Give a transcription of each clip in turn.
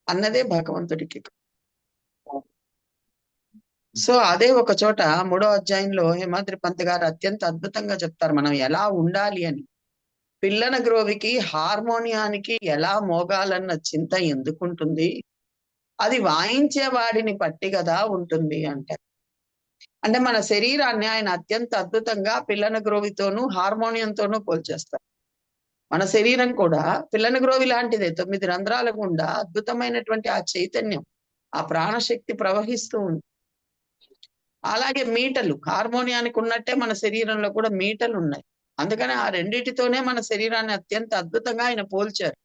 అన్నదే భగవంతుడికి. సో అదే ఒక చోట 3వ అధ్యాయంలో హేమాద్రి పంత్ గారు అత్యంత అద్భుతంగా చెప్తారు మనం ఎలా ఉండాలి అని. పిల్లన గ్రోవికి హార్మోనియానికి ఎలా మోగాలన్న చింత ఎందుకుంటుంది, అది వాయించే వాడిని పట్టి కదా ఉంటుంది అంటారు. అంటే మన శరీరాన్ని ఆయన అత్యంత అద్భుతంగా పిల్లన గ్రోవితోనూ హార్మోనియంతోనూ పోల్చేస్తారు. మన శరీరం కూడా పిల్లన గ్రోవి లాంటిదే. 9 రంధ్రాల గుండా అద్భుతమైనటువంటి ఆ చైతన్యం, ఆ ప్రాణశక్తి ప్రవహిస్తూ ఉంది. అలాగే మీటలు, హార్మోనియానికి ఉన్నట్టే మన శరీరంలో కూడా మీటలు ఉన్నాయి. అందుకని ఆ రెండిటితోనే మన శరీరాన్ని అత్యంత అద్భుతంగా ఆయన పోల్చారు.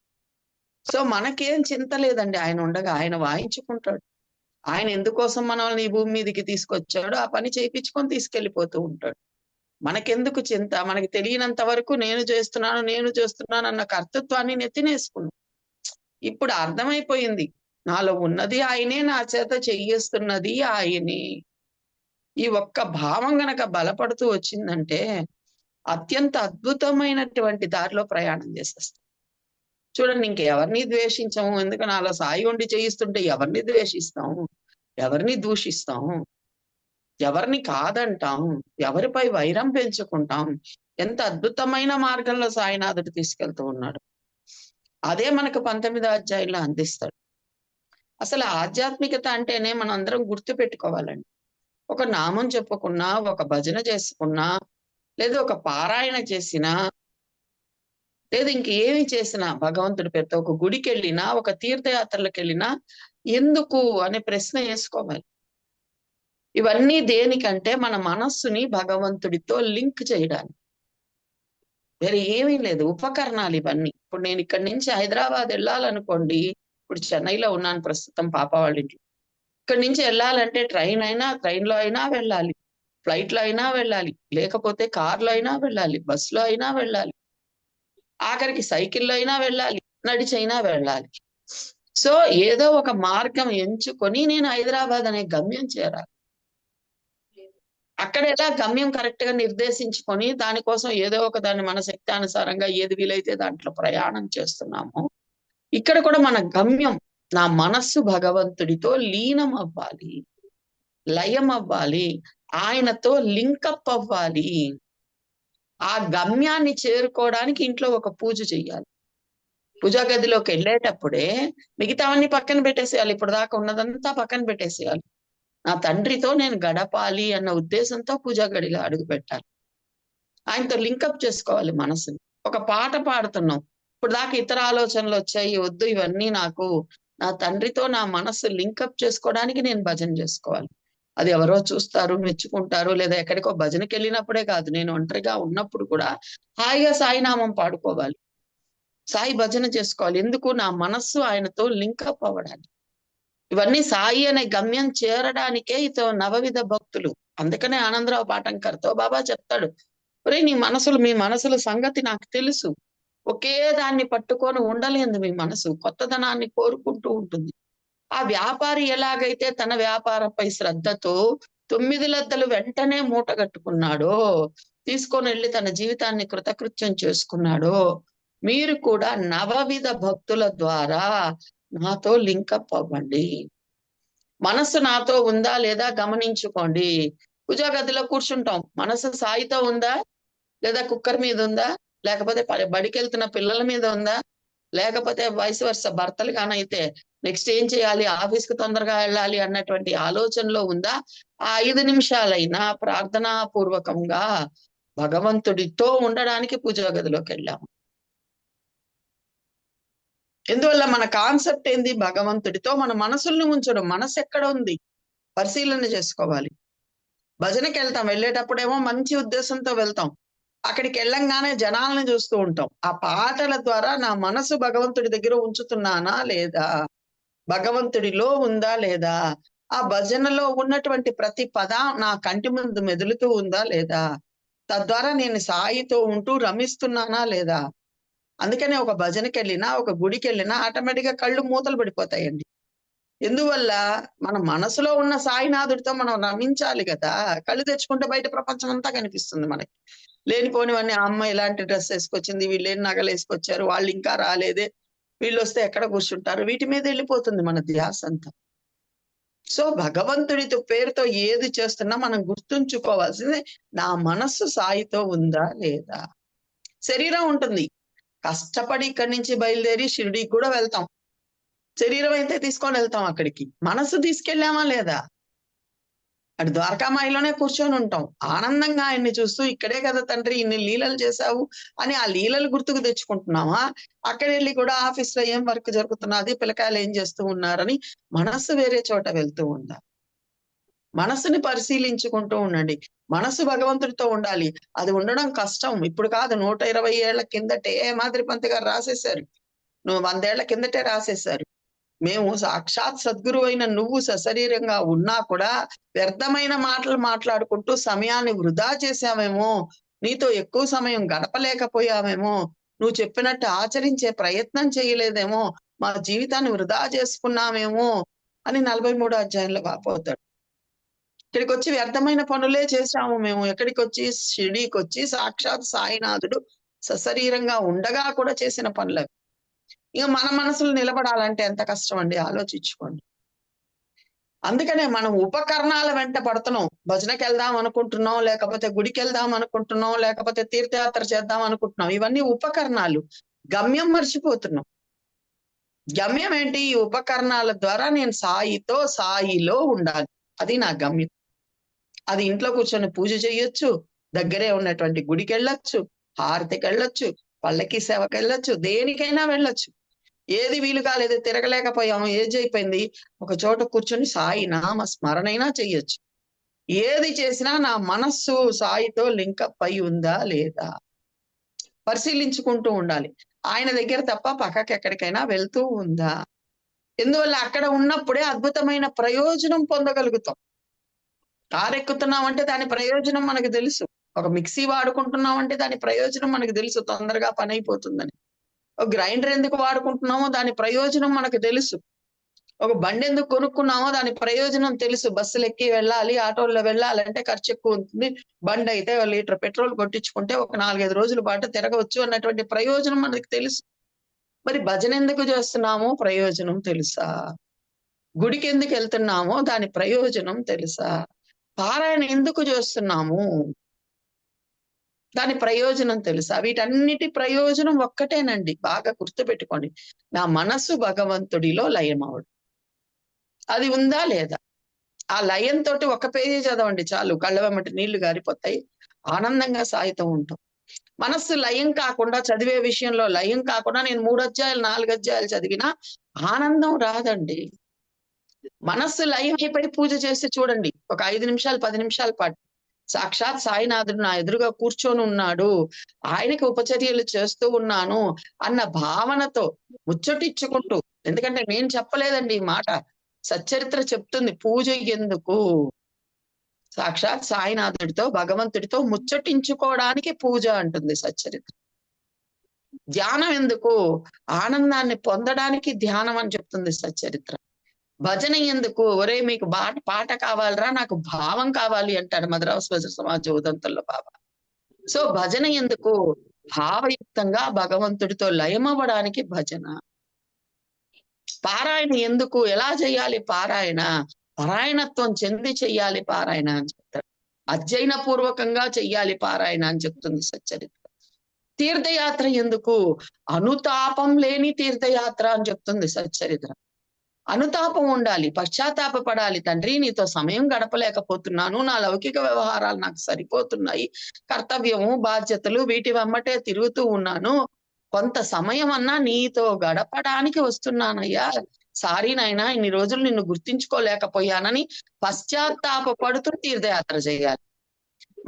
సో మనకేం చింత లేదండి ఆయన ఉండగా. ఆయన వాయించుకుంటాడు. ఆయన ఎందుకోసం మనల్ని ఈ భూమి మీదకి తీసుకొచ్చాడో ఆ పని చేయించుకొని తీసుకెళ్ళిపోతూ ఉంటాడు. మనకెందుకు చింత? మనకి తెలియనంత వరకు నేను చేస్తున్నాను అన్న కర్తృత్వాన్ని నెత్తినేసుకున్నాం. ఇప్పుడు అర్థమైపోయింది. నాలో ఉన్నది ఆయనే, నా చేత చెయ్యేస్తున్నది ఆయనే. ఈ ఒక్క భావం గనక బలపడుతూ వచ్చిందంటే అత్యంత అద్భుతమైనటువంటి దారిలో ప్రయాణం చేసేస్తాం. చూడండి ఇంకెవరిని ద్వేషించము. ఎందుకని అలా సాయి ఉండి చేయిస్తుంటే ఎవరిని ద్వేషిస్తాము, ఎవరిని దూషిస్తాము, ఎవరిని కాదంటాం, ఎవరిపై వైరం పెంచుకుంటాం. ఎంత అద్భుతమైన మార్గంలో సాయినాథుడు తీసుకెళ్తూ ఉన్నాడు. అదే మనకు 19వ అధ్యాయంలో అందిస్తాడు. అసలు ఆధ్యాత్మికత అంటేనే మనం అందరం గుర్తు పెట్టుకోవాలండి. ఒక నామం చెప్పుకున్నా, ఒక భజన చేసుకున్నా, లేదా ఒక పారాయణ చేసినా, లేదా ఇంకేమి చేసినా భగవంతుడి పేరుతో ఒక గుడికెళ్ళినా, ఒక తీర్థయాత్రలకెళ్ళినా ఎందుకు అనే ప్రశ్న వేసుకోవాలి. ఇవన్నీ దేనికంటే మన మనస్సుని భగవంతుడితో లింక్ చేయడానికి. వేరే ఏమీ లేదు. ఉపకరణాలు ఇవన్నీ. ఇప్పుడు నేను ఇక్కడి నుంచి హైదరాబాద్ వెళ్ళాలనుకోండి. ఇప్పుడు చెన్నైలో ఉన్నాను ప్రస్తుతం పాప వాళ్ళ ఇంట్లో. ఇక్కడి నుంచి వెళ్ళాలంటే ట్రైన్‌లో అయినా వెళ్ళాలి. ఫ్లైట్‌లో అయినా వెళ్ళాలి. లేకపోతే కార్‌లో అయినా వెళ్ళాలి. బస్‌లో అయినా వెళ్ళాలి. ఆఖరికి సైకిల్‌లో అయినా వెళ్ళాలి. నడిచైనా వెళ్ళాలి. సో ఏదో ఒక మార్గం ఎంచుకొని నేను హైదరాబాద్ అనే గమ్యం చేరాలి. అక్కడ ఎలా గమ్యం కరెక్ట్‌గా నిర్దేశించుకొని దానికోసం ఏదో ఒక దాన్ని మన శక్తానుసారంగా ఏది వీలైతే దాంట్లో ప్రయాణం చేస్తున్నామో, ఇక్కడ కూడా మన గమ్యం నా మనస్సు భగవంతుడితో లీనం అవ్వాలి. లయం అవ్వాలి. ఆయనతో లింకప్ అవ్వాలి. ఆ గమ్యాన్ని చేరుకోవడానికి ఇంట్లో ఒక పూజ చెయ్యాలి. పూజా గదిలోకెళ్ళేటప్పుడే మిగతావన్నీ పక్కన పెట్టేసేయాలి. ఇప్పటిదాకా ఉన్నదంతా పక్కన పెట్టేసేయాలి. నా తండ్రితో నేను గడపాలి అన్న ఉద్దేశంతో పూజా గదిలో అడుగుపెట్టాలి. ఆయనతో లింకప్ చేసుకోవాలి మనసుని. ఒక పాట పాడుతున్నాం. ఇప్పటిదాకా ఇతర ఆలోచనలొచ్చాయి. వద్దు ఇవన్నీ నాకు. నా తండ్రితో నా మనస్సు లింకప్ చేసుకోవడానికి నేను భజన చేసుకోవాలి. అది ఎవరో చూస్తారు, మెచ్చుకుంటారు, లేదా ఎక్కడికో భజనకెళ్ళినప్పుడే కాదు. నేను ఒంటరిగా ఉన్నప్పుడు కూడా హాయిగా సాయినామం పాడుకోవాలి. సాయి భజన చేసుకోవాలి. ఎందుకు? నా మనస్సు ఆయనతో లింకప్ అవ్వడానికి. ఇవన్నీ సాయి అనే గమ్యం చేరడానికే నవవిధ భక్తులు. అందుకనే ఆనందరావు పాటంకర్‌తో బాబా చెప్తాడు. ఒరేయ్! మీ మనసుల సంగతి నాకు తెలుసు. ఒకే దాన్ని పట్టుకొని ఉండలేదు మీ మనసు. కొత్తదనాన్ని కోరుకుంటూ ఉంటుంది. ఆ వ్యాపారి ఎలాగైతే తన వ్యాపారపై శ్రద్ధతో 9 లద్దలు వెంటనే మూటగట్టుకున్నాడో, తీసుకొనెళ్లి తన జీవితాన్ని కృతకృత్యం చేసుకున్నాడో, మీరు కూడా నవవిధ భక్తుల ద్వారా నాతో లింకప్ అవ్వండి. మనస్సు నాతో ఉందా లేదా గమనించుకోండి. పూజా గదిలో కూర్చుంటాం. మనసు సాయితో ఉందా? లేదా కుక్కర్ మీద ఉందా? లేకపోతే బడికెళ్తున్న పిల్లల మీద ఉందా? లేకపోతే వైస్ వర్సా భర్తలు గానైతే నెక్స్ట్ ఏం చేయాలి? ఆఫీస్‌కి తొందరగా వెళ్ళాలి అన్నటువంటి ఆలోచనలో ఉందా? ఆ 5 నిమిషాలైనా ప్రార్థనా పూర్వకంగా భగవంతుడితో ఉండడానికి పూజా గదిలోకెళ్ళాము. ఎందువల్ల మన కాన్సెప్ట్ ఏంది? భగవంతుడితో మన మనసుల్ని ఉంచడం. మనసెక్కడ ఉంది? పరిశీలన చేసుకోవాలి. భజనకెళ్తాం. వెళ్ళేటప్పుడేమో మంచి ఉద్దేశంతో వెళ్తాం. అక్కడికెళ్ళంగానే జనాల్ని చూస్తూ ఉంటాం. ఆ పాటల ద్వారా నా మనసు భగవంతుడి దగ్గర ఉంచుతున్నానా లేదా? భగవంతుడిలో ఉందా లేదా? ఆ భజనలో ఉన్నటువంటి ప్రతి పదం నా కంటి ముందు మెదులుతూ ఉందా లేదా? తద్వారా నేను సాయితో ఉంటూ రమిస్తున్నానా లేదా? అందుకనే ఒక భజనకెళ్ళినా, ఒక గుడికెళ్ళినా ఆటోమేటిక్‌గా కళ్ళు మూతలు పడిపోతాయండి. ఎందువల్ల? మన మనసులో ఉన్న సాయినాథుడితో మనం రమించాలి గదా! కళ్ళు తెచ్చుకుంటే బయట ప్రపంచం అంతా కనిపిస్తుంది మనకి. లేనిపోనివన్నీ ఆ అమ్మాయి ఇలాంటి డ్రెస్ ఏసుకొచ్చింది, వీళ్ళేం నగలేసుకొచ్చారు, వాళ్ళింకా రాలేదే, వీళ్ళు వస్తే ఎక్కడ కూర్చుంటారు, వీటి మీద వెళ్ళిపోతుంది మన ధ్యాస అంతా. సో భగవంతుడితో పేరుతో ఏది చేస్తున్నా మనం గుర్తుంచుకోవాల్సింది, నా మనస్సు సాయితో ఉందా లేదా. శరీరం ఉంటుంది, కష్టపడి ఇక్కడి నుంచి బయలుదేరి షిరిడీకి కూడా వెళ్తాం, శరీరం అయితే తీసుకొని వెళ్తాం అక్కడికి, మనసు తీసుకెళ్ళామా లేదా. అటు ద్వారకామాయిలోనే కూర్చొని ఉంటాం, ఆనందంగా ఆయన్ని చూస్తూ ఇక్కడే కదా తండ్రి ఇన్ని లీలలు చేశావు అని ఆ లీలలు గుర్తుకు తెచ్చుకుంటున్నామా, అక్కడ వెళ్ళి కూడా ఆఫీస్ లో ఏం వర్క్ జరుగుతున్నది, పిల్లకాయలు ఏం చేస్తూ ఉన్నారని మనస్సు వేరే చోట వెళ్తూ ఉండాలి. మనసుని పరిశీలించుకుంటూ ఉండండి. మనసు భగవంతుడితో ఉండాలి. అది ఉండడం కష్టం. ఇప్పుడు కాదు, 120 ఏళ్ల కిందటే మాదిరి పంత్ గారు రాసేశారు. 100 ఏళ్ల కిందటే రాసేశారు. మేము సాక్షాత్ సద్గురు అయిన నువ్వు సశరీరంగా ఉన్నా కూడా వ్యర్థమైన మాటలు మాట్లాడుకుంటూ సమయాన్ని వృధా చేశామేమో, నీతో ఎక్కువ సమయం గడపలేకపోయామేమో, నువ్వు చెప్పినట్టు ఆచరించే ప్రయత్నం చేయలేదేమో, మా జీవితాన్ని వృధా చేసుకున్నామేమో అని 43వ అధ్యాయంలో వాపోతాడు. ఇక్కడికి వచ్చి వ్యర్థమైన పనులే చేశాము మేము. ఎక్కడికి వచ్చి, షిరిడీకి వచ్చి సాక్షాత్ సాయినాథుడు సశరీరంగా ఉండగా కూడా చేసిన పనులు. ఇక మన మనసులు నిలబడాలంటే ఎంత కష్టం అండి, ఆలోచించుకోండి. అందుకనే మనం ఉపకరణాల వెంట పడుతున్నాం. భజనకి వెళ్దాం అనుకుంటున్నాం, లేకపోతే గుడికి వెళ్దాం అనుకుంటున్నాం, లేకపోతే తీర్థయాత్ర చేద్దాం అనుకుంటున్నాం. ఇవన్నీ ఉపకరణాలు, గమ్యం మర్చిపోతున్నాం. గమ్యం ఏంటి? ఈ ఉపకరణాల ద్వారా నేను సాయితో సాయిలో ఉండాలి, అది నా గమ్యం. అది ఇంట్లో కూర్చొని పూజ చేయొచ్చు, దగ్గరే ఉన్నటువంటి గుడికి వెళ్ళొచ్చు, హారతికి వెళ్ళొచ్చు, పల్లకి సేవకి వెళ్ళొచ్చు, దేనికైనా వెళ్ళొచ్చు. ఏది వీలు కాలేదు, తిరగలేకపోయాము, ఏజ్ అయిపోయింది, ఒక చోట కూర్చొని సాయి నామ స్మరణైనా చెయ్యొచ్చు. ఏది చేసినా నా మనస్సు సాయితో లింకప్ అయి ఉందా లేదా పరిశీలించుకుంటూ ఉండాలి. ఆయన దగ్గర తప్ప పక్కకి ఎక్కడికైనా వెళ్తూ ఉందా. ఎందువల్ల అక్కడ ఉన్నప్పుడే అద్భుతమైన ప్రయోజనం పొందగలుగుతాం. కారు ఎక్కుతున్నాం అంటే దాని ప్రయోజనం మనకు తెలుసు. ఒక మిక్సీ వాడుకుంటున్నాం అంటే దాని ప్రయోజనం మనకు తెలుసు, తొందరగా పని అయిపోతుందని. ఒక గ్రైండర్ ఎందుకు వాడుకుంటున్నామో దాని ప్రయోజనం మనకు తెలుసు. ఒక బండి ఎందుకు కొనుక్కున్నామో దాని ప్రయోజనం తెలుసు. బస్సులు ఎక్కి వెళ్ళాలి, ఆటోల్లో వెళ్ళాలంటే ఖర్చు ఎక్కువ ఉంటుంది. బండి అయితే 1 లీటర్ పెట్రోల్ కొట్టించుకుంటే ఒక 4-5 రోజుల పాటు తిరగవచ్చు అన్నటువంటి ప్రయోజనం మనకు తెలుసు. మరి భజన ఎందుకు చేస్తున్నామో ప్రయోజనం తెలుసా? గుడికి ఎందుకు వెళ్తున్నామో దాని ప్రయోజనం తెలుసా? పారాయణ ఎందుకు చేస్తున్నాము దాని ప్రయోజనం తెలుసా? వీటన్నిటి ప్రయోజనం ఒక్కటేనండి, బాగా గుర్తుపెట్టుకోండి. నా మనసు భగవంతుడిలో లయమవడం. అది ఉందా లేదా? ఆ లయంతో ఒక పేజీ చదవండి చాలు, కళ్ళ వెంబటి నీళ్లు గారిపోతాయి, ఆనందంగా సాయితో ఉంటాం. మనస్సు లయం కాకుండా, చదివే విషయంలో లయం కాకుండా నేను 3 అధ్యాయాలు 4 అధ్యాయాలు చదివినా ఆనందం రాదండి. మనస్సు లయం అయిపోయి పూజ చేసి చూడండి, ఒక 5 నిమిషాలు 10 నిమిషాల పాటు సాక్షాత్ సాయినాథుడు నా ఎదురుగా కూర్చొని ఉన్నాడు, ఆయనకి ఉపచర్యలు చేస్తూ ఉన్నాను అన్న భావనతో ముచ్చటించుకుంటూ. ఎందుకంటే నేను చెప్పలేదండి ఈ మాట, సచ్చరిత్ర చెప్తుంది. పూజ ఎందుకు? సాక్షాత్ సాయినాథుడితో భగవంతుడితో ముచ్చటించుకోవడానికి పూజ అంటుంది సచ్చరిత్ర. ధ్యానం ఎందుకు? ఆనందాన్ని పొందడానికి ధ్యానం అని చెప్తుంది సచ్చరిత్ర. భజన ఎందుకు? ఒరే మీకు పాట కావాలరా, నాకు భావం కావాలి అంటాడు మద్రాసు భజన సమాజ ఉదంతంలో బాబా. సో భజన ఎందుకు? భావయుక్తంగా భగవంతుడితో లయమవ్వడానికి భజన. పారాయణ ఎందుకు? ఎలా చేయాలి పారాయణ? పారాయణత్వం చెంది చెయ్యాలి పారాయణ అని చెప్తారు. అధ్యయన పూర్వకంగా చెయ్యాలి పారాయణ అని చెప్తుంది సచ్చరిత్ర. తీర్థయాత్ర ఎందుకు? అనుతాపం లేని తీర్థయాత్ర అని చెప్తుంది సచ్చరిత్ర. అనుతాపం ఉండాలి, పశ్చాత్తాప పడాలి. తండ్రి నీతో సమయం గడపలేకపోతున్నాను, నా లౌకిక వ్యవహారాలు నాకు సరిపోతున్నాయి, కర్తవ్యము బాధ్యతలు వీటి వెమ్మటే తిరుగుతూ ఉన్నాను, కొంత సమయం అన్నా నీతో గడపడానికి వస్తున్నానయ్యా, సారీ నాయనా ఇన్ని రోజులు నిన్ను గుర్తించుకోలేకపోయానని పశ్చాత్తాప పడుతూ తీర్థయాత్ర చేయాలి.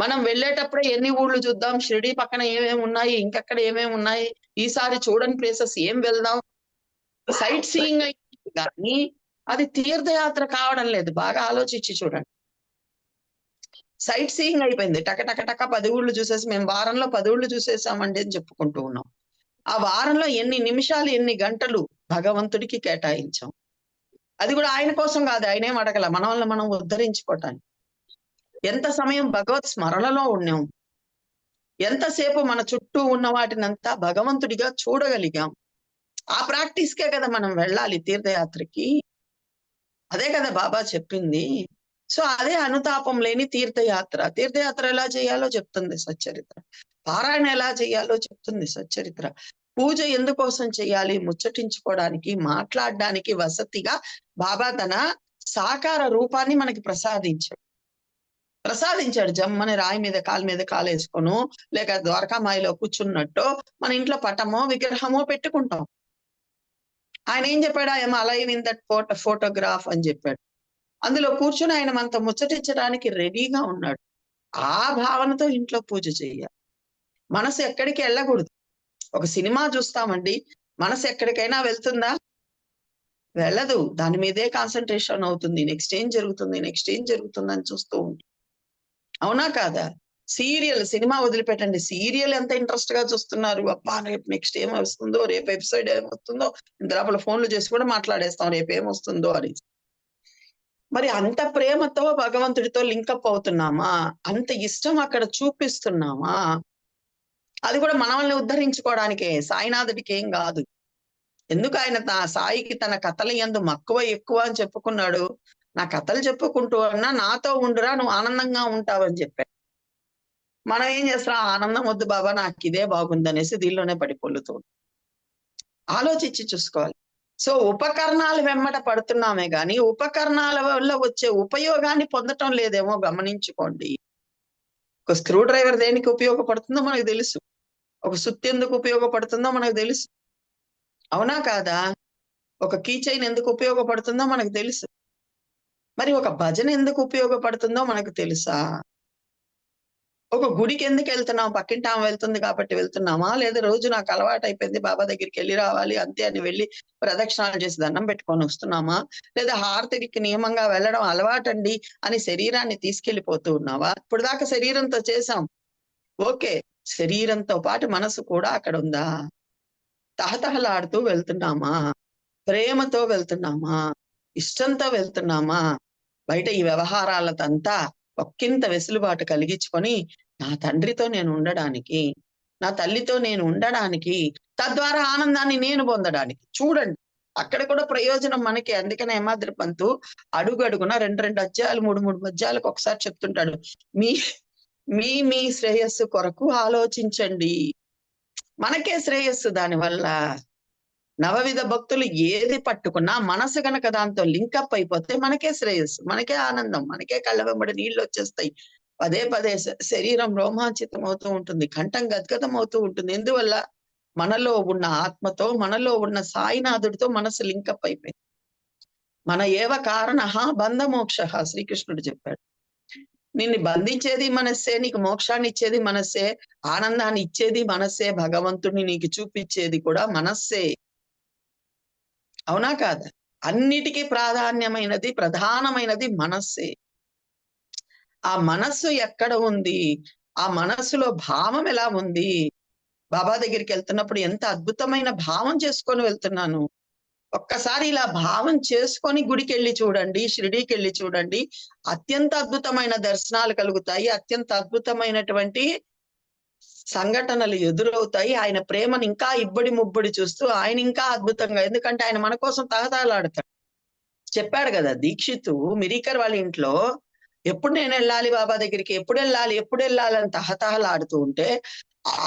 మనం వెళ్ళేటప్పుడే ఎన్ని ఊళ్ళు చూద్దాం, షిరిడి పక్కన ఏమేమి ఉన్నాయి, ఇంకెక్కడ ఏమేమి ఉన్నాయి, ఈసారి చూడని ప్లేసెస్ ఏం వెళ్దాం, సైట్ సీయింగ్ కానీ అది తీర్థయాత్ర కావడం లేదు. బాగా ఆలోచించి చూడండి. సైట్ సీయింగ్ అయిపోయింది, టక 10 ఊళ్ళు చూసేసి మేము వారంలో 10 ఊళ్ళు చూసేసామండి అని చెప్పుకుంటూ ఉన్నాం. ఆ వారంలో ఎన్ని నిమిషాలు ఎన్ని గంటలు భగవంతుడికి కేటాయించాం. అది కూడా ఆయన కోసం కాదు, ఆయనేం అడగల, మన వల్ల మనం ఉద్ధరించుకోవటానికి. ఎంత సమయం భగవత్ స్మరణలో ఉన్నాం, ఎంతసేపు మన చుట్టూ ఉన్న వాటినంతా భగవంతుడిగా చూడగలిగాం. ఆ ప్రాక్టీస్కే కదా మనం వెళ్ళాలి తీర్థయాత్రకి. అదే కదా బాబా చెప్పింది. సో అదే అనుతాపం లేని తీర్థయాత్ర. తీర్థయాత్ర ఎలా చేయాలో చెప్తుంది సచ్చరిత్ర. పారాయణ ఎలా చేయాలో చెప్తుంది సచ్చరిత్ర. పూజ ఎందుకోసం చేయాలి? ముచ్చటించుకోవడానికి, మాట్లాడడానికి వసతిగా బాబా తన సాకార రూపాన్ని మనకి ప్రసాదించాడు. జమ్మని రాయి మీద కాలు మీద కాలేసుకొనో, లేక ద్వారకామాయిలో కూర్చున్నట్టో మన ఇంట్లో పటమో విగ్రహమో పెట్టుకుంటాం. ఆయన ఏం చెప్పాడు? I'm alive in that photograph అని చెప్పాడు. అందులో కూర్చుని ఆయన మనతో ముచ్చటించడానికి రెడీగా ఉన్నాడు. ఆ భావనతో ఇంట్లో పూజ చేయాలి. మనసు ఎక్కడికి వెళ్ళకూడదు. ఒక సినిమా చూస్తామండి, మనసు ఎక్కడికైనా వెళ్తుందా? వెళ్ళదు. దాని మీదే కాన్సన్ట్రేషన్ అవుతుంది. నెక్స్ట్ ఏం జరుగుతుంది, నెక్స్ట్ ఏం జరుగుతుందని చూస్తూ ఉంటుంది. అవునా కాదా? సినిమా వదిలిపెట్టండి. సీరియల్ ఎంత ఇంట్రెస్ట్ గా చూస్తున్నారు. అబ్బా రేపు నెక్స్ట్ ఏం వస్తుందో, రేపు ఎపిసోడ్ ఏమొస్తుందో, ఇంత లోపల ఫోన్లు చేసి కూడా మాట్లాడేస్తాం రేపు ఏమొస్తుందో అని. మరి అంత ప్రేమతో భగవంతుడితో లింకప్ అవుతున్నామా? అంత ఇష్టం అక్కడ చూపిస్తున్నామా? అది కూడా మనల్ని ఉద్ధరించుకోవడానికే, సాయినాథుడికి ఏం కాదు. ఎందుకు ఆయన సాయికి తన కథల యందు మక్కువ ఎక్కువ అని చెప్పుకున్నాడు? నా కథలు చెప్పుకుంటూ అన్నా నాతో ఉండురా, నువ్వు ఆనందంగా ఉంటావని చెప్పాడు. మనం ఏం చేస్తాం? ఆనందం వద్దు బాబా, నాకు ఇదే బాగుందనేసి దీనిలోనే పడి పొల్లుతూ ఆలోచించి చూసుకోవాలి. సో ఉపకరణాలు వెంబట పడుతున్నామే గాని ఉపకరణాల వల్ల వచ్చే ఉపయోగాన్ని పొందటం లేదేమో గమనించుకోండి. ఒక స్క్రూ డ్రైవర్ దేనికి ఉపయోగపడుతుందో మనకు తెలుసు. ఒక సుత్తి ఎందుకు ఉపయోగపడుతుందో మనకు తెలుసు. అవునా కాదా? ఒక కీ చైన్ ఎందుకు ఉపయోగపడుతుందో మనకు తెలుసు. మరి ఒక భజన ఎందుకు ఉపయోగపడుతుందో మనకు తెలుసా? ఒక గుడికి ఎందుకు వెళ్తున్నాం? పక్కింటి ఆమె వెళ్తుంది కాబట్టి వెళ్తున్నామా? లేదా రోజు నాకు అలవాటు అయిపోయింది బాబా దగ్గరికి వెళ్ళి రావాలి అంతే అని వెళ్ళి ప్రదక్షిణాలు చేసి దండం పెట్టుకొని వస్తున్నామా? లేదా హారతికి నియమంగా వెళ్ళడం అలవాటండి అని శరీరాన్ని తీసుకెళ్లిపోతూ ఉన్నావా? ఇప్పుడు దాకా శరీరంతో చేశాం. ఓకే. శరీరంతో పాటు మనసు కూడా అక్కడ ఉందా? తహతహలాడుతూ వెళ్తున్నామా? ప్రేమతో వెళ్తున్నామా? ఇష్టంతో వెళ్తున్నామా? బయట ఈ వ్యవహారాలతంతా ఒక్కింత వెసులుబాటు కలిగించుకొని నా తండ్రితో నేను ఉండడానికి, నా తల్లితో నేను ఉండడానికి, తద్వారా ఆనందాన్ని నేను పొందడానికి. చూడండి, అక్కడ కూడా ప్రయోజనం మనకే. అందుకనే హేమాద్రి పంతు అడుగడుగున 2 అధ్యాయాలు 3 అధ్యాయాలకు ఒకసారి చెప్తుంటాడు. మీ మీ మీ శ్రేయస్సు కొరకు ఆలోచించండి. మనకే శ్రేయస్సు దానివల్ల. నవవిధ భక్తులు ఏది పట్టుకున్నా మనసు గనక దాంతో లింకప్ అయిపోతే మనకే శ్రేయస్సు, మనకే ఆనందం, మనకే కళ్ళ వెంబడి నీళ్లు వచ్చేస్తాయి. పదే పదే శరీరం రోమాంచితం అవుతూ ఉంటుంది, కంఠం గద్గదం అవుతూ ఉంటుంది. ఎందువల్ల? మనలో ఉన్న ఆత్మతో, మనలో ఉన్న సాయినాథుడితో మనసు లింకప్ అయిపోయింది. మన ఏవ కారణ బంధమోక్ష శ్రీకృష్ణుడు చెప్పాడు. నిన్ను బంధించేది మనస్సే, నీకు మోక్షాన్ని ఇచ్చేది మనస్సే, ఆనందాన్ని ఇచ్చేది మనస్సే, భగవంతుడిని నీకు చూపించేది కూడా మనస్సే. అవునా కాదా? అన్నిటికీ ప్రాధాన్యమైనది, ప్రధానమైనది మనస్సే. ఆ మనస్సు ఎక్కడ ఉంది? ఆ మనస్సులో భావం ఎలా ఉంది? బాబా దగ్గరికి వెళ్తున్నప్పుడు ఎంత అద్భుతమైన భావం చేసుకొని వెళ్తున్నాను. ఒక్కసారి ఇలా భావం చేసుకొని గుడికెళ్ళి చూడండి, షిరిడీకెళ్ళి చూడండి. అత్యంత అద్భుతమైన దర్శనాలు కలుగుతాయి. అత్యంత అద్భుతమైనటువంటి సంఘటనలు ఎదురవుతాయి. ఆయన ప్రేమను ఇంకా ఇబ్బడి ముబ్బడి చూస్తూ ఆయన ఇంకా అద్భుతంగా, ఎందుకంటే ఆయన మన కోసం తహతహలాడతాడు. చెప్పాడు కదా దీక్షితు మిరీకర్ వాళ్ళ ఇంట్లో, ఎప్పుడు నేను వెళ్ళాలి బాబా దగ్గరికి, ఎప్పుడు వెళ్ళాలి అని తహతహలాడుతూ ఉంటే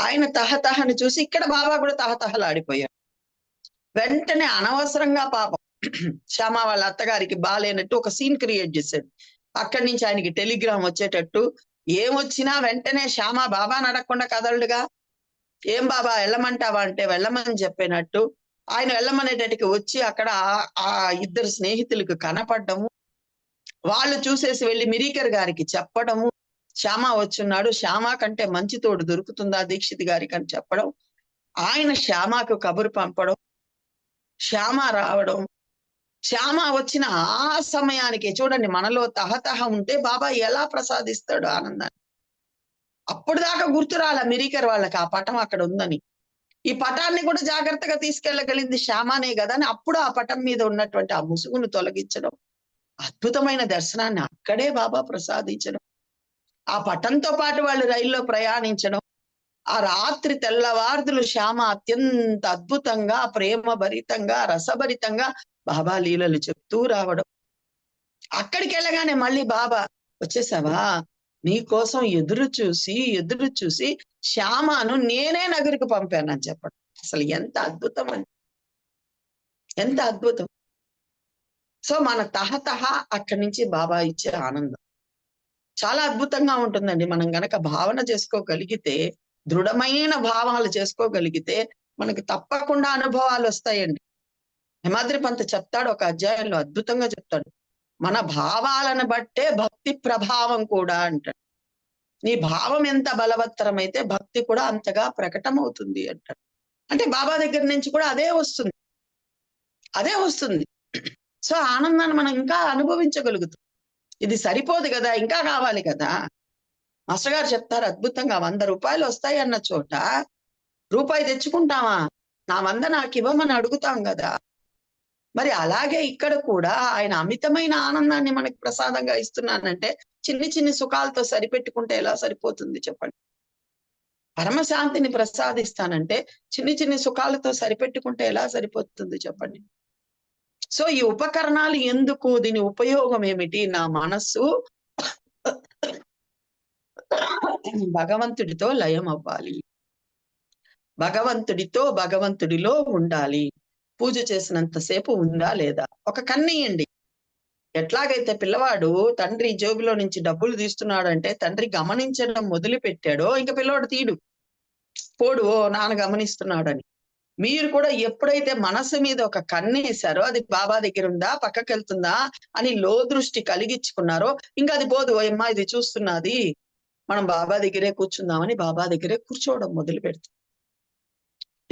ఆయన తహతహని చూసి ఇక్కడ బాబా కూడా తహతహలాడిపోయాడు. వెంటనే అనవసరంగా పాపం శ్యామ వాళ్ళ అత్తగారికి బాలేనట్టు ఒక సీన్ క్రియేట్ చేశాడు. అక్కడి నుంచి ఆయనకి టెలిగ్రామ్ వచ్చేటట్టు, ఏమొచ్చినా వెంటనే శ్యామ బాబాని అడగకుండా కదలడుగా. ఏం బాబా వెళ్ళమంటావా అంటే వెళ్ళమని చెప్పినట్టు ఆయన వెళ్ళమనేటట్టుకి వచ్చి అక్కడ ఆ ఇద్దరు స్నేహితులకు కనపడ్డము, వాళ్ళు చూసేసి వెళ్ళి మిరీకర్ గారికి చెప్పడము, శ్యామ వచ్చున్నాడు, శ్యామ కంటే మంచి తోడు దొరుకుతుందా దీక్షిత్ గారికి అని చెప్పడం, ఆయన శ్యామకు కబురు పంపడం, శ్యామ రావడం, శ్యామ వచ్చిన ఆ సమయానికి చూడండి, మనలో తహతహ ఉంటే బాబా ఎలా ప్రసాదిస్తాడు ఆనందాన్ని. అప్పుడు దాకా గుర్తురాల మిరీకర్ వాళ్ళకి ఆ పటం అక్కడ ఉందని. ఈ పటాన్ని కూడా జాగ్రత్తగా తీసుకెళ్లగలిగింది శ్యామానే కదా అని అప్పుడు ఆ పటం మీద ఉన్నటువంటి ఆ ముసుగును తొలగించడం, అద్భుతమైన దర్శనాన్ని అక్కడే బాబా ప్రసాదించడం, ఆ పటంతో పాటు వాళ్ళు రైల్లో ప్రయాణించడం, ఆ రాత్రి తెల్లవార్దులు శ్యామ అత్యంత అద్భుతంగా, ప్రేమ భరితంగా, రసభరితంగా బాబా లీలలు చెప్తూ రావడం. అక్కడికి వెళ్ళగానే మళ్ళీ బాబా, వచ్చేసావా, నీకోసం ఎదురు చూసి శ్యామను నేనే నగరికి పంపానని చెప్పడం. అసలు ఎంత అద్భుతం అండి, ఎంత అద్భుతం. సో మన తహతహ అక్కడి నుంచి బాబా ఇచ్చే ఆనందం చాలా అద్భుతంగా ఉంటుందండి. మనం గనక భావన చేసుకోగలిగితే, దృఢమైన భావాలు చేసుకోగలిగితే మనకి తప్పకుండా అనుభవాలు వస్తాయండి. హిమాద్రి పంత్ చెప్తాడు ఒక అధ్యాయంలో, అద్భుతంగా చెప్తాడు, మన భావాలను బట్టే భక్తి ప్రభావం కూడా అంటాడు. నీ భావం ఎంత బలవత్తరమైతే భక్తి కూడా అంతగా ప్రకటమవుతుంది అంటాడు. అంటే బాబా దగ్గర నుంచి కూడా అదే వస్తుంది, అదే వస్తుంది. సో ఆనందాన్ని మనం ఇంకా అనుభవించగలుగుతాం. ఇది సరిపోదు కదా, ఇంకా కావాలి కదా. మాస్టర్ గారు చెప్తారు అద్భుతంగా, 100 రూపాయలు వస్తాయి అన్న చోట రూపాయి తెచ్చుకుంటామా, నా 100 నాకు ఇవ్వమని అడుగుతాం కదా. మరి అలాగే ఇక్కడ కూడా ఆయన అమితమైన ఆనందాన్ని మనకి ప్రసాదంగా ఇస్తున్నానంటే చిన్ని చిన్ని సుఖాలతో సరిపెట్టుకుంటే ఎలా సరిపోతుంది చెప్పండి. పరమశాంతిని ప్రసాదిస్తానంటే చిన్ని చిన్ని సుఖాలతో సరిపెట్టుకుంటే ఎలా సరిపోతుంది చెప్పండి. సో ఈ ఉపకరణాలు ఎందుకు, దీని ఉపయోగం ఏమిటి, నా మనస్సు భగవంతుడితో లయం అవ్వాలి, భగవంతుడిలో ఉండాలి. పూజ చేసినంతసేపు ఉందా లేదా, ఒక కన్నీయండి. ఎట్లాగైతే పిల్లవాడు తండ్రి జేబులో నుంచి డబ్బులు తీస్తున్నాడంటే తండ్రి గమనించడం మొదలు పెట్టాడో ఇంకా పిల్లవాడు తీడు పోడు, ఓ నాన్న గమనిస్తున్నాడని. మీరు కూడా ఎప్పుడైతే మనసు మీద ఒక కన్నేశారో, అది బాబా దగ్గర ఉందా పక్కకి వెళ్తుందా అని లో దృష్టి కలిగించుకున్నారో ఇంకా అది పోదు. ఓ అమ్మా ఇది చూస్తున్నది, మనం బాబా దగ్గరే కూర్చుందామని బాబా దగ్గరే కూర్చోవడం మొదలు పెడుతుంది.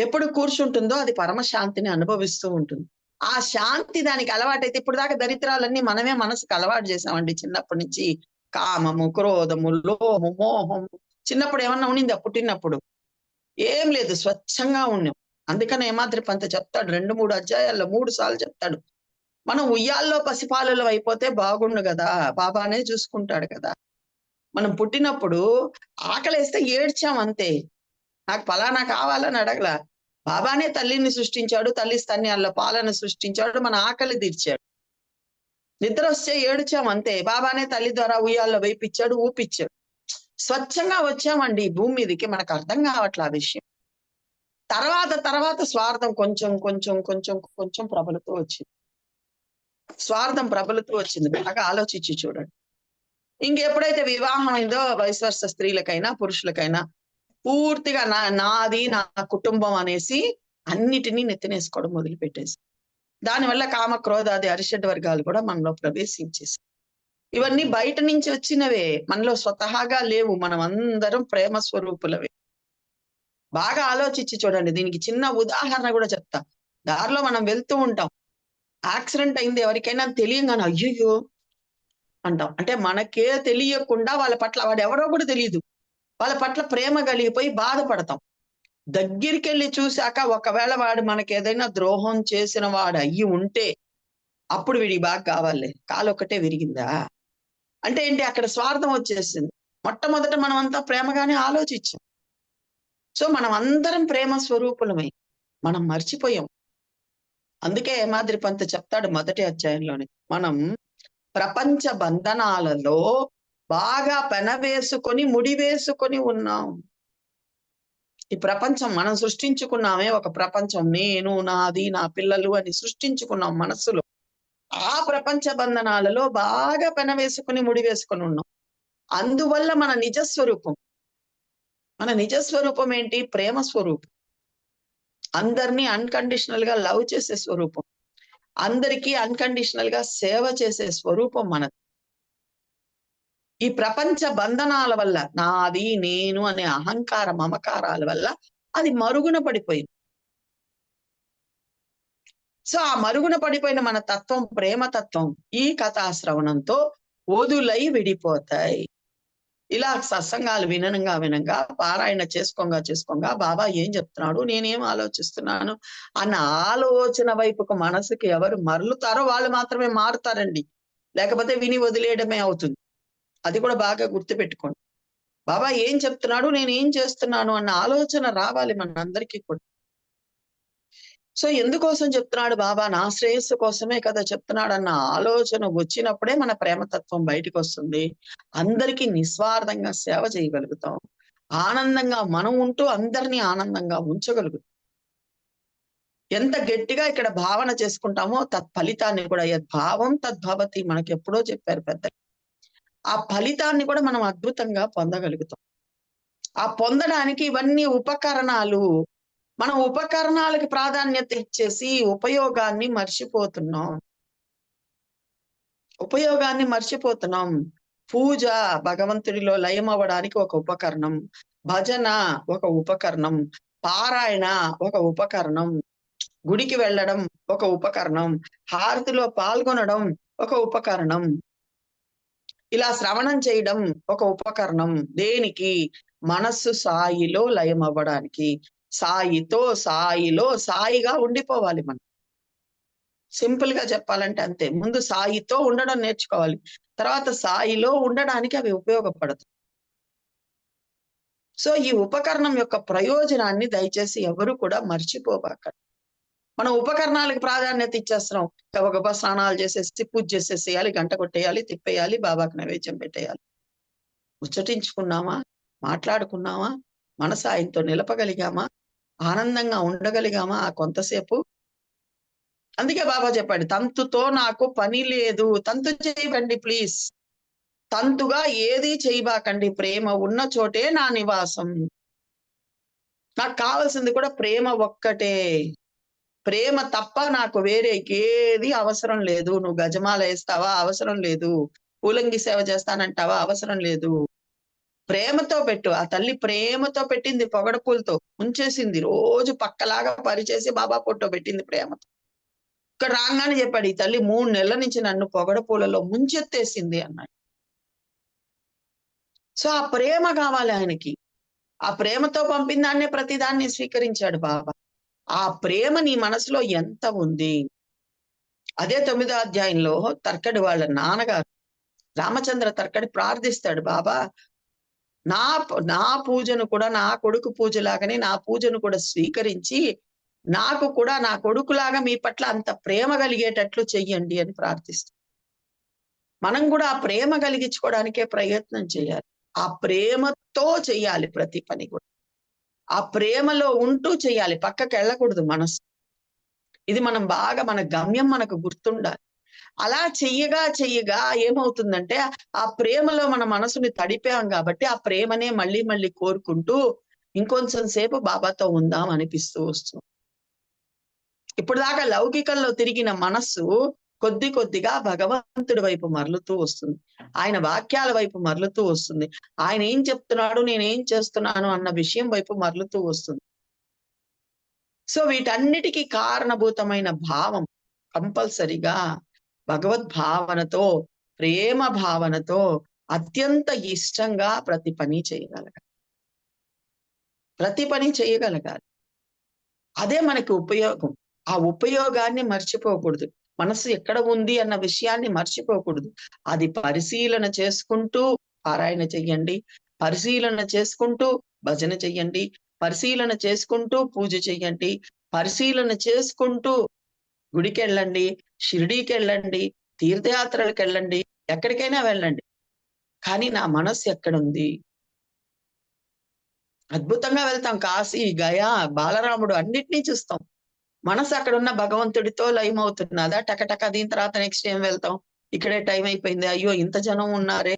ఎప్పుడు కూర్చుంటుందో అది పరమశాంతిని అనుభవిస్తూ ఉంటుంది. ఆ శాంతి దానికి అలవాటైతే, ఇప్పుడు దాకా దరిద్రాలన్నీ మనమే మనసుకు అలవాటు చేసామండి చిన్నప్పటి నుంచి. కామము, క్రోధము, లోభము, మోహము. చిన్నప్పుడు ఏమన్నా ఉండిందా పుట్టినప్పుడు? ఏం లేదు, స్వచ్ఛంగా ఉన్నాం. అందుకని హిమాద్రి పంత్ చెప్తాడు 2-3 అధ్యాయాల్లో 3 సార్లు చెప్తాడు, మనం ఉయ్యాల్లో పసిపాలలో అయిపోతే బాగుండు కదా, బాబానే చూసుకుంటాడు కదా. మనం పుట్టినప్పుడు ఆకలేస్తే ఏడ్చాం అంతే, నాకు ఫలానా కావాలని అడగల. బాబానే తల్లిని సృష్టించాడు, తల్లి స్తన్యాల్లో పాలను సృష్టించాడు, మన ఆకలి తీర్చాడు. నిద్ర వస్తే ఏడ్చాం అంతే, బాబానే తల్లి ద్వారా ఉయ్యాల్లో వేయించాడు, ఊపిచ్చాడు. స్వచ్ఛంగా వచ్చామండి భూమి మీదకి, మనకు అర్థం కావట్లే ఆ విషయం. తర్వాత స్వార్థం కొంచెం ప్రబలుతూ వచ్చింది. స్వార్థం ప్రబలుతూ వచ్చింది. బాగా ఆలోచించి చూడండి. ఇంకెప్పుడైతే వివాహం అయిందో వైస్ వర్స స్త్రీలకైనా పురుషులకైనా పూర్తిగా నాది నా కుటుంబం అనేసి అన్నిటినీ నెత్తినేసుకోవడం మొదలు పెట్టేసి, దానివల్ల కామ క్రోధాది అరిషడ్ వర్గాలు కూడా మనలో ప్రవేశించేసి, ఇవన్నీ బయట నుంచి వచ్చినవే, మనలో స్వతహాగా లేవు. మనం అందరం ప్రేమ స్వరూపులవే. బాగా ఆలోచించి చూడండి. దీనికి చిన్న ఉదాహరణ కూడా చెప్తా. దారిలో మనం వెళ్తూ ఉంటాం, యాక్సిడెంట్ అయింది ఎవరికైనా తెలియగానే అయ్యయ్యో అంటాం. అంటే మనకే తెలియకుండా వాళ్ళ పట్ల, వాడు ఎవరో కూడా తెలియదు, వాళ్ళ పట్ల ప్రేమ కలిగిపోయి బాధపడతాం. దగ్గరికి వెళ్ళి చూశాక ఒకవేళ వాడు మనకి ఏదైనా ద్రోహం చేసిన వాడు అయ్యి ఉంటే అప్పుడు వీడికి బాగా కావాలి, కాలు ఒక్కటే విరిగిందా అంటే ఏంటి, అక్కడ స్వార్థం వచ్చేసింది. మొట్టమొదట మనం అంతా ప్రేమగానే ఆలోచించాం. సో మనం అందరం ప్రేమ స్వరూపులమై మనం మర్చిపోయాం. అందుకే హిమాద్రి పంత్ చెప్తాడు మొదటి అధ్యాయంలోనే, మనం ప్రపంచ బంధనాలలో బాగా పెనవేసుకొని ముడివేసుకొని ఉన్నాం. ఈ ప్రపంచం మనం సృష్టించుకున్నామే, ఒక ప్రపంచం, నేను, నాది, నా పిల్లలు అని సృష్టించుకున్నాం మనస్సులో. ఆ ప్రపంచ బంధనాలలో బాగా పెనవేసుకుని ముడివేసుకొని ఉన్నాం. అందువల్ల మన నిజస్వరూపం ఏంటి, ప్రేమ స్వరూపం. అందరినీ అన్కండిషనల్ గా లవ్ చేసే స్వరూపం, అందరికీ అన్కండిషనల్ గా సేవ చేసే స్వరూపం మనది. ఈ ప్రపంచ బంధనాల వల్ల, నాది నేను అనే అహంకార మమకారాల వల్ల అది మరుగున పడిపోయింది. సో ఆ మరుగున పడిపోయిన మన తత్వం, ప్రేమ తత్వం ఈ కథాశ్రవణంతో వదులై విడిపోతాయి. ఇలా సత్సంగాలు వినంగా పారాయణ చేసుకోగా బాబా ఏం చెప్తున్నాడు, నేనేం ఆలోచిస్తున్నాను అన్న ఆలోచన వైపుకు మనసుకి ఎవరు మరలుతారో వాళ్ళు మాత్రమే మారుతారండి. లేకపోతే విని వదిలేయడమే అవుతుంది. అది కూడా బాగా గుర్తుపెట్టుకోండి. బాబా ఏం చెప్తున్నాడు, నేను ఏం చేస్తున్నాను అన్న ఆలోచన రావాలి మనందరికీ కూడా. సో ఎందుకోసం చెప్తున్నాడు బాబా, నా శ్రేయస్సు కోసమే కదా చెప్తున్నాడు అన్న ఆలోచన వచ్చినప్పుడే మన ప్రేమతత్వం బయటికి వస్తుంది. అందరికీ నిస్వార్థంగా సేవ చేయగలుగుతాం. ఆనందంగా మనం ఉంటూ అందరినీ ఆనందంగా ఉంచగలుగుతాం. ఎంత గట్టిగా ఇక్కడ భావన చేసుకుంటామో తత్ఫలితాన్ని కూడా, యద్భావం తద్భవతి మనకి ఎప్పుడో చెప్పారు పెద్దలు. ఆ ఫలితాన్ని కూడా మనం అద్భుతంగా పొందగలుగుతాం. ఆ పొందడానికి ఇవన్నీ ఉపకరణాలు. మనం ఉపకరణాలకు ప్రాధాన్యత ఇచ్చేసి ఉపయోగాన్ని మర్చిపోతున్నాం. పూజ భగవంతుడిలో లయం అవ్వడానికి ఒక ఉపకరణం, భజన ఒక ఉపకరణం, పారాయణ ఒక ఉపకరణం, గుడికి వెళ్ళడం ఒక ఉపకరణం, హారతిలో పాల్గొనడం ఒక ఉపకరణం, ఇలా శ్రవణం చేయడం ఒక ఉపకరణం. దేనికి? మనస్సు సాయిలో లయం అవ్వడానికి. సాయిలో సాయిగా ఉండిపోవాలి మనం. సింపుల్ గా చెప్పాలంటే అంతే. ముందు సాయితో ఉండడం నేర్చుకోవాలి, తర్వాత సాయిలో ఉండడానికి అవి ఉపయోగపడతాయి. సో ఈ ఉపకరణం యొక్క ప్రయోజనాన్ని దయచేసి ఎవరు కూడా మర్చిపోబాకండి. మనం ఉపకరణాలకు ప్రాధాన్యత ఇచ్చేస్తున్నాం. గబగబా స్నానాలు చేసేసి పూజ చేసేసేయాలి, గంట కొట్టేయాలి, తిప్పేయాలి, బాబాకి నైవేద్యం పెట్టేయాలి. ముచ్చటించుకున్నామా, మాట్లాడుకున్నామా, మనసు ఆయనతో నిలపగలిగామా, ఆనందంగా ఉండగలిగామా ఆ కొంతసేపు? అందుకే బాబా చెప్పాడు, తంతుతో నాకు పని లేదు. తంతు చేయకండి ప్లీజ్. తంతుగా ఏది చేయబాకండి. ప్రేమ ఉన్న చోటే నా నివాసం. నాకు కావాల్సింది కూడా ప్రేమ ఒక్కటే. ప్రేమ తప్ప నాకు వేరే ఏది అవసరం లేదు. నువ్వు గజమాల వేస్తావా? అవసరం లేదు. పూలంగి సేవ చేస్తానంటావా? అవసరం లేదు. ప్రేమతో పెట్టు. ఆ తల్లి ప్రేమతో పెట్టింది, పొగడ పూలతో ఉంచేసింది. రోజు పక్కలాగా పరిచేసి బాబా ఫోటో పెట్టింది ప్రేమతో. ఇక్కడ రాగానే చెప్పాడు, ఈ తల్లి 3 నెలల నుంచి నన్ను పొగడ పూలలో ముంచెత్తేసింది అన్నాడు. సో ఆ ప్రేమ కావాలి ఆయనకి. ఆ ప్రేమతో పంపిన దాన్నే ప్రతిదాన్ని స్వీకరించాడు బాబా. ఆ ప్రేమ నీ మనసులో ఎంత ఉంది? అదే 9వ అధ్యాయంలో తర్కడి వాళ్ళ నాన్నగారు రామచంద్ర తర్కడి ప్రార్థిస్తాడు, బాబా నా పూజను కూడా, నా కొడుకు పూజలాగానే నా పూజను కూడా స్వీకరించి నాకు కూడా నా కొడుకులాగా మీ పట్ల అంత ప్రేమ కలిగేటట్లు చెయ్యండి అని ప్రార్థిస్తాం. మనం కూడా ఆ ప్రేమ కలిగించుకోవడానికే ప్రయత్నం చేయాలి. ఆ ప్రేమతో చెయ్యాలి ప్రతి పని కూడా. ఆ ప్రేమలో ఉంటూ చెయ్యాలి, పక్కకి వెళ్ళకూడదు మనసు. ఇది మనం బాగా మన గమ్యం మనకు గుర్తుండాలి. అలా చెయ్యగా ఏమవుతుందంటే ఆ ప్రేమలో మన మనసుని తడిపాం కాబట్టి ఆ ప్రేమనే మళ్ళీ మళ్ళీ కోరుకుంటూ ఇంకొంచెం సేపు బాబాతో ఉందాం అనిపిస్తూ వస్తుంది. ఇప్పుడు దాకా లౌకికంలో తిరిగిన మనస్సు కొద్ది కొద్దిగా భగవంతుడి వైపు మరలుతూ వస్తుంది. ఆయన వాక్యాల వైపు మరలుతూ వస్తుంది. ఆయన ఏం చెప్తున్నాడు, నేనేం చేస్తున్నాను అన్న విషయం వైపు మరలుతూ వస్తుంది. సో వీటన్నిటికీ కారణభూతమైన భావం కంపల్సరిగా భగవద్భావనతో, ప్రేమ భావనతో అత్యంత ఇష్టంగా ప్రతి పని చేయగలగాలి. అదే మనకి ఉపయోగం. ఆ ఉపయోగాన్ని మర్చిపోకూడదు. మనసు ఎక్కడ ఉంది అన్న విషయాన్ని మర్చిపోకూడదు. అది పరిశీలన చేసుకుంటూ పారాయణ చెయ్యండి, పరిశీలన చేసుకుంటూ భజన చెయ్యండి, పరిశీలన చేసుకుంటూ పూజ చెయ్యండి, పరిశీలన చేసుకుంటూ గుడికెళ్ళండి, షిరిడీకెళ్ళండి, తీర్థయాత్రలకెళ్ళండి, ఎక్కడికైనా వెళ్ళండి. కానీ నా మనస్సు ఎక్కడుంది? అద్భుతంగా వెళ్తాం. కాశీ, గయా, బాలరాముడు అన్నిటినీ చూస్తాం. మనసు అక్కడున్న భగవంతుడితో లయమవుతున్నదా? టకటక దీని తర్వాత నెక్స్ట్ ఏం వెళ్తాం? ఇక్కడే టైం అయిపోయింది, అయ్యో ఇంత జనం ఉన్నారే,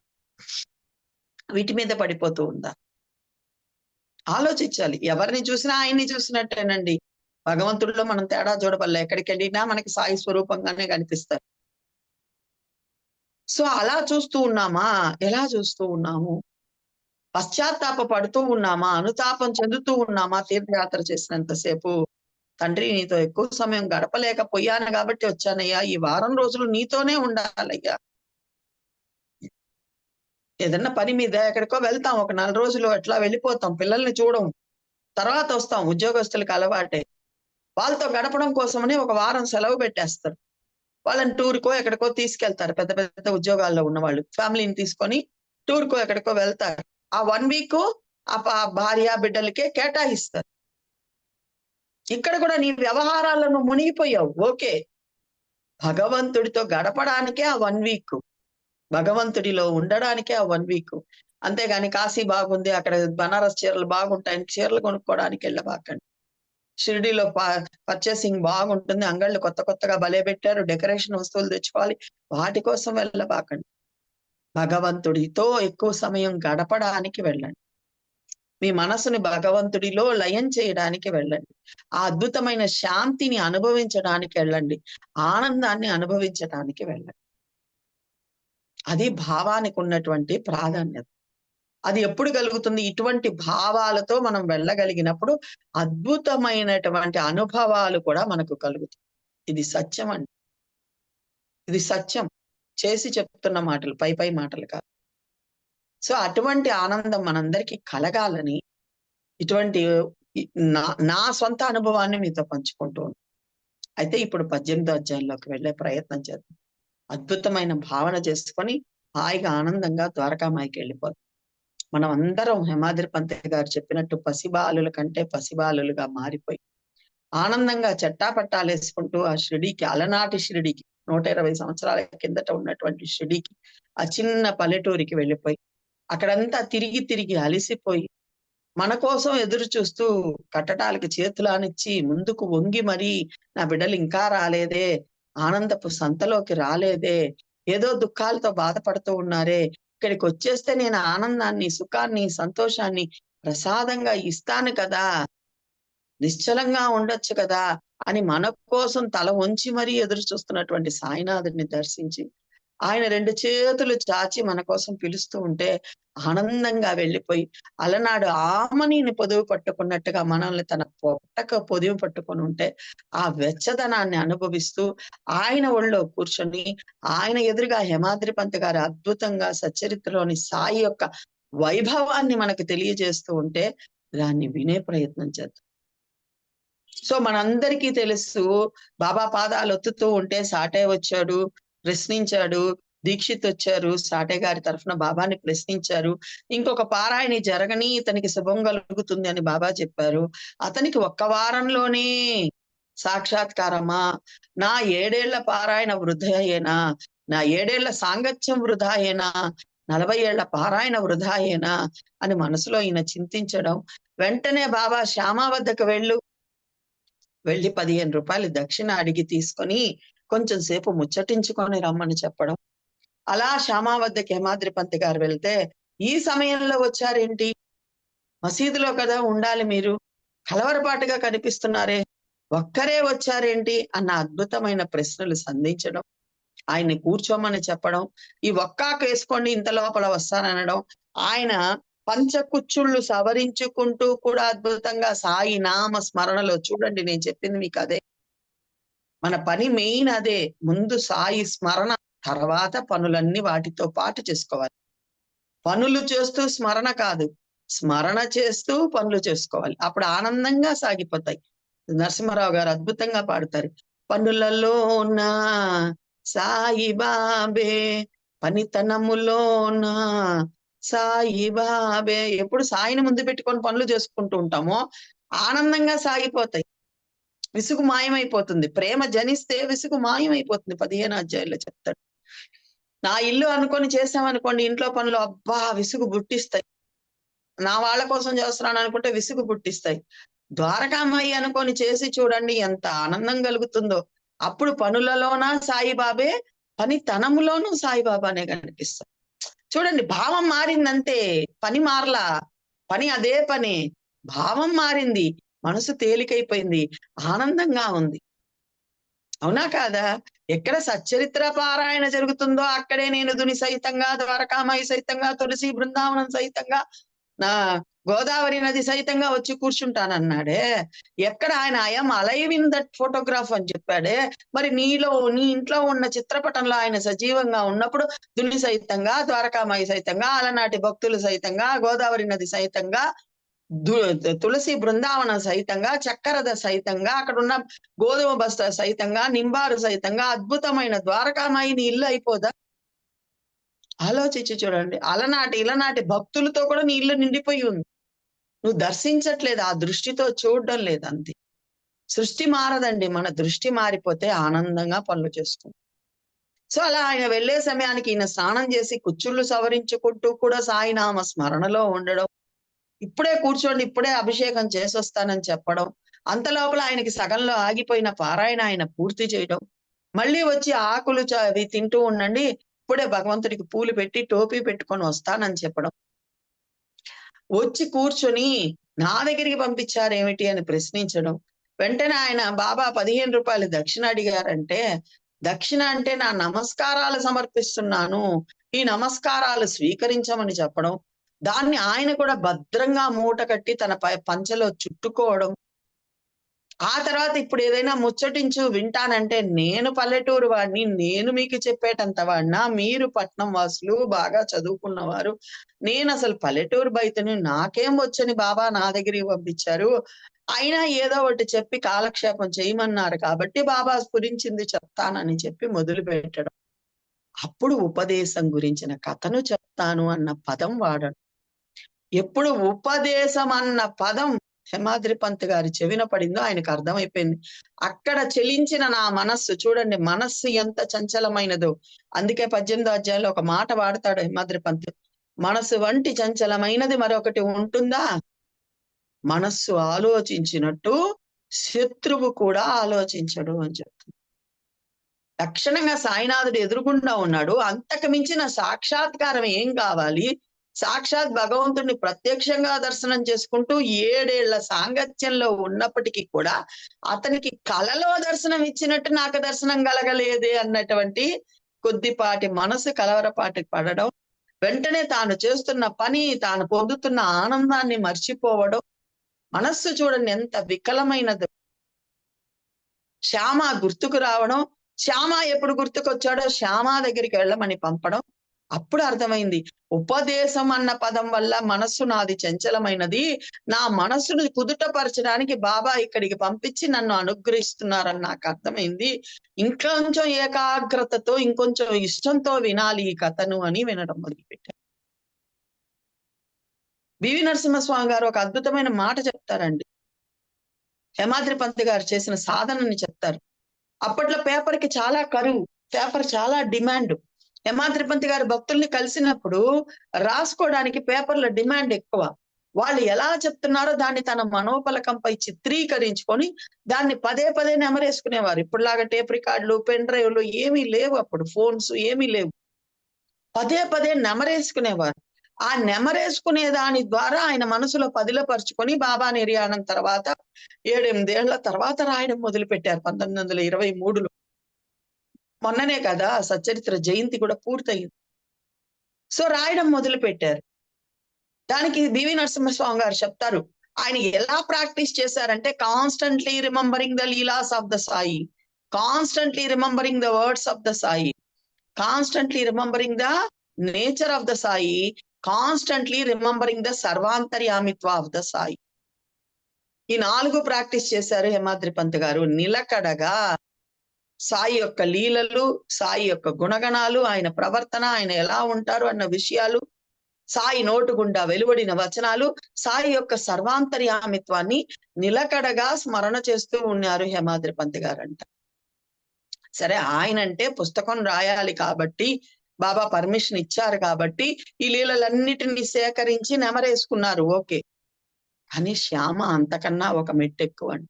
వీటి మీద పడిపోతూ ఉందా? ఆలోచించాలి. ఎవరిని చూసినా ఆయన్ని చూసినట్టేనండి. భగవంతుడిలో మనం తేడా చూడబల్లే. ఎక్కడికి వెళ్ళినా మనకి సాయి స్వరూపంగానే కనిపిస్తారు. సో అలా చూస్తూ ఉన్నామా? ఎలా చూస్తూ ఉన్నాము? పశ్చాత్తాప పడుతూ ఉన్నామా? అనుతాపం చెందుతూ ఉన్నామా? తీర్థయాత్ర చేసినంతసేపు తండ్రి నీతో ఎక్కువ సమయం గడపలేకపోయాను కాబట్టి వచ్చానయ్యా, ఈ వారం రోజులు నీతోనే ఉండాలయ్యా. ఏదన్నా పని మీద ఎక్కడికో వెళ్తాం, ఒక 4 రోజులు అట్లా వెళ్ళిపోతాం, పిల్లల్ని చూడం, తర్వాత వస్తాం. ఉద్యోగస్తులకు అలవాటే. వాళ్ళతో గడపడం కోసమని ఒక వారం సెలవు పెట్టేస్తారు. వాళ్ళని టూర్కో ఎక్కడికో తీసుకెళ్తారు. పెద్ద పెద్ద ఉద్యోగాల్లో ఉన్న వాళ్ళు ఫ్యామిలీని తీసుకొని టూర్కో ఎక్కడికో వెళ్తారు. ఆ 1 వీక్ ఆ భార్య బిడ్డలకే కేటాయిస్తారు. ఇక్కడ కూడా నీ వ్యవహారాల్లో నువ్వు మునిగిపోయావు. ఓకే. భగవంతుడితో గడపడానికే ఆ 1 వీక్. భగవంతుడిలో ఉండడానికే ఆ 1 వీక్. అంతేగాని కాశీ బాగుంది, అక్కడ బనారస్ చీరలు బాగుంటాయని చీరలు కొనుక్కోవడానికి వెళ్ళబాకండి. షిరిడీలో పర్చేసింగ్ బాగుంటుంది. అంగళ్ళు కొత్త కొత్తగా భలే పెట్టారు. డెకరేషన్ వస్తువులు తెచ్చుకోవాలి. వాటి కోసం వెళ్ళబాకండి. భగవంతుడితో ఎక్కువ సమయం గడపడానికి వెళ్ళండి. మీ మనసుని భగవంతుడిలో లయం చేయడానికి వెళ్ళండి. ఆ అద్భుతమైన శాంతిని అనుభవించడానికి వెళ్ళండి. ఆనందాన్ని అనుభవించడానికి వెళ్ళండి. అది భావానికి ఉన్నటువంటి ప్రాధాన్యత. అది ఎప్పుడు కలుగుతుంది? ఇటువంటి భావాలతో మనం వెళ్ళగలిగినప్పుడు అద్భుతమైనటువంటి అనుభవాలు కూడా మనకు కలుగుతాయి. ఇది సత్యం అండి. ఇది సత్యం. చేసి చెప్తున్న మాటలు, పై మాటలు కాదు. సో అటువంటి ఆనందం మనందరికీ కలగాలని ఇటువంటి నా సొంత అనుభవాన్ని మీతో పంచుకుంటూ ఉన్నాను. అయితే ఇప్పుడు 18వ అధ్యాయంలోకి వెళ్ళే ప్రయత్నం చేద్దాం. అద్భుతమైన భావన చేసుకొని హాయిగా ఆనందంగా ద్వారకామాయికి వెళ్ళిపోతాం. మనం అందరం హేమాద్రి పంతులు గారు చెప్పినట్టు పసిబాలుల కంటే పసిబాలులుగా మారిపోయి ఆనందంగా చట్టాపట్టాలేసుకుంటూ ఆ షిరిడీకి, అలనాటి షిరిడీకి, 120 సంవత్సరాల కిందట ఉన్నటువంటి షిరిడీకి, ఆ చిన్న పల్లెటూరికి వెళ్ళిపోయి అక్కడంతా తిరిగి తిరిగి అలిసిపోయి మన కోసం ఎదురు చూస్తూ కట్టడాలకి చేతులానిచ్చి ముందుకు వంగి మరీ నా బిడ్డలు ఇంకా రాలేదే, ఆనందపు సంతలోకి రాలేదే, ఏదో దుఃఖాలతో బాధపడుతూ ఉన్నారే, ఇక్కడికి వచ్చేస్తే నేను ఆనందాన్ని, సుఖాన్ని, సంతోషాన్ని ప్రసాదంగా ఇస్తాను కదా, నిశ్చలంగా ఉండొచ్చు కదా అని మన కోసం తల వంచి మరీ ఎదురు చూస్తున్నటువంటి సాయినాథుడిని దర్శించి ఆయన 2 చేతులు చాచి మన కోసం పిలుస్తూ ఉంటే ఆనందంగా వెళ్ళిపోయి అలనాడు ఆమనిని పొదువు పట్టుకున్నట్టుగా మనల్ని తన పొట్టక పొదువు పట్టుకొని ఉంటే ఆ వెచ్చదనాన్ని అనుభవిస్తూ ఆయన ఒళ్ళో కూర్చొని ఆయన ఎదురుగా హేమాద్రి పంత్ గారు అద్భుతంగా సచ్చరిత్రలోని సాయి యొక్క వైభవాన్ని మనకు తెలియజేస్తూ ఉంటే దాన్ని వినే ప్రయత్నం చేద్దాం. సో మనందరికీ తెలుసు, బాబా పాదాలు ఒత్తుతూ ఉంటే సాటే వచ్చాడు, ప్రశ్నించాడు. దీక్షిత్ వచ్చారు, సాటే గారి తరఫున బాబాని ప్రశ్నించారు. ఇంకొక పారాయణి జరగని ఇతనికి శుభం కలుగుతుంది అని బాబా చెప్పారు. అతనికి ఒక్క వారంలోనే సాక్షాత్కారమా, నా 7 ఏళ్ల పారాయణ వృధా అయ్యేనా, నా 7 ఏళ్ల సాంగత్యం వృధా అయ్యేనా, 40 ఏళ్ల పారాయణ వృధా అయ్యేనా అని మనసులో ఈయన చింతించడం. వెంటనే బాబా శ్యామా వద్దకు వెళ్ళి 15 రూపాయలు దక్షిణ అడిగి తీసుకొని కొంచెం సేపు ముచ్చటించుకొని రమ్మని చెప్పడం. అలా శ్యామా వద్దకి హేమాద్రి పంత్ గారు వెళ్తే, ఈ సమయంలో వచ్చారేంటి, మసీదులో కదా ఉండాలి మీరు, కలవరపాటుగా కనిపిస్తున్నారే, ఒక్కరే వచ్చారేంటి అన్న అద్భుతమైన ప్రశ్నలు సంధించడం, ఆయన్ని కూర్చోమని చెప్పడం, ఈ ఒక్కాకు వేసుకోండి ఇంత లోపల వస్తాననడం, ఆయన పంచకుచ్చుళ్ళు సవరించుకుంటూ కూడా అద్భుతంగా సాయి నామ స్మరణలో చూడండి, నేను చెప్పింది మీకు అదే. మన పని మెయిన్ అదే. ముందు సాయి స్మరణ, తర్వాత పనులన్నీ వాటితో పాటు చేసుకోవాలి. పనులు చేస్తూ స్మరణ కాదు, స్మరణ చేస్తూ పనులు చేసుకోవాలి. అప్పుడు ఆనందంగా సాగిపోతాయి. నరసింహారావు గారు అద్భుతంగా పాడతారు, పనులలో ఉన్న సాయి బాబే, పనితనములో ఉన్న సాయి బాబే. ఎప్పుడు సాయిని ముందు పెట్టుకొని పనులు చేసుకుంటూ ఉంటామో ఆనందంగా సాగిపోతాయి. విసుగు మాయమైపోతుంది. ప్రేమ జనిస్తే విసుగు మాయమైపోతుంది. 15 అధ్యాయంలో చెప్తాడు. నా ఇల్లు అనుకొని చేసామనుకోండి ఇంట్లో పనులు, అబ్బా విసుగు పుట్టిస్తాయి. నా వాళ్ళ కోసం చేస్తున్నాను అనుకుంటే విసుగు పుట్టిస్తాయి. ద్వారకామాయి అనుకొని చేసి చూడండి ఎంత ఆనందం కలుగుతుందో. అప్పుడు పనులలోన సాయిబాబే, పనితనములోనూ సాయిబాబానే కనిపిస్తారు. చూడండి, భావం మారిందంతే, పని మారలా. పని అదే పని, భావం మారింది, మనసు తేలికైపోయింది, ఆనందంగా ఉంది. అవునా కాదా? ఎక్కడ సచ్చరిత్ర పారాయణ జరుగుతుందో అక్కడే నేను దుని సహితంగా, ద్వారకామాయి సహితంగా, తులసి బృందావనం సహితంగా, నా గోదావరి నది సహితంగా వచ్చి కూర్చుంటానన్నాడే. ఎక్కడ ఆయన I'm alive in that photograph అని చెప్పాడే. మరి నీ ఇంట్లో ఉన్న చిత్రపటంలో ఆయన సజీవంగా ఉన్నప్పుడు దుని సహితంగా, ద్వారకామాయి సహితంగా, అలనాటి భక్తులు సహితంగా, గోదావరి నది సహితంగా, తులసి బృందావనం సహితంగా, చక్కరద సహితంగా, అక్కడ ఉన్న గోధుమ బస్తా సహితంగా, నింబారు సహితంగా అద్భుతమైన ద్వారకామాయి నీ ఇల్లు అయిపోదా? ఆలోచించి చూడండి. అలనాటి ఇలనాటి భక్తులతో కూడా నీ ఇల్లు నిండిపోయి ఉంది. నువ్వు దర్శించట్లేదు. ఆ దృష్టితో చూడడం లేదు అంతే. సృష్టి మారదండి. మన దృష్టి మారిపోతే ఆనందంగా పనులు చేసుకుంటాం. సో అలా ఆయన వెళ్ళే సమయానికి ఈయన స్నానం చేసి కుచ్చుళ్ళు సవరించుకుంటూ కూడా సాయినామ స్మరణలో ఉండడం. ఇప్పుడే కూర్చోండి, ఇప్పుడే అభిషేకం చేసొస్తానని చెప్పడం. అంత లోపల ఆయనకి సగంలో ఆగిపోయిన పారాయణ ఆయన పూర్తి చేయడం. మళ్ళీ వచ్చి ఆకులు అవి తింటూ ఉండండి. ఇప్పుడే భగవంతుడికి పూలు పెట్టి టోపీ పెట్టుకొని వస్తానని చెప్పడం. వచ్చి కూర్చొని నా దగ్గరికి పంపించారేమిటి అని ప్రశ్నించడం. వెంటనే ఆయన బాబా 15 రూపాయలు దక్షిణ అడిగారంటే, దక్షిణ అంటే నా నమస్కారాలు సమర్పిస్తున్నాను, ఈ నమస్కారాలు స్వీకరించమని చెప్పడం. దాన్ని ఆయన కూడా భద్రంగా మూట కట్టి తన పంచలో చుట్టుకోవడం. ఆ తర్వాత ఇప్పుడు ఏదైనా ముచ్చటించు వింటానంటే, నేను పల్లెటూరు వాడిని, నేను మీకు చెప్పేటంత వాడినా, మీరు పట్నం వాసులు బాగా చదువుకున్నవారు, నేనసలు పల్లెటూరు బయటని నాకేం వచ్చని బాబా నా దగ్గరికి పంపించారు. అయినా ఏదో ఒకటి చెప్పి కాలక్షేపం చేయమన్నారు కాబట్టి బాబా స్ఫురించింది చెప్తానని చెప్పి మొదలు పెట్టడం. అప్పుడు ఉపదేశం గురించిన కథను చెప్తాను అన్న పదం వాడడం. ఎప్పుడు ఉపదేశం అన్న పదం హేమాద్రి పంత్ గారి చెవిన పడిందో ఆయనకు అర్థమైపోయింది. అక్కడ చెలించిన నా మనస్సు, చూడండి మనస్సు ఎంత చంచలమైనదో. అందుకే 18వ అధ్యాయంలో ఒక మాట వాడతాడు హేమాద్రి పంత్. మనస్సు వంటి చంచలమైనది మరొకటి ఉంటుందా? మనస్సు ఆలోచించినట్టు శత్రువు కూడా ఆలోచించడు అని చెప్తుంది. లక్షణంగా సాయినాథుడు ఎదురుగుండా ఉన్నాడు. అంతకు మించిన సాక్షాత్కారం ఏం కావాలి? సాక్షాత్ భగవంతుడిని ప్రత్యక్షంగా దర్శనం చేసుకుంటూ 7 ఏళ్ల సాంగత్యంలో ఉన్నప్పటికీ కూడా అతనికి కలలో దర్శనం ఇచ్చినట్టు నాకు దర్శనం కలగలేదే అన్నటువంటి కొద్దిపాటి మనసు కలవరపాటి పడడం. వెంటనే తాను చేస్తున్న పని, తాను పొందుతున్న ఆనందాన్ని మర్చిపోవడం. మనస్సు చూడండి ఎంత వికలమైనదో. శ్యామ గుర్తుకు రావడం. శ్యామ ఎప్పుడు గుర్తుకొచ్చాడో శ్యామ దగ్గరికి వెళ్ళమని పంపడం. అప్పుడు అర్థమైంది, ఉపదేశం అన్న పదం వల్ల మనస్సు నాది చంచలమైనది, నా మనస్సును కుదుటపరచడానికి బాబా ఇక్కడికి పంపించి నన్ను అనుగ్రహిస్తున్నారని నాకు అర్థమైంది. ఇంకొంచెం ఏకాగ్రతతో, ఇంకొంచెం ఇష్టంతో వినాలి ఈ కథను అని వినడం మొదలుపెట్టాను. బివి నరసింహస్వామి గారు ఒక అద్భుతమైన మాట చెప్తారండి. హేమాద్రి పంత్ గారు చేసిన సాధనని చెప్తారు. అప్పట్లో పేపర్ కి చాలా కరువు, పేపర్ చాలా డిమాండ్. హేమాద్రి పంత్ గారు భక్తుల్ని కలిసినప్పుడు రాసుకోవడానికి పేపర్ల డిమాండ్ ఎక్కువ. వాళ్ళు ఎలా చెప్తున్నారో దాన్ని తన మనోపలకంపై చిత్రీకరించుకొని దాన్ని పదే పదే నెమరేసుకునేవారు. ఇప్పుడులాగా టేప్ రికార్డులు, పెన్ డ్రైవ్లు ఏమీ లేవు, అప్పుడు ఫోన్స్ ఏమీ లేవు. పదే పదే నెమరేసుకునేవారు. ఆ నెమరేసుకునే దాని ద్వారా ఆయన మనసులో పదిలపరుచుకొని బాబా నిర్యాణం తర్వాత 7-8 ఏళ్ల తర్వాత రాయడం మొదలు పెట్టారు 1923లో. మొన్ననే కదా సచ్చరిత్ర జయంతి కూడా పూర్తయింది. సో రాయడం మొదలు పెట్టారు. దానికి బివి నరసింహస్వామి గారు చెప్తారు, ఆయన ఎలా ప్రాక్టీస్ చేశారంటే, constantly remembering the leelas of the Sai, constantly remembering the words of the Sai, constantly remembering the nature of the Sai, constantly remembering the sarvantaryamitva of the Sai. ఈ 4 ప్రాక్టీస్ చేశారు హేమాద్రి పంత్ గారు. నిలకడగా సాయి యొక్క లీలలు, సాయి యొక్క గుణగణాలు, ఆయన ప్రవర్తన, ఆయన ఎలా ఉంటారు అన్న విషయాలు, సాయి నోటు గుండా వెలువడిన వచనాలు, సాయి యొక్క సర్వాంతర్యామిత్వాన్ని నిలకడగా స్మరణ చేస్తూ ఉన్నారు హేమాద్రి పంత్ గారంట. సరే ఆయనంటే పుస్తకం రాయాలి కాబట్టి, బాబా పర్మిషన్ ఇచ్చారు కాబట్టి ఈ లీలలన్నిటినీ సేకరించి నెమరేసుకున్నారు, ఓకే. కానీ శ్యామ అంతకన్నా ఒక మెట్టెక్కువ అండి.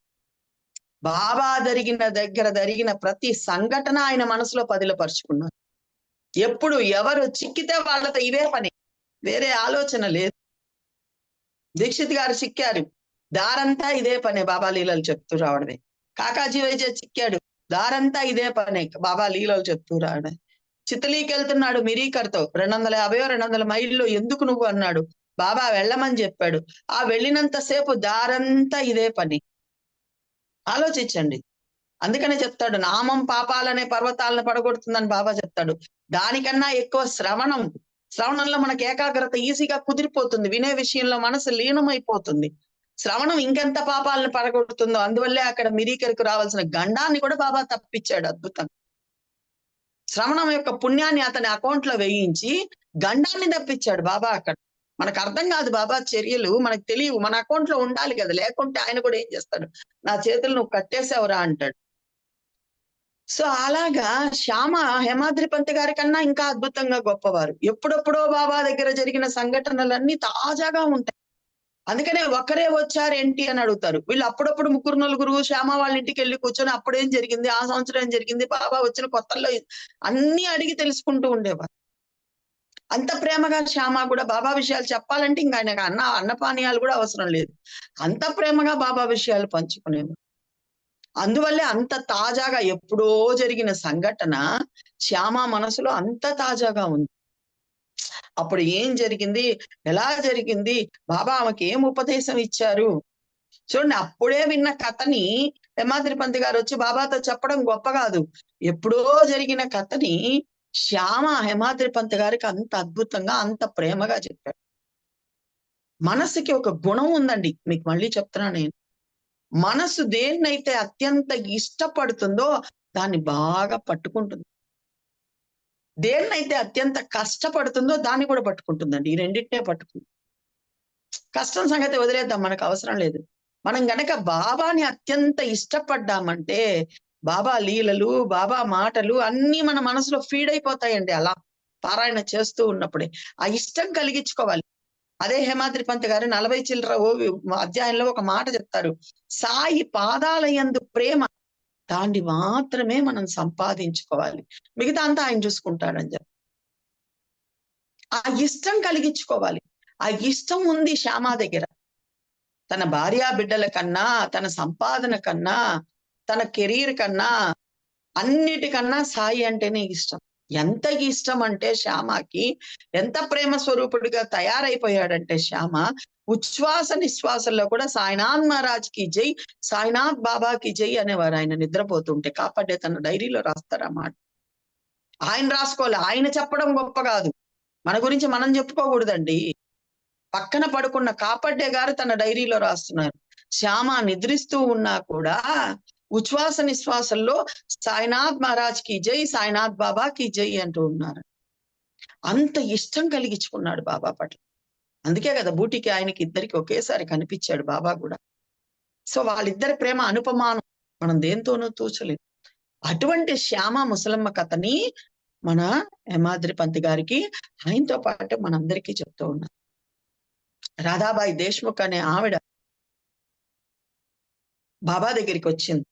బాబా జరిగిన ప్రతి సంఘటన ఆయన మనసులో పదిలపరుచుకున్నారు. ఎప్పుడు ఎవరు చిక్కితే వాళ్ళతో ఇదే పని, వేరే ఆలోచన లేదు. దీక్షిత్ గారు చిక్కారు, దారంతా ఇదే పనే, బాబా లీలలు చెప్తూ రావడమే. కాకాజీ వైద్య చిక్కాడు, దారంతా ఇదే పనే, బాబా లీలలు చెప్తూ రావడమే. చిత్తలీకి వెళ్తున్నాడు మిరీకర్తో, 250-200 మైళ్ళు ఎందుకు నువ్వు అన్నాడు, బాబా వెళ్ళమని చెప్పాడు. ఆ వెళ్ళినంత సేపు దారంతా ఇదే పని. ఆలోచించండి. అందుకనే చెప్తాడు, నామం పాపాలనే పర్వతాలను పడగొడుతుందని బాబా చెప్తాడు. దానికన్నా ఎక్కువ శ్రవణంలో మనకి ఏకాగ్రత ఈజీగా కుదిరిపోతుంది, వినే విషయంలో మనసు లీనమైపోతుంది. శ్రవణం ఇంకెంత పాపాలను పడగొడుతుందో. అందువల్లే అక్కడ మిరీకరకు రావాల్సిన గండాన్ని కూడా బాబా తప్పించాడు అద్భుతంగా. శ్రవణం యొక్క పుణ్యాన్ని అతని అకౌంట్ లో వేయించి గండాన్ని తప్పించాడు బాబా అక్కడ. మనకు అర్థం కాదు బాబా చర్యలు, మనకు తెలియవు, మన అకౌంట్ లో ఉండాలి కదా, లేకుంటే ఆయన కూడా ఏం చేస్తాడు, నా చేతులు నువ్వు కట్టేసావురా అంటాడు. సో అలాగా శ్యామ హేమాద్రి పంత్ గారి కన్నా ఇంకా అద్భుతంగా గొప్పవారు. ఎప్పుడెప్పుడో బాబా దగ్గర జరిగిన సంఘటనలన్నీ తాజాగా ఉంటాయి. అందుకనే ఒకరే వచ్చారేంటి అని అడుగుతారు. వీళ్ళు అప్పుడప్పుడు ముగ్గురు నలుగురు శ్యామ వాళ్ళ ఇంటికి వెళ్ళి కూర్చొని అప్పుడేం జరిగింది, ఆ సంవత్సరం ఏం జరిగింది, బాబా వచ్చిన కొత్తల్లో అన్ని అడిగి తెలుసుకుంటూ ఉండేవారు. అంత ప్రేమగా శ్యామ కూడా బాబా విషయాలు చెప్పాలంటే ఇంకా ఆయనకు అన్నపానీయాలు కూడా అవసరం లేదు, అంత ప్రేమగా బాబా విషయాలు పంచుకునేవారు. అందువల్లే అంత తాజాగా ఎప్పుడో జరిగిన సంఘటన శ్యామ మనసులో అంత తాజాగా ఉంది. అప్పుడు ఏం జరిగింది, ఎలా జరిగింది, బాబా ఆమెకి ఏం ఉపదేశం ఇచ్చారు చూడండి. అప్పుడే విన్న కథని హేమాద్రి పంత్ గారు వచ్చి బాబాతో చెప్పడం గొప్ప కాదు, ఎప్పుడో జరిగిన కథని శ్యామ హేమాద్రి పంత్ గారికి అంత అద్భుతంగా అంత ప్రేమగా చెప్పారు. మనసుకి ఒక గుణం ఉందండి, మీకు మళ్ళీ చెప్తున్నా నేను, మనసు దేన్నైతే అత్యంత ఇష్టపడుతుందో దాన్ని బాగా పట్టుకుంటుంది, దేన్నైతే అత్యంత కష్టపడుతుందో దాన్ని కూడా పట్టుకుంటుందండి. ఈ రెండింటినే పట్టుకుంది. కష్టం సంగతి వదిలేద్దాం, మనకు అవసరం లేదు. మనం గనక బాబాని అత్యంత ఇష్టపడ్డామంటే బాబా లీలలు, బాబా మాటలు అన్ని మన మనసులో ఫీడ్ అయిపోతాయండి. అలా పారాయణ చేస్తూ ఉన్నప్పుడే ఆ ఇష్టం కలిగించుకోవాలి. అదే హేమాద్రి పంత్ గారు 40 చిల్లర అధ్యాయంలో ఒక మాట చెప్తారు, సాయి పాదాలయందు ప్రేమ, దాన్ని మాత్రమే మనం సంపాదించుకోవాలి, మిగతా అంతా ఆయన చూసుకుంటాడని చెప్పి ఆ ఇష్టం కలిగించుకోవాలి. ఆ ఇష్టం ఉంది శ్యామ దగ్గర. తన భార్యా బిడ్డల కన్నా, తన సంపాదన కన్నా, తన కెరీర్ కన్నా, అన్నిటికన్నా సాయి అంటేనే ఇష్టం. ఎంత ఇష్టం అంటే శ్యామకి, ఎంత ప్రేమ స్వరూపుడిగా తయారైపోయాడంటే శ్యామ ఉచ్ఛ్వాస నిశ్వాసంలో కూడా సాయినాథ్ మహారాజ్ కి జై, సాయినాథ్ బాబాకి జై అనేవారు ఆయన నిద్రపోతుంటే. కాపాడే తన డైరీలో రాస్తారన్నమాట. ఆయన రాసుకోవాలి, ఆయన చెప్పడం గొప్ప కాదు, మన గురించి మనం చెప్పుకోకూడదండి. పక్కన పడుకున్న కాపడ్డే గారు తన డైరీలో రాస్తున్నారు, శ్యామ నిద్రిస్తూ ఉన్నా కూడా ఉచ్ఛ్వాస నిశ్వాసంలో సాయినాథ్ మహారాజ్ కి జై, సాయినాథ్ బాబా కి జై అంటూ ఉన్నారు. అంత ఇష్టం కలిగించుకున్నాడు బాబా పట్ల. అందుకే కదా బూటికి ఆయనకి ఇద్దరికి ఒకేసారి కనిపించాడు బాబా కూడా. సో వాళ్ళిద్దరి ప్రేమ అనుపమానం, మనం దేంతోనూ తూచలేదు. అటువంటి శ్యామ ముసలమ్మ కథని మన హేమాద్రి పంత్ గారికి ఆయనతో పాటు మనందరికీ చెప్తూ ఉన్నారు. రాధాబాయి దేశ్ముఖ్ అనే ఆవిడ బాబా దగ్గరికి వచ్చింది.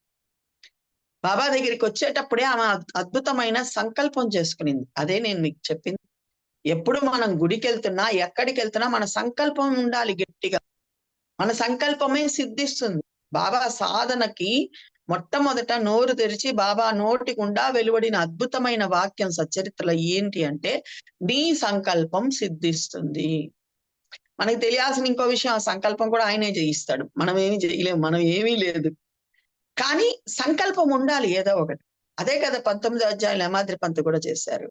బాబా దగ్గరికి వచ్చేటప్పుడే ఆమె అద్భుతమైన సంకల్పం చేసుకునింది. అదే నేను మీకు చెప్పింది, ఎప్పుడు మనం గుడికి వెళ్తున్నా, ఎక్కడికి వెళ్తున్నా మన సంకల్పం ఉండాలి గట్టిగా, మన సంకల్పమే సిద్ధిస్తుంది. బాబా సాధనకి మొట్టమొదట నోరు తెరిచి బాబా నోటి గుండా వెలువడిన అద్భుతమైన వాక్యం సచ్చరిత్రలో ఏంటి అంటే, నీ సంకల్పం సిద్ధిస్తుంది. మనకి తెలియాల్సిన ఇంకో విషయం, ఆ సంకల్పం కూడా ఆయనే చేయిస్తాడు, మనం ఏమీ చేయలేము, మనం ఏమీ లేదు. కానీ సంకల్పం ఉండాలి ఏదో ఒకటి. అదే కదా 19వ అధ్యాయం హేమాద్రి పంత్ కూడా చేశారు.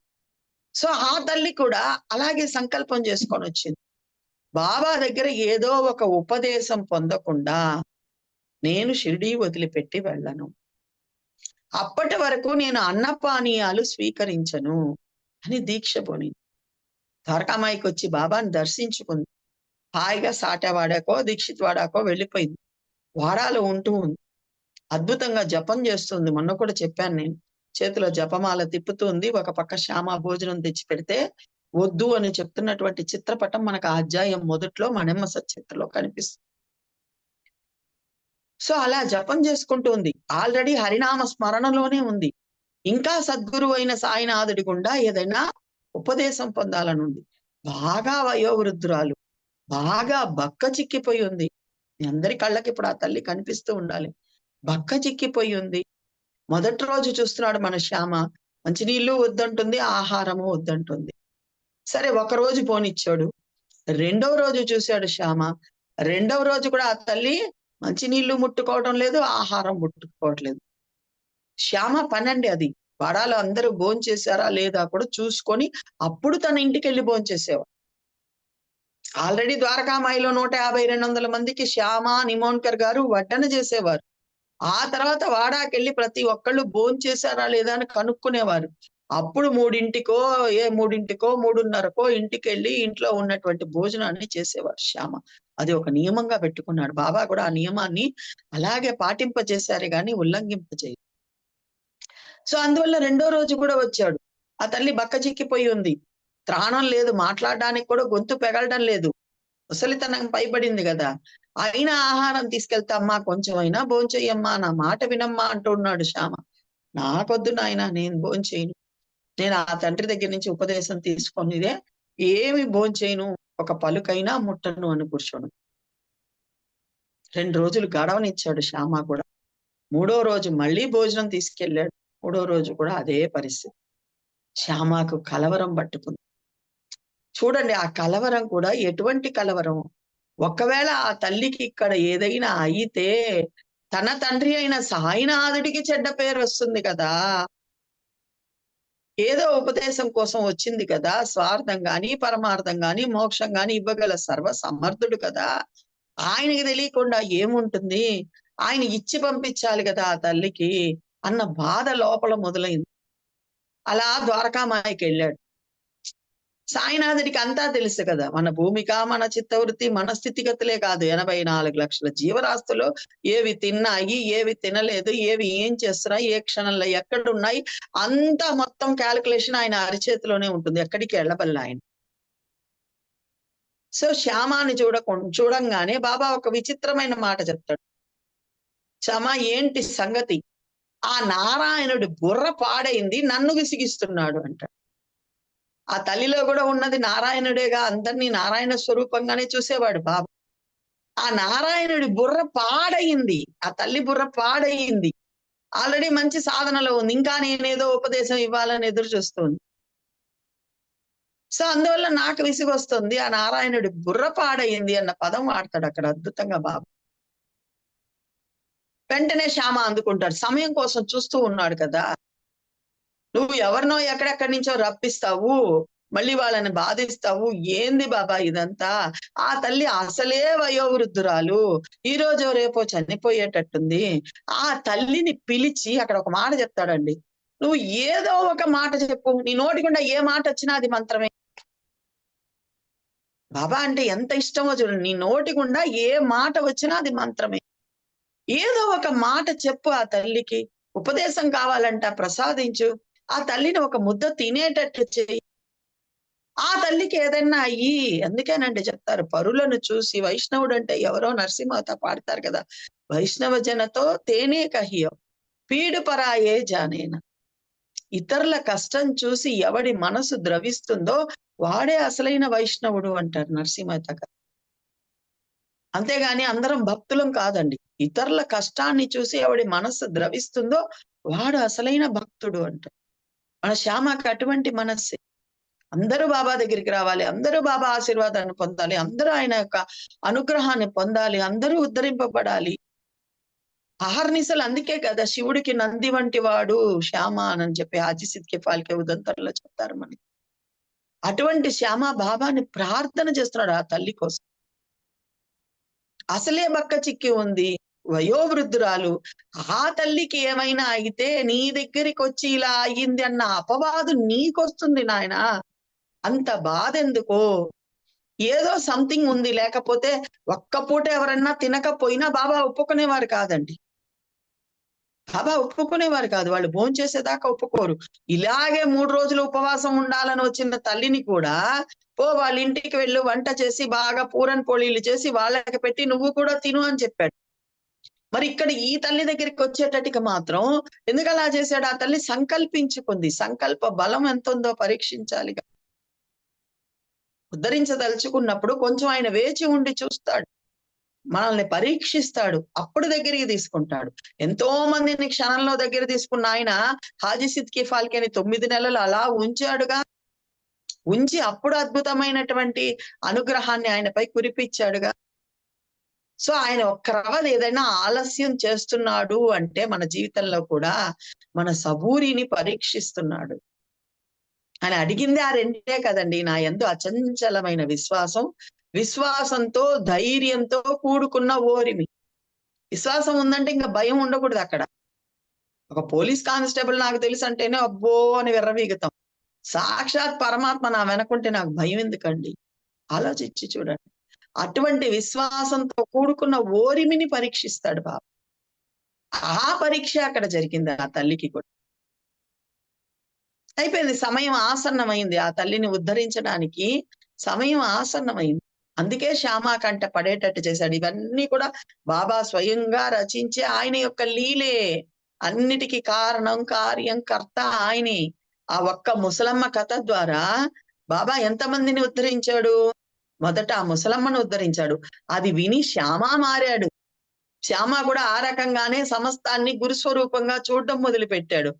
సో ఆ తల్లి కూడా అలాగే సంకల్పం చేసుకొని వచ్చింది, బాబా దగ్గర ఏదో ఒక ఉపదేశం పొందకుండా నేను షిరిడీ వదిలిపెట్టి వెళ్ళను, అప్పటి వరకు నేను అన్నపానీయాలు స్వీకరించను అని దీక్ష పోనింది. ద్వారకామాయికి వచ్చి బాబాని దర్శించుకుంది. హాయిగా సాటవాడాకో దీక్షిత్ వాడాకో వెళ్ళిపోయింది. వాడాలో ఉంటూ ఉంది, అద్భుతంగా జపం చేస్తుంది. మొన్న కూడా చెప్పాను నేను, చేతిలో జపమాల తిప్పుతుంది, ఒక పక్క శ్యామ భోజనం తెచ్చి పెడితే వద్దు అని చెప్తున్నటువంటి చిత్రపటం మనకు ఆ అధ్యాయం మొదట్లో మణెమ్మ సచిత్రలో కనిపిస్తుంది. సో అలా జపం చేసుకుంటూ ఉంది, ఆల్రెడీ హరినామ స్మరణలోనే ఉంది. ఇంకా సద్గురువు అయిన సాయినాథుడి గుండా ఏదైనా ఉపదేశం పొందాలని ఉంది. బాగా వయోవృద్ధురాలు, బాగా బక్క చిక్కిపోయి ఉంది. మీ అందరి కళ్ళకి ఇప్పుడు ఆ తల్లి కనిపిస్తూ ఉండాలి, బక్క చిక్కిపోయి ఉంది. మొదటి రోజు చూస్తున్నాడు మన శ్యామ, మంచినీళ్ళు వద్దంటుంది, ఆహారము వద్దంటుంది. సరే ఒక రోజు పోనిచ్చాడు. రెండవ రోజు చూశాడు శ్యామ, రెండవ రోజు కూడా ఆ తల్లి మంచినీళ్లు ముట్టుకోవడం లేదు, ఆహారం ముట్టుకోవట్లేదు. శ్యామ పనండి అది, వాడాలో అందరూ భోంచేశారా లేదా కూడా చూసుకొని అప్పుడు తన ఇంటికి వెళ్ళి భోంచేసేవాడు. ఆల్రెడీ ద్వారకామాయిలో 150-200 మందికి శ్యామ నిమోన్కర్ గారు వడ్డన చేసేవారు. ఆ తర్వాత వాడాకెళ్ళి ప్రతి ఒక్కళ్ళు భోంచేశారా లేదా అని కనుక్కునేవారు. అప్పుడు 3:00కో 3:00కో 3:30కో ఇంటికి వెళ్ళి ఇంట్లో ఉన్నటువంటి భోజనాన్ని చేసేవారు శ్యామ. అది ఒక నియమంగా పెట్టుకున్నాడు. బాబా కూడా ఆ నియమాన్ని అలాగే పాటింపజేశారే గాని ఉల్లంఘింపజేయలేదు. సో అందువల్ల రెండో రోజు కూడా వచ్చాడు. ఆ తల్లి బక్కచిక్కిపోయి ఉంది. త్రాణం లేదు, మాట్లాడడానికి కూడా గొంతు పెగలడం లేదు. ముసలితనం పైబడింది కదా. అయినా ఆహారం తీసుకెళ్తా, అమ్మా కొంచెమైనా భోంచెయ్యమ్మా, నా మాట వినమ్మా అంటూ ఉన్నాడు శ్యామ. నాకొద్దు నాయనా, నేను భోంచేయను. నేను ఆ తండ్రి దగ్గర నుంచి ఉపదేశం తీసుకొనిదే ఏమి భోంచేయను, ఒక పలుకైనా ముట్టను అని కూర్చోను. 2 రోజులు గడవనిచ్చాడు శ్యామ కూడా. 3వ రోజు మళ్ళీ భోజనం తీసుకెళ్ళాడు. 3వ రోజు కూడా అదే పరిస్థితి. శ్యామకు కలవరం పట్టుకుంది. చూడండి, ఆ కలవరం కూడా ఎటువంటి కలవరం. ఒకవేళ ఆ తల్లికి ఇక్కడ ఏదైనా అయితే తన తండ్రి అయిన సాయినాథుడికి చెడ్డ పేరు వస్తుంది కదా. ఏదో ఉపదేశం కోసం వచ్చింది కదా. స్వార్థం గాని పరమార్థం గాని మోక్షం గాని ఇవ్వగల సర్వ సమర్థుడు కదా. ఆయనకి తెలియకుండా ఏముంటుంది. ఆయన ఇచ్చి పంపించాలి కదా ఆ తల్లికి అన్న బాధ లోపల మొదలైంది. అలా ద్వారకామాయికి వెళ్ళాడు. సాయినాథుడికి అంతా తెలుసు కదా. మన భూమిక, మన చిత్తవృత్తి, మన స్థితిగతులే కాదు, 84 లక్షల జీవరాశులు ఏవి తిన్నాయి, ఏవి తినలేదు, ఏవి ఏం చేస్తున్నాయి, ఏ క్షణంలో ఎక్కడున్నాయి, అంతా మొత్తం క్యాలిక్యులేషన్ ఆయన అరిచేతిలోనే ఉంటుంది. ఎక్కడికి వెళ్ళబల్ల ఆయన. సో శ్యామాన్ని చూడంగానే బాబా ఒక విచిత్రమైన మాట చెప్తాడు. శ్యామ, ఏంటి సంగతి? ఆ నారాయణుడి బుర్ర పాడైంది, నన్ను విసిగిస్తున్నాడు అంటాడు. ఆ తల్లిలో కూడా ఉన్నది నారాయణుడేగా. అందరినీ నారాయణ స్వరూపంగానే చూసేవాడు బాబా. ఆ నారాయణుడి బుర్ర పాడయింది, ఆ తల్లి బుర్ర పాడయింది. ఆల్రెడీ మంచి సాధనలో ఉంది, ఇంకా నేనేదో ఉపదేశం ఇవ్వాలని ఎదురు చూస్తుంది. సో అందువల్ల నాకు విసిగొస్తుంది. ఆ నారాయణుడి బుర్ర పాడయింది అన్న పదం వాడతాడు అక్కడ అద్భుతంగా బాబా. వెంటనే శ్యామ అందుకుంటాడు. సమయం కోసం చూస్తూ ఉన్నాడు కదా. నువ్వు ఎవరినో ఎక్కడెక్కడి నుంచో రప్పిస్తావు, మళ్ళీ వాళ్ళని బాధిస్తావు. ఏంది బాబా ఇదంతా? ఆ తల్లి అసలే వయోవృద్ధురాలు, ఈ రోజో రేపో చనిపోయేటట్టుంది. ఆ తల్లిని పిలిచి అక్కడ ఒక మాట చెప్తాడండి. నువ్వు ఏదో ఒక మాట చెప్పు, నీ నోటి గుండా ఏ మాట వచ్చినా అది మంత్రమే. బాబా అంటే ఎంత ఇష్టమో చూడండి. నీ నోటి గుండా ఏ మాట వచ్చినా అది మంత్రమే. ఏదో ఒక మాట చెప్పు ఆ తల్లికి. ఉపదేశం కావాలంట ప్రసాదించు. ఆ తల్లిని ఒక ముద్ద తినేటట్టు చెయ్యి. ఆ తల్లికి ఏదైనా అయ్యి, అందుకేనండి చెప్తారు, పరులను చూసి వైష్ణవుడు అంటే ఎవరో నరసింహత పాడతారు కదా. వైష్ణవ జనతో తేనే కహియో పీడు పరాయే జానేన. ఇతరుల కష్టం చూసి ఎవడి మనసు ద్రవిస్తుందో వాడే అసలైన వైష్ణవుడు అంటారు నరసింహత గారు. అంతేగాని అందరం భక్తులం కాదండి. ఇతరుల కష్టాన్ని చూసి ఎవడి మనస్సు ద్రవిస్తుందో వాడు అసలైన భక్తుడు అంటారు. మన శ్యామకు అటువంటి మనస్సే. అందరూ బాబా దగ్గరికి రావాలి, అందరూ బాబా ఆశీర్వాదాన్ని పొందాలి, అందరూ ఆయన యొక్క అనుగ్రహాన్ని పొందాలి, అందరూ ఉద్ధరింపబడాలి. అహర్నిశలు అందుకే కదా శివుడికి నంది వంటి వాడు శ్యామ అని చెప్పి హాజీ సిద్కే ఫాల్కే ఉదంతర్లో చెప్తారు మనకి. అటువంటి శ్యామ బాబాని ప్రార్థన చేస్తున్నాడు ఆ తల్లి కోసం. అసలే బక్క చిక్కి ఉంది, వయోవృద్ధురాలు. ఆ తల్లికి ఏమైనా అయితే నీ దగ్గరికి వచ్చి ఇలా అయ్యింది అన్న అపవాదు నీకొస్తుంది నాయన. అంత బాధ ఎందుకో. ఏదో సంథింగ్ ఉంది, లేకపోతే ఒక్క పూట ఎవరన్నా తినకపోయినా బాబా ఒప్పుకునేవారు కాదండి. బాబా ఒప్పుకునేవారు కాదు. వాళ్ళు భోంచేసేదాకా ఒప్పుకోరు. ఇలాగే 3 రోజులు ఉపవాసం ఉండాలని వచ్చిన తల్లిని కూడా వాళ్ళ ఇంటికి వెళ్ళు, వంట చేసి బాగా పూరన్ పోళీలు చేసి వాళ్ళకి పెట్టి నువ్వు కూడా తిను అని చెప్పాడు. మరి ఇక్కడ ఈ తల్లి దగ్గరికి వచ్చేటట్టుగా మాత్రం ఎందుకు అలా చేశాడు? ఆ తల్లి సంకల్పించుకుంది. సంకల్ప బలం ఎంత ఉందో పరీక్షించాలిగా. ఉద్ధరించదలుచుకున్నప్పుడు కొంచెం ఆయన వేచి ఉండి చూస్తాడు, మనల్ని పరీక్షిస్తాడు, అప్పుడు దగ్గరికి తీసుకుంటాడు. ఎంతో మందిని క్షణంలో దగ్గర తీసుకున్న ఆయన హాజీ సిద్కి ఫాల్కేని 9 నెలలు అలా ఉంచాడుగా. ఉంచి అప్పుడు అద్భుతమైనటువంటి అనుగ్రహాన్ని ఆయనపై కురిపించాడుగా. సో ఆయన ఒక్క రవ్వది ఏదైనా ఆలస్యం చేస్తున్నాడు అంటే మన జీవితంలో కూడా మన సబూరిని పరీక్షిస్తున్నాడు. ఆయన అడిగింది ఆ రెండే కదండి. నా యందు అచంచలమైన విశ్వాసం, విశ్వాసంతో ధైర్యంతో కూడుకున్న ఓరిమి. విశ్వాసం ఉందంటే ఇంకా భయం ఉండకూడదు అక్కడ. ఒక పోలీస్ కానిస్టేబుల్ నాకు తెలుసు అంటేనే అబ్బో అని విర్రవీగుతాం. సాక్షాత్ పరమాత్మ నా వెనకుంటే నాకు భయం ఎందుకండి? ఆలోచించి చూడండి. అటువంటి విశ్వాసంతో కూడుకున్న ఓరిమిని పరీక్షిస్తాడు బాబా. ఆ పరీక్ష అక్కడ జరిగింది ఆ తల్లికి కూడా. అయిపోయింది, సమయం ఆసన్నమైంది. ఆ తల్లిని ఉద్ధరించడానికి సమయం ఆసన్నమైంది. అందుకే శ్యామా కంట పడేటట్టు చేశాడు. ఇవన్నీ కూడా బాబా స్వయంగా రచించే ఆయన యొక్క లీలే. అన్నిటికీ కారణం, కార్యం, కర్త ఆయనే. ఆ ఒక్క ముసలమ్మ కథ ద్వారా బాబా ఎంతమందిని ఉద్ధరించాడు? మొదట ఆ ముసలమ్మను ఉద్ధరించాడు. అది విని శ్యామ మారాడు. శ్యామ కూడా ఆ రకంగానే సమస్తాన్ని గురుస్వరూపంగా చూడడం మొదలు పెట్టాడు.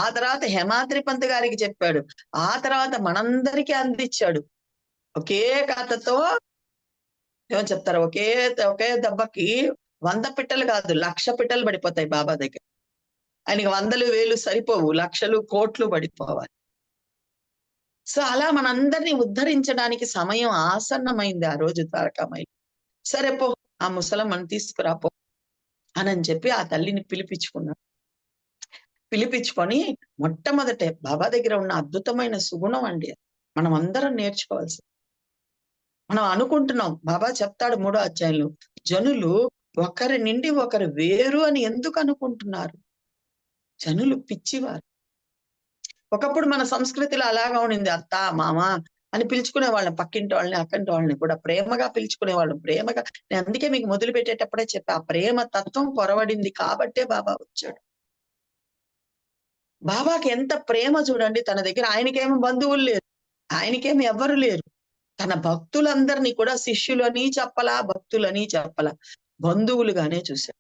ఆ తర్వాత హేమాద్రి పంత్ గారికి చెప్పాడు. ఆ తర్వాత మనందరికీ అందించాడు. ఒకే కథతో ఏమని చెప్తారు, ఒకే దెబ్బకి 100 పిట్టలు కాదు 1,00,000 పిట్టలు పడిపోతాయి బాబా దగ్గర. ఆయనకి 100లు 1000 సరిపోవు, లక్షలు కోట్లు పడిపోవాలి. సో అలా మనందరినీ ఉద్ధరించడానికి సమయం ఆసన్నమైంది ఆ రోజు ద్వారకామాయి. సరే పో, ఆ ముసలమ్మని తీసుకురా పో అని చెప్పి ఆ తల్లిని పిలిపించుకున్నాడు. పిలిపించుకొని మొట్టమొదటే బాబా దగ్గర ఉన్న అద్భుతమైన సుగుణం అండి. మనం అందరం నేర్చుకోవాల్సింది. మనం అనుకుంటున్నాం, బాబా చెప్తాడు 3వ అధ్యాయంలో, జనులు ఒకరి నుండి ఒకరు వేరు అని ఎందుకు అనుకుంటున్నారు? జనులు పిచ్చివారు. ఒకప్పుడు మన సంస్కృతిలో అలాగా ఉండింది. అత్త, మామ అని పిలుచుకునే వాళ్ళం. పక్కింటి వాళ్ళని, అక్కంటి వాళ్ళని కూడా ప్రేమగా పిలుచుకునే వాళ్ళం. ప్రేమగా, నేను అందుకే మీకు మొదలు పెట్టేటప్పుడే చెప్పా, ఆ ప్రేమ తత్వం కొరవడింది కాబట్టే బాబా వచ్చాడు. బాబాకి ఎంత ప్రేమ చూడండి తన దగ్గర. ఆయనకేమో బంధువులు లేరు, ఆయనకేమి ఎవ్వరు లేరు. తన భక్తులందరినీ కూడా శిష్యులని చెప్పలా, భక్తులని చెప్పలా, బంధువులుగానే చూశాడు.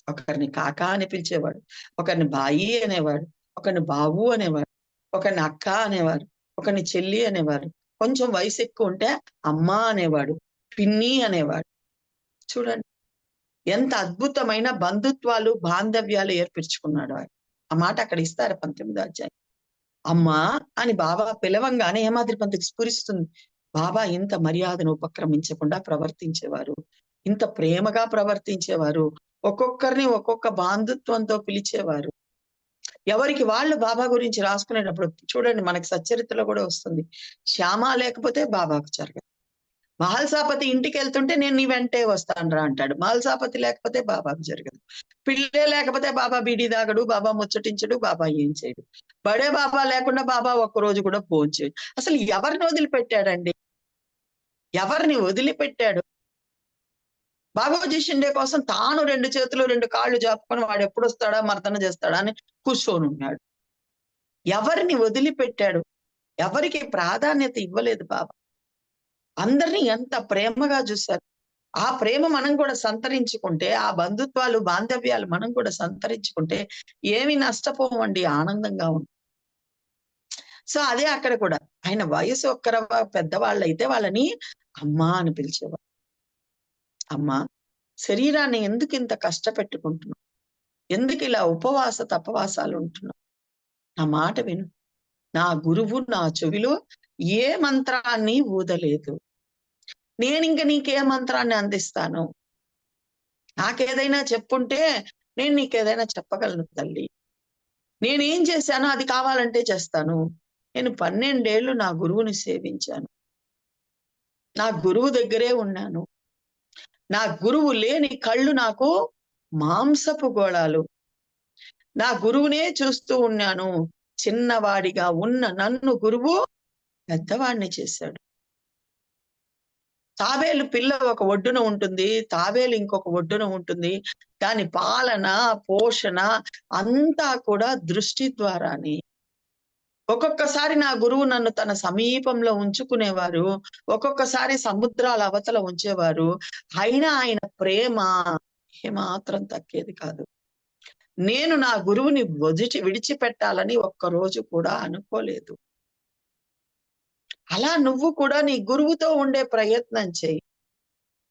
ఒకరిని కాకా అని పిలిచేవాడు, ఒకరిని బాయి అనేవాడు, ఒకరిని బావు అనేవాడు, ఒకరిని అక్క అనేవారు, ఒకరిని చెల్లి అనేవారు, కొంచెం వయసు ఎక్కువ ఉంటే అమ్మ అనేవాడు, పిన్ని అనేవాడు. చూడండి ఎంత అద్భుతమైన బంధుత్వాలు, బాంధవ్యాలు ఏర్పరచుకున్నాడు ఆయన. ఆ మాట అక్కడ ఇస్తారు 19వ అధ్యాయం. అమ్మా అని బాబా పిలవంగానే హేమాద్రి పంతుకి స్ఫురిస్తుంది. బాబా ఇంత మర్యాదను ఉపక్రమించకుండా ప్రవర్తించేవారు, ఇంత ప్రేమగా ప్రవర్తించేవారు, ఒక్కొక్కరిని ఒక్కొక్క బాంధుత్వంతో పిలిచేవారు. ఎవరికి వాళ్ళు బాబా గురించి రాసుకునేటప్పుడు చూడండి, మనకి సచ్చరిత్రలో కూడా వస్తుంది, శ్యామ లేకపోతే బాబాకు జరగదు. మహల్సాపతి ఇంటికి వెళ్తుంటే నేను నీ వెంటే వస్తానురా అంటాడు. మహల్సాపతి లేకపోతే బాబాకు జరగదు. పిల్లే లేకపోతే బాబా బీడీ తాగడు, బాబా ముచ్చటించడు, బాబా ఏం చేయడు. బడే బాబా లేకుండా బాబా ఒక్కరోజు కూడా భోంచేయడు. అసలు ఎవరిని వదిలిపెట్టాడండి? ఎవరిని వదిలిపెట్టాడు? బాబోజీ షిండే కోసం తాను 2 చేతులు 2 కాళ్ళు జాపుకొని వాడు ఎప్పుడు వస్తాడా మర్దన చేస్తాడా అని కూర్చొని ఉన్నాడు. ఎవరిని వదిలిపెట్టాడు? ఎవరికి ప్రాధాన్యత ఇవ్వలేదు బాబా. అందరినీ ఎంత ప్రేమగా చూశారు. ఆ ప్రేమ మనం కూడా సంతరించుకుంటే, ఆ బంధుత్వాలు, బాంధవ్యాలు మనం కూడా సంతరించుకుంటే ఏమి నష్టపోవండి, ఆనందంగా ఉంటాం. సో అదే అక్కడ కూడా ఆయన వయసు పెద్దవాళ్ళైతే వాళ్ళని అమ్మా అని పిలిచేవారు. అమ్మా, శరీరాన్ని ఎందుకు ఇంత కష్టపెట్టుకుంటున్నావు? ఎందుకు ఇలా ఉపవాస తపవాసాలు ఉంటున్నావు? నా మాట విను. నా గురువు నా చెవిలో ఏ మంత్రాన్ని ఊదలేదు. నేనింక నీకే మంత్రాన్ని అందిస్తాను? నాకేదైనా చెప్పుంటే నేను నీకేదైనా చెప్పగలను తల్లి. నేనేం చేశానో అది కావాలంటే చేస్తాను. నేను 12 ఏళ్ళు నా గురువుని సేవించాను. నా గురువు దగ్గరే ఉన్నాను. నా గురువు లేని కళ్ళు నాకు మాంసపు గోళాలు. నా గురువునే చూస్తూ ఉన్నాను. చిన్నవాడిగా ఉన్న నన్ను గురువు పెద్దవాడిని చేశాడు. తాబేలు పిల్ల ఒక ఒడ్డున ఉంటుంది, తాబేలు ఇంకొక ఒడ్డున ఉంటుంది. దాని పాలన, పోషణ అంతా కూడా దృష్టి ద్వారానే. ఒక్కొక్కసారి నా గురువు నన్ను తన సమీపంలో ఉంచుకునేవారు, ఒక్కొక్కసారి సముద్రాల అవతల ఉంచేవారు. అయినా ఆయన ప్రేమ ఏమాత్రం తగ్గేది కాదు. నేను నా గురువుని విడిచిపెట్టాలని ఒక్కరోజు కూడా అనుకోలేదు. అలా నువ్వు కూడా నీ గురువుతో ఉండే ప్రయత్నం చెయ్యి.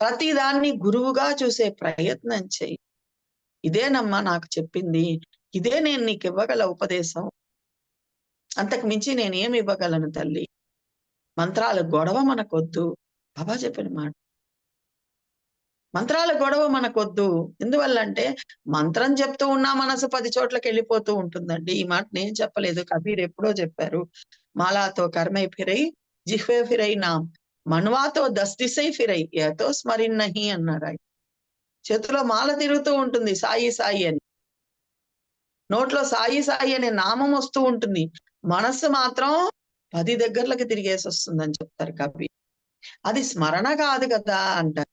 ప్రతిదాన్ని గురువుగా చూసే ప్రయత్నం చెయ్యి. ఇదేనమ్మా నాకు చెప్పింది. ఇదే నేను నీకు ఇవ్వగల ఉపదేశం. అంతకు మించి నేనేమి ఇవ్వగలను తల్లి? మంత్రాల గొడవ మనకొద్దు. బాబా చెప్పిన మాట. మంత్రాల గొడవ మనకొద్దు. ఎందువల్లంటే మంత్రం చెప్తూ ఉన్నా మనసు 10 చోట్లకి వెళ్ళిపోతూ ఉంటుందండి. ఈ మాట నేను చెప్పలేదు. కబీర్ ఎప్పుడో చెప్పారు. మాలాతో కర్మై ఫిరై జిహ్వే ఫిరై నామ్ మన్వాతో 10 దిశై ఫిరై యతో స్మరిన్ నహి అన్నారాయన. చేతిలో మాల తిరుగుతూ ఉంటుంది సాయి సాయి అని. నోట్లో సాయి సాయి అనే నామం వస్తూ ఉంటుంది. మనస్సు మాత్రం 10 దగ్గరలకి తిరిగేసొస్తుందని చెప్తారు కబీర్. అది స్మరణ కాదు కదా అంటారు.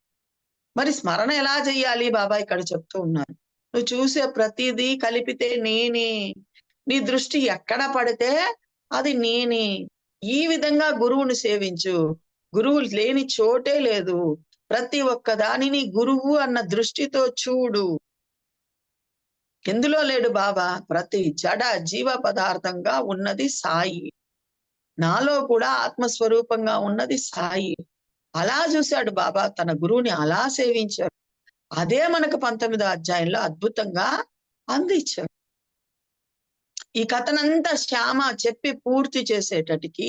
మరి స్మరణ ఎలా చెయ్యాలి బాబా ఇక్కడ చెప్తూ ఉన్నారు. నువ్వు చూసే ప్రతిదీ కలిపితే నేనే. నీ దృష్టి ఎక్కడ పడితే అది నేనే. ఈ విధంగా గురువుని సేవించు. గురువు లేని చోటే లేదు. ప్రతి ఒక్క దానిని గురువు అన్న దృష్టితో చూడు. ఎందులో లేడు బాబా? ప్రతి జడ జీవ పదార్థంగా ఉన్నది సాయి. నాలో కూడా ఆత్మస్వరూపంగా ఉన్నది సాయి. అలా చూశాడు బాబా. తన గురువుని అలా సేవించాడు. అదే మనకు 19వ అధ్యాయంలో అద్భుతంగా అందించాడు. ఈ కథనంతా శ్యామ చెప్పి పూర్తి చేసేటటికి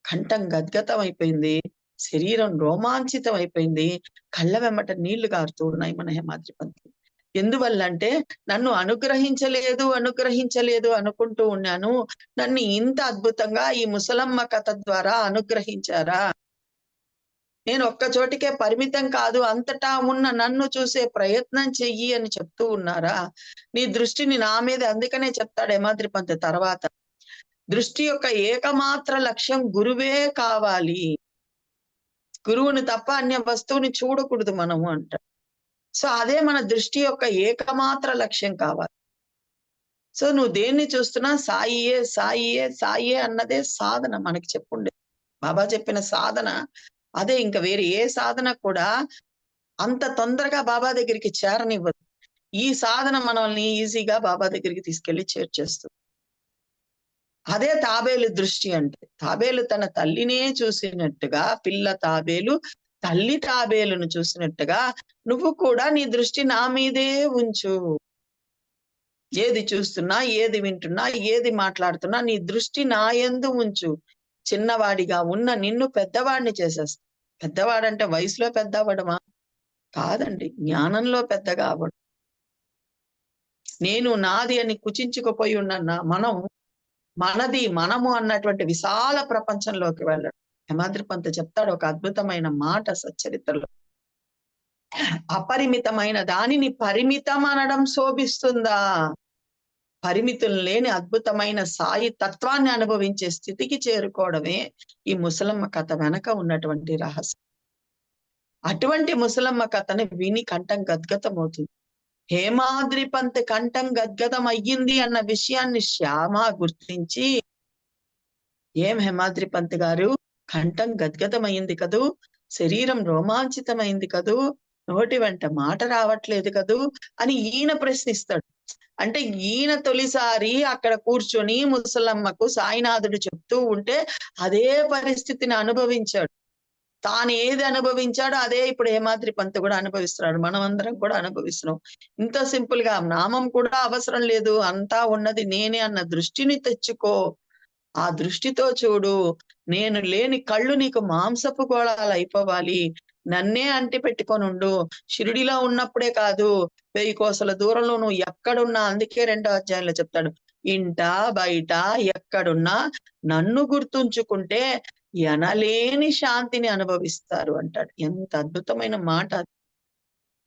కంఠం గద్గతం అయిపోయింది. శరీరం రోమాంచితం అయిపోయింది. కళ్ళ వెంబట నీళ్లు గారుతూ ఉన్నాయి మన హేమాద్రి పంతులు. ఎందువల్లంటే నన్ను అనుగ్రహించలేదు అనుకుంటూ ఉన్నాను. నన్ను ఇంత అద్భుతంగా ఈ ముసలమ్మ కథ ద్వారా అనుగ్రహించారా? నేను ఒక్క చోటికే పరిమితం కాదు, అంతటా ఉన్న నన్ను చూసే ప్రయత్నం చెయ్యి అని చెప్తూ ఉన్నారా? నీ దృష్టిని నా మీద, అందుకనే చెప్తాడు హేమాద్రి పంత్ తర్వాత, దృష్టి యొక్క ఏకమాత్ర లక్ష్యం గురువే కావాలి. గురువుని తప్ప అన్య వస్తువుని చూడకూడదు మనము అంటారు. సో అదే మన దృష్టి యొక్క ఏకమాత్ర లక్ష్యం కావాలి. సో నువ్వు దేన్ని చూస్తున్నా సాయియే సాయియే సాయియే అన్నదే సాధన మనకి చెప్పుండే. బాబా చెప్పిన సాధన అదే. ఇంకా వేరే ఏ సాధన కూడా అంత తొందరగా బాబా దగ్గరికి చేరనివ్వదు. ఈ సాధన మనల్ని ఈజీగా బాబా దగ్గరికి తీసుకెళ్లి చేర్చేస్తుంది. అదే తాబేలు దృష్టి అంటే. తాబేలు తన తల్లినే చూసినట్టుగా, పిల్ల తాబేలు తల్లి తాబేలును చూసినట్టుగా నువ్వు కూడా నీ దృష్టి నా మీదే ఉంచు. ఏది చూస్తున్నా, ఏది వింటున్నా, ఏది మాట్లాడుతున్నా నీ దృష్టి నా యందు ఉంచు. చిన్నవాడిగా ఉన్న నిన్ను పెద్దవాడిని చేసేస్తా. పెద్దవాడంటే వయసులో పెద్ద అవ్వడమా? కాదండి, జ్ఞానంలో పెద్దగా అవ్వడం. నేను నాది అని కుచించుకుపోయి ఉన్న మనం మనది మనము అన్నటువంటి విశాల ప్రపంచంలోకి వెళ్ళడం. హేమాద్రి పంత్ చెప్తాడు ఒక అద్భుతమైన మాట సచ్చరిత్రలో. అపరిమితమైన దానిని పరిమితం అనడం శోభిస్తుందా? పరిమితులు లేని అద్భుతమైన సాయి తత్వాన్ని అనుభవించే స్థితికి చేరుకోవడమే ఈ ముసలమ్మ కథ వెనక ఉన్నటువంటి రహస్యం. అటువంటి ముసలమ్మ కథని విని కంఠం గద్గతమవుతుంది. హేమాద్రి పంత్ కంఠం గద్గతం అయ్యింది అన్న విషయాన్ని శ్యామ గుర్తించి, ఏం హేమాద్రి పంత్ గారు కంఠం గద్గతమైంది కదూ, శరీరం రోమాంచితమైంది కదూ, నోటి వెంట మాట రావట్లేదు కదూ అని ఈయన ప్రశ్నిస్తాడు. అంటే ఈయన తొలిసారి అక్కడ కూర్చొని ముసలమ్మకు సాయినాథుడు చెప్తూ ఉంటే అదే పరిస్థితిని అనుభవించాడు. తాను ఏది అనుభవించాడో అదే ఇప్పుడు హేమాద్రి పంత్ కూడా అనుభవిస్తున్నాడు. మనం అందరం కూడా అనుభవిస్తున్నాం. ఇంత సింపుల్ గా నామం కూడా అవసరం లేదు, అంతా ఉన్నది నేనే అన్న దృష్టిని తెచ్చుకో. ఆ దృష్టితో చూడు. నేను లేని కళ్ళు నీకు మాంసపు గోళాలు అయిపోవాలి. నన్నే అంటి పెట్టుకొనుండు. షిరిడిలో ఉన్నప్పుడే కాదు, 1000 కోసల దూరంలో నువ్వు ఎక్కడున్నా, అందుకే 2వ అధ్యాయంలో చెప్తాడు, ఇంట బయట ఎక్కడున్నా నన్ను గుర్తుంచుకుంటే ఎనలేని శాంతిని అనుభవిస్తారు అంటాడు. ఎంత అద్భుతమైన మాట.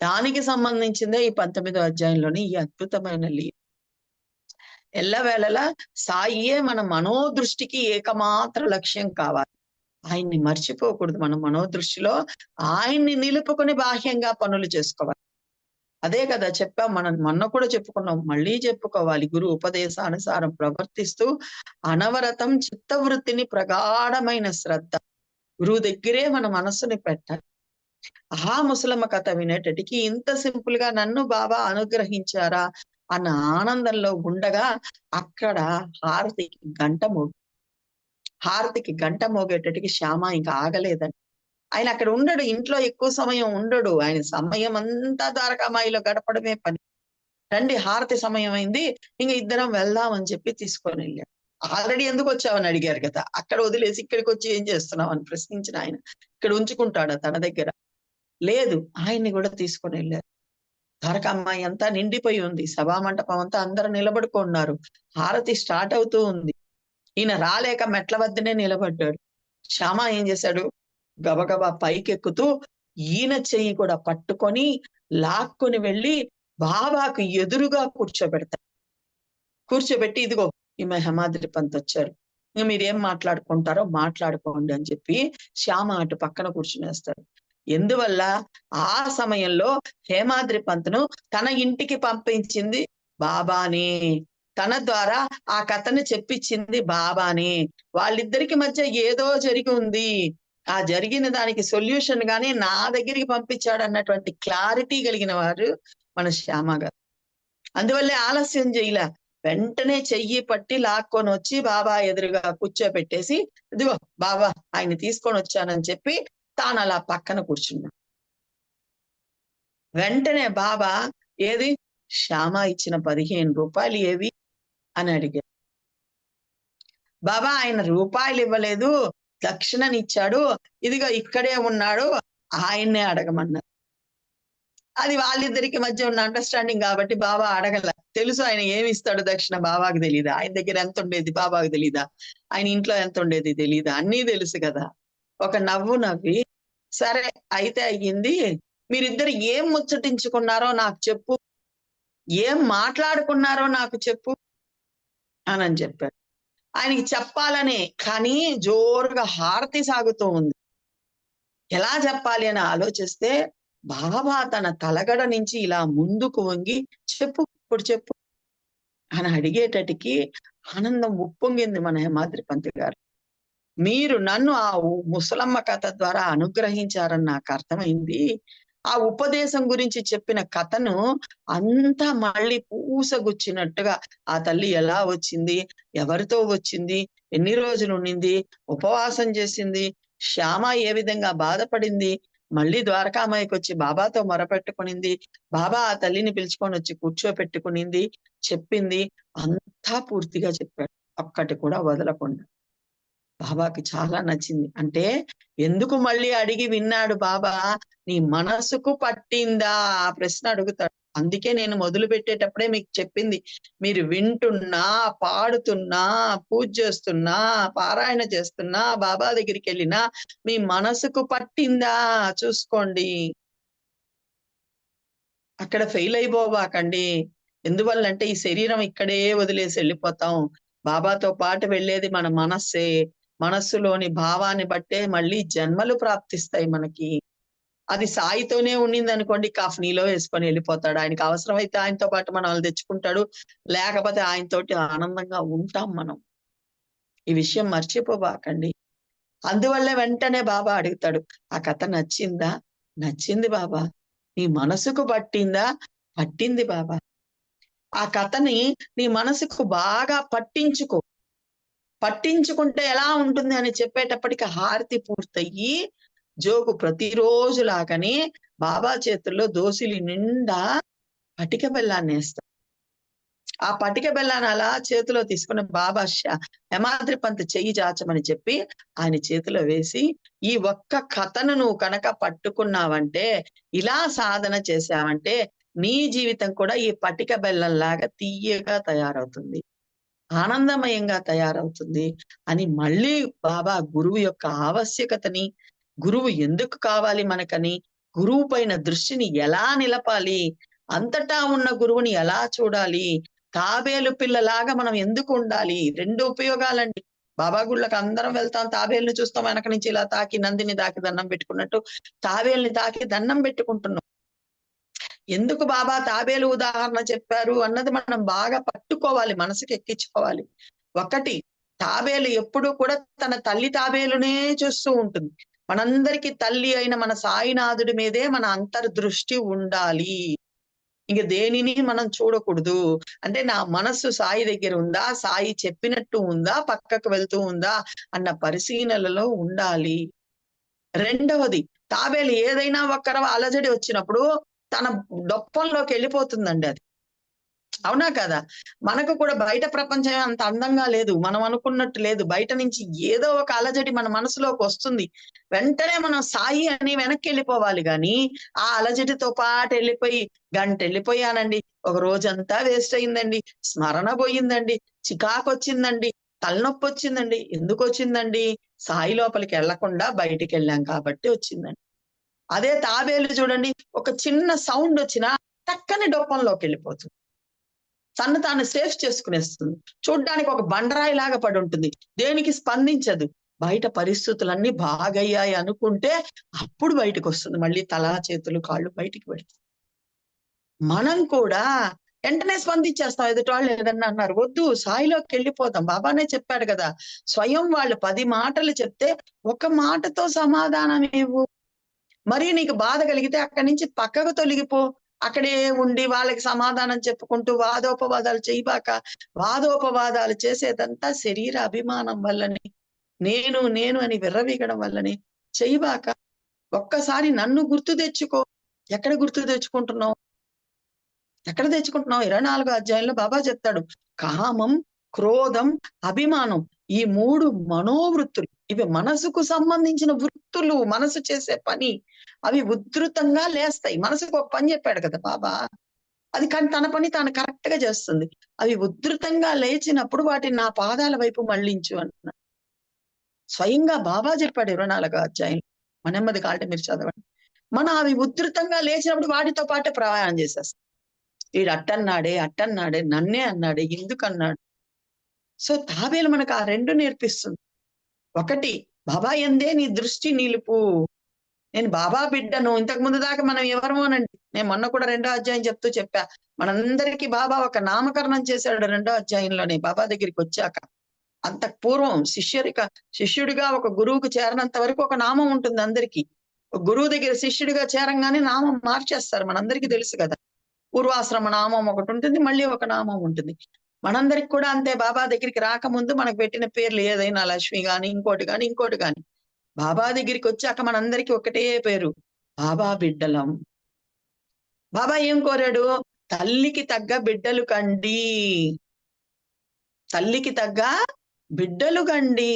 దానికి సంబంధించిందే ఈ 19వ అధ్యాయంలోని ఈ అద్భుతమైన లీల. ఎల్లవేళలా సాయియే మన మనోదృష్టికి ఏకమాత్ర లక్ష్యం కావాలి. ఆయన్ని మర్చిపోకూడదు. మన మనోదృష్టిలో ఆయన్ని నిలుపుకొని బాహ్యంగా పనులు చేసుకోవాలి. అదే కదా చెప్పాం, మనం మొన్న కూడా చెప్పుకున్నాం, మళ్ళీ చెప్పుకోవాలి. గురు ఉపదేశానుసారం ప్రవర్తిస్తూ అనవరతం చిత్తవృత్తిని, ప్రగాఢమైన శ్రద్ధ గురువు దగ్గరే మన మనస్సుని పెట్టాలి. ఆ ముసలమ్మ కథ వినేటటికి ఇంత సింపుల్ గా నన్ను బాబా అనుగ్రహించారా అన్న ఆనందంలో ఉండగా అక్కడ హారతికి గంట మోగేటటికి శ్యామ ఇంకా ఆగలేదండి. ఆయన అక్కడ ఉండడు, ఇంట్లో ఎక్కువ సమయం ఉండడు. ఆయన సమయం అంతా ద్వారకామాయిలో గడపడమే పని. రండి హారతి సమయం అయింది, ఇంక ఇద్దరం వెళ్దాం అని చెప్పి తీసుకొని వెళ్ళాడు. ఆల్రెడీ ఎందుకు వచ్చావని అడిగారు కదా, అక్కడ వదిలేసి ఇక్కడికి వచ్చి ఏం చేస్తున్నావు అని ప్రశ్నించిన ఆయన ఇక్కడ ఉంచుకుంటాడా తన దగ్గర? లేదు, ఆయన్ని కూడా తీసుకొని వెళ్ళారు. ద్వారకామాయి అంతా నిండిపోయి ఉంది, సభామంటపం అంతా అందరూ నిలబడుకున్నారు, హారతి స్టార్ట్ అవుతూ ఉంది. ఈయన రాలేక మెట్ల వద్దనే నిలబడ్డాడు. శ్యామ ఏం చేశాడు, గబగబా పైకెక్కుతూ ఈయన చెయ్యి కూడా పట్టుకొని లాక్కొని వెళ్ళి బాబాకు ఎదురుగా కూర్చోబెట్టి ఇదిగో ఈమె హేమాద్రి పంత్ వచ్చారు, ఇంక మీరేం మాట్లాడుకుంటారో మాట్లాడుకోండి అని చెప్పి శ్యామ అటు పక్కన కూర్చునేస్తారు. ఎందువల్ల ఆ సమయంలో హేమాద్రి పంత్ను తన ఇంటికి పంపించింది బాబానే, తన ద్వారా ఆ కథను చెప్పించింది బాబానే. వాళ్ళిద్దరికి మధ్య ఏదో జరిగి ఉంది, ఆ జరిగిన దానికి సొల్యూషన్ గాని నా దగ్గరికి పంపించాడు అన్నటువంటి క్లారిటీ కలిగిన వారు మన శ్యామ గారు. అందువల్లే ఆలస్యం చేయలే, వెంటనే చెయ్యి పట్టి లాక్కొని వచ్చి బాబా ఎదురుగా కూర్చోబెట్టేసి ఇదిగో బాబా ఆయన తీసుకొని వచ్చానని చెప్పి తాను అలా పక్కన కూర్చున్నాడు. వెంటనే బాబా ఏది శ్యామ ఇచ్చిన 15 రూపాయలు ఏవి అని అడిగారు. బాబా ఆయన రూపాయలు ఇవ్వలేదు, దక్షిణనిచ్చాడు, ఇదిగో ఇక్కడే ఉన్నాడు, ఆయన్నే అడగమన్నారు. అది వాళ్ళిద్దరికి మధ్య ఉన్న అండర్స్టాండింగ్ కాబట్టి బాబా అడగల, తెలుసు ఆయన ఏమి ఇస్తాడు దక్షిణ బాబాకు తెలీదా, ఆయన దగ్గర ఎంత ఉండేది బాబాకు తెలీదా, ఆయన ఇంట్లో ఎంత ఉండేది తెలీదా, అన్నీ తెలుసు కదా. ఒక నవ్వు నవ్వి సరే అయితే అయ్యింది, మీరిద్దరు ఏం ముచ్చటించుకున్నారో నాకు చెప్పు, ఏం మాట్లాడుకున్నారో నాకు చెప్పు అని చెప్పారు. ఆయనకి చెప్పాలనే, కానీ జోరుగా హారతి సాగుతూ ఉంది. ఎలా చెప్పాలి అని ఆలోచిస్తే బాబా తన తలగడ నుంచి ఇలా ముందుకు వంగి చెప్పు ఇప్పుడు చెప్పు అని అడిగేటటికి ఆనందం ఉప్పొంగింది మన హేమాద్రి పంత్ గారు. మీరు నన్ను ఆ ముసలమ్మ కథ ద్వారా అనుగ్రహించారని నాకు అర్థమైంది. ఆ ఉపదేశం గురించి చెప్పిన కథను అంతా మళ్ళీ పూసగుచ్చినట్టుగా ఆ తల్లి ఎలా వచ్చింది, ఎవరితో వచ్చింది, ఎన్ని రోజులు ఉండింది, ఉపవాసం చేసింది, శ్యామ ఏ విధంగా బాధపడింది, మళ్ళీ ద్వారకామాయికి వచ్చి బాబాతో మొరపెట్టుకునింది, బాబా ఆ తల్లిని పిలుచుకొని వచ్చి కూర్చోపెట్టుకునింది, చెప్పింది, అంతా పూర్తిగా చెప్పాడు, ఒక్కటి కూడా వదలకుండా. బాబాకి చాలా నచ్చింది. అంటే ఎందుకు మళ్ళీ అడిగి విన్నాడు బాబా, నీ మనసుకు పట్టిందా ఆ ప్రశ్న అడుగుతాడు. అందుకే నేను మొదలు పెట్టేటప్పుడే మీకు చెప్పింది, మీరు వింటున్నా, పాడుతున్నా, పూజ చేస్తున్నా, పారాయణ చేస్తున్నా, బాబా దగ్గరికి వెళ్ళినా మీ మనసుకు పట్టిందా చూసుకోండి, అక్కడ ఫెయిల్ అయిపోవాకండి. ఎందువల్లంటే ఈ శరీరం ఇక్కడే వదిలేసి వెళ్ళిపోతాం, బాబాతో పాటు వెళ్ళేది మన మనస్సే, మనస్సులోని భావాన్ని బట్టే మళ్ళీ జన్మలు ప్రాప్తిస్తాయి మనకి. అది సాయితోనే ఉండింది అనుకోండి, కఫ్నీలో వేసుకొని వెళ్ళిపోతాడు, ఆయనకి అవసరమైతే ఆయనతో పాటు మనల్ని తెచ్చుకుంటాడు, లేకపోతే ఆయనతోటి ఆనందంగా ఉంటాం మనం. ఈ విషయం మర్చిపోబాకండి. అందువల్లే వెంటనే బాబా అడుగుతాడు, ఆ కథ నచ్చిందా? నచ్చింది బాబా. నీ మనసుకు పట్టిందా? పట్టింది బాబా. ఆ కథని నీ మనసుకు బాగా పట్టించుకుంటే ఎలా ఉంటుంది అని చెప్పేటప్పటికి హారతి పూర్తయ్యి జోగు ప్రతిరోజు లాగానే బాబా చేతుల్లో దోసిలి నిండా పటిక బెల్లాన్ని వేస్తాడు. ఆ పటిక బెల్లాన్ని అలా చేతిలో తీసుకుని బాబా హేమాద్రి పంత్ చెయ్యి చాచమని చెప్పి ఆయన చేతిలో వేసి, ఈ ఒక్క కథను నువ్వు కనుక పట్టుకున్నావంటే, ఇలా సాధన చేశావంటే నీ జీవితం కూడా ఈ పటిక బెల్లంలాగా తీయగా తయారవుతుంది, ఆనందమయంగా తయారవుతుంది అని మళ్ళీ బాబా గురువు యొక్క ఆవశ్యకతని, గురువు ఎందుకు కావాలి మనకని, గురువు పైన దృష్టిని ఎలా నిలపాలి, అంతటా ఉన్న గురువుని ఎలా చూడాలి, తాబేలు పిల్లలాగా మనం ఎందుకు ఉండాలి, 2 ఉపయోగాలండి. బాబా గుళ్ళకి అందరం వెళ్తాం, తాబేలుని చూస్తాం, వెనక నుంచి ఇలా తాకి నందిని తాకి దండం పెట్టుకున్నట్టు తాబేలుని తాకి దండం పెట్టుకుంటున్నాం. ఎందుకు బాబా తాబేలు ఉదాహరణ చెప్పారు అన్నది మనం బాగా పట్టుకోవాలి, మనసుకి ఎక్కించుకోవాలి. ఒకటి, తాబేలు ఎప్పుడూ కూడా తన తల్లి తాబేలునే చూస్తూ ఉంటుంది. మనందరికీ తల్లి అయిన మన సాయినాథుడి మీదే మన అంతర్దృష్టి ఉండాలి, ఇంక దేనిని మనం చూడకూడదు. అంటే నా మనస్సు సాయి దగ్గర ఉందా, సాయి చెప్పినట్టు ఉందా, పక్కకు వెళ్తూ ఉందా అన్న పరిశీలనలో ఉండాలి. రెండవది, తాబేలు ఏదైనా ఒక్కర అలజడి వచ్చినప్పుడు తన డొప్పంలోకి వెళ్ళిపోతుందండి. అది అవునా కదా? మనకు కూడా బయట ప్రపంచం అంత అందంగా లేదు. మనం అనుకున్నట్టు లేదు. బయట నుంచి ఏదో ఒక అలజడి మన మనసులోకి వస్తుంది. వెంటనే మనం సాయి అని వెనక్కి వెళ్ళిపోవాలి గానీ, ఆ అలజడితో పాటు వెళ్ళిపోయి గంట వెళ్ళిపోయానండి. ఒక రోజంతా వేస్ట్ అయిందండి. స్మరణ పోయిందండి. చికాకొచ్చిందండి. తలనొప్పొచ్చిందండి. ఎందుకొచ్చిందండి? సాయి లోపలికి వెళ్ళకుండా బయటికెళ్ళాం కాబట్టి వచ్చిందండి. అదే తాబేలు చూడండి, ఒక చిన్న సౌండ్ వచ్చినా టక్కని డొప్పంలోకెళ్ళిపోతుంది. తను తాను సేఫ్ చేసుకునేస్తుంది. చూడ్డానికి ఒక బండరాయిలాగా పడుంటుంది. దేనికి స్పందించదు. బయట పరిస్థితులన్నీ బాగయ్యాయి అనుకుంటే అప్పుడు బయటకొస్తుంది. మళ్ళీ తల, చేతులు, కాళ్ళు బయటికి పెడుతుంది. మనం కూడా వెంటనే స్పందించేస్తాం. ఎదుటివాళ్ళు ఏదన్నా అన్నారు. వద్దు సాయిలోకెళ్ళిపోదాం. బాబానే చెప్పాడు గదా! స్వయం వాళ్ళు 10 మాటలు చెప్తే, ఒక మాటతో సమాధానం ఇవ్వు. మరి నీకు బాధ కలిగితే అక్కడి నుంచి పక్కకు తొలగిపో. అక్కడే ఉండి వాళ్ళకి సమాధానం చెప్పుకుంటూ వాదోపవాదాలు చేయబాక. వాదోపవాదాలు చేసేదంతా శరీర అభిమానం వల్లనే. నేను, నేను అని విర్రవీగడం వల్లనే. చేయబాక. ఒక్కసారి నన్ను గుర్తు తెచ్చుకో. ఎక్కడ గుర్తు తెచ్చుకుంటున్నావు? ఎక్కడ తెచ్చుకుంటున్నావు? 24 అధ్యాయంలో బాబా చెప్తాడు. కామం, క్రోధం, అభిమానం ఈ 3 మనోవృత్తులు. ఇవి మనసుకు సంబంధించిన వృత్తులు. మనసు చేసే పని. అవి ఉధృతంగా లేస్తాయి. మనసుకు ఒక పని చెప్పాడు కదా బాబా! అది కానీ తన పని తాను కరెక్ట్‌గా చేస్తుంది. అవి ఉధృతంగా లేచినప్పుడు వాటిని నా పాదాల వైపు మళ్ళించు అంటున్నాడు. స్వయంగా బాబా చెప్పాడు 24 అధ్యాయంలో. మనెమ్మది కావాలంటే మీరు చదవండి. మనం అవి ఉధృతంగా లేచినప్పుడు వాటితో పాటే ప్రయాణం చేసేస్తాం. ఈడు అట్టన్నాడే, నన్నే అన్నాడే, ఎందుకన్నాడు? సో, తాబేలు మనకు ఆ 2 నేర్పిస్తుంది. ఒకటి, బాబా యందే నీ దృష్టి నిలుపు. నేను బాబా బిడ్డను. ఇంతకు ముందు దాకా మనం ఎవరమోనండి. నేను మొన్న కూడా 2వ అధ్యాయం చెప్తూ చెప్పా. మనందరికీ బాబా ఒక నామకరణం చేశాడు 2వ అధ్యాయంలోనే బాబా దగ్గరికొచ్చాక. అంతకు పూర్వం శిష్యుడిగా ఒక గురువుకు చేరనంత వరకు ఒక నామం ఉంటుంది అందరికీ. ఒక గురువు దగ్గర శిష్యుడిగా చేరంగానే నామం మార్చేస్తారు. మనందరికీ తెలుసు కదా! పూర్వాశ్రమ నామం ఒకటుంటుంది. మళ్ళీ ఒక నామం ఉంటుంది. మనందరికి కూడా అంతే. బాబా దగ్గరికి రాకముందు మనకు పెట్టిన పేర్లు ఏదైనా లక్ష్మి గాని, ఇంకోటి గాని. బాబా దగ్గరికొచ్చాక మనందరికీ ఒకటే పేరు. బాబా బిడ్డలం. బాబా ఏం కోరాడు? తల్లికి తగ్గ బిడ్డలు కండి. తల్లికి తగ్గ బిడ్డలు కండి.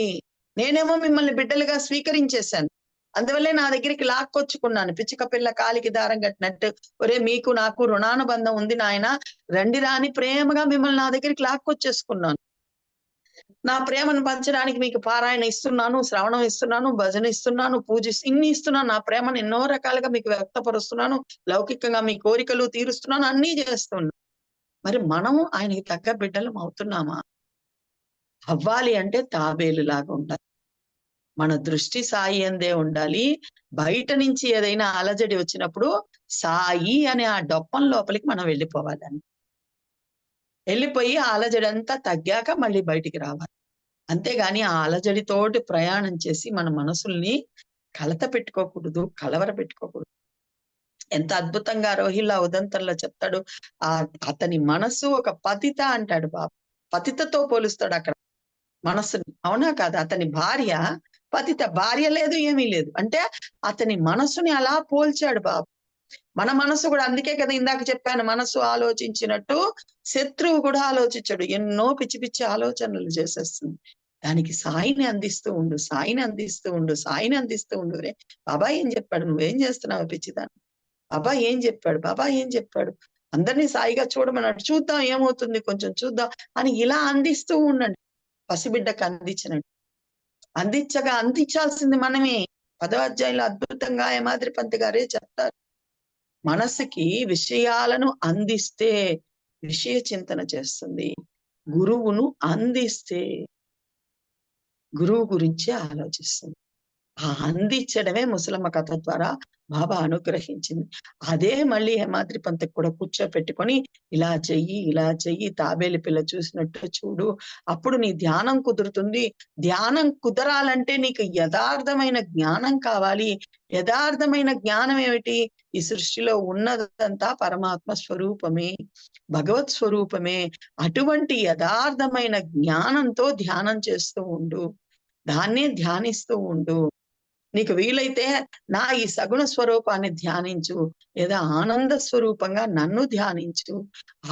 నేనేమో మిమ్మల్ని బిడ్డలుగా స్వీకరించేశాను. అందువల్లే నా దగ్గరికి లాక్కొచ్చుకున్నాను. పిచ్చుక పిల్ల కాలికి దారం కట్టినట్టు. ఒరేయ్ మీకు నాకు రుణానుబంధం ఉంది నాయనా. రండిరా అని ప్రేమగా మిమ్మల్ని నా దగ్గరికి లాక్కొచ్చేసుకున్నాను. నా ప్రేమను పంచడానికి మీకు పారాయణ ఇస్తున్నాను, శ్రవణం ఇస్తున్నాను, భజన ఇస్తున్నాను, ఇన్ని ఇస్తున్నాను. నా ప్రేమను ఎన్నో రకాలుగా మీకు వ్యక్తపరుస్తున్నాను. లౌకికంగా మీ కోరికలు తీరుస్తున్నాను. అన్నీ చేస్తున్నాను. మరి మనము ఆయనకి తగ్గ బిడ్డలం అవుతున్నామా? అవ్వాలి అంటే తాబేలులాగా ఉండాలి. మన దృష్టి సాయి అందే ఉండాలి. బయట నుంచి ఏదైనా అలజడి వచ్చినప్పుడు సాయి అనే ఆ డొప్పం లోపలికి మనం వెళ్ళిపోవాలని. వెళ్ళిపోయి ఆ అలజడంతా తగ్గాక మళ్ళీ బయటికి రావాలి. అంతేగాని ఆ అలజడితోటి ప్రయాణం చేసి మన మనసుల్ని కలత పెట్టుకోకూడదు, కలవర పెట్టుకోకూడదు. ఎంత అద్భుతంగా రోహిల్లా ఉదంతంలో చెప్తాడు. అతని మనసు ఒక పతిత అంటాడు బాబు. పతితతో పోలుస్తాడు అక్కడ మనస్సుని. అవునా కాదా? అతని భార్య పతిత. భార్య లేదు, ఏమీ లేదు. అంటే అతని మనసుని అలా పోల్చాడు బాబు. మన మనసు కూడా అందుకే కదా ఇందాక చెప్పాను. మనసు ఆలోచించినట్టు శత్రువు కూడా ఆలోచించడు. ఎన్నో పిచ్చి పిచ్చి ఆలోచనలు చేసేస్తుంది. దానికి సాయిని అందిస్తూ ఉండు, సాయిని అందిస్తూ ఉండు, సాయిని అందిస్తూ ఉండు. రే బాబా ఏం చెప్పాడు? నువ్వేం చేస్తున్నావు పిచ్చిదాన్ని? బాబా ఏం చెప్పాడు? బాబా ఏం చెప్పాడు? అందరినీ సాయిగా చూడమన్నాడు. చూద్దాం ఏమవుతుంది, కొంచెం చూద్దాం అని ఇలా అందిస్తూ ఉండండి. పసిబిడ్డకు అందించినట్టు. అందించాల్సింది మనమే. 10వ అధ్యాయంలో అద్భుతంగా యమాద్రి పంత్ గారే చెప్తారు. మనసుకి విషయాలను అందిస్తే విషయ చింతన చేస్తుంది. గురువును అందిస్తే గురువు గురించే ఆలోచిస్తుంది. ఆ అందించడమే ముసలమ్మ కథ ద్వారా బాబా అనుగ్రహించింది. అదే మళ్ళీ హేమాద్రి పంత్‌కి కూడా కూర్చోపెట్టుకొని ఇలా చెయ్యి తాబేలు పిల్ల చూసినట్టు చూడు. అప్పుడు నీ ధ్యానం కుదురుతుంది. ధ్యానం కుదరాలంటే నీకు యథార్థమైన జ్ఞానం కావాలి. యథార్థమైన జ్ఞానం ఏమిటి? ఈ సృష్టిలో ఉన్నదంతా పరమాత్మ స్వరూపమే. భగవత్ స్వరూపమే. అటువంటి యథార్థమైన జ్ఞానంతో ధ్యానం చేస్తూ ఉండు. దాన్నే ధ్యానిస్తూ ఉండు. నీకు వీలైతే నా ఈ సగుణ స్వరూపాన్ని ధ్యానించు, లేదా ఆనంద స్వరూపంగా నన్ను ధ్యానించు,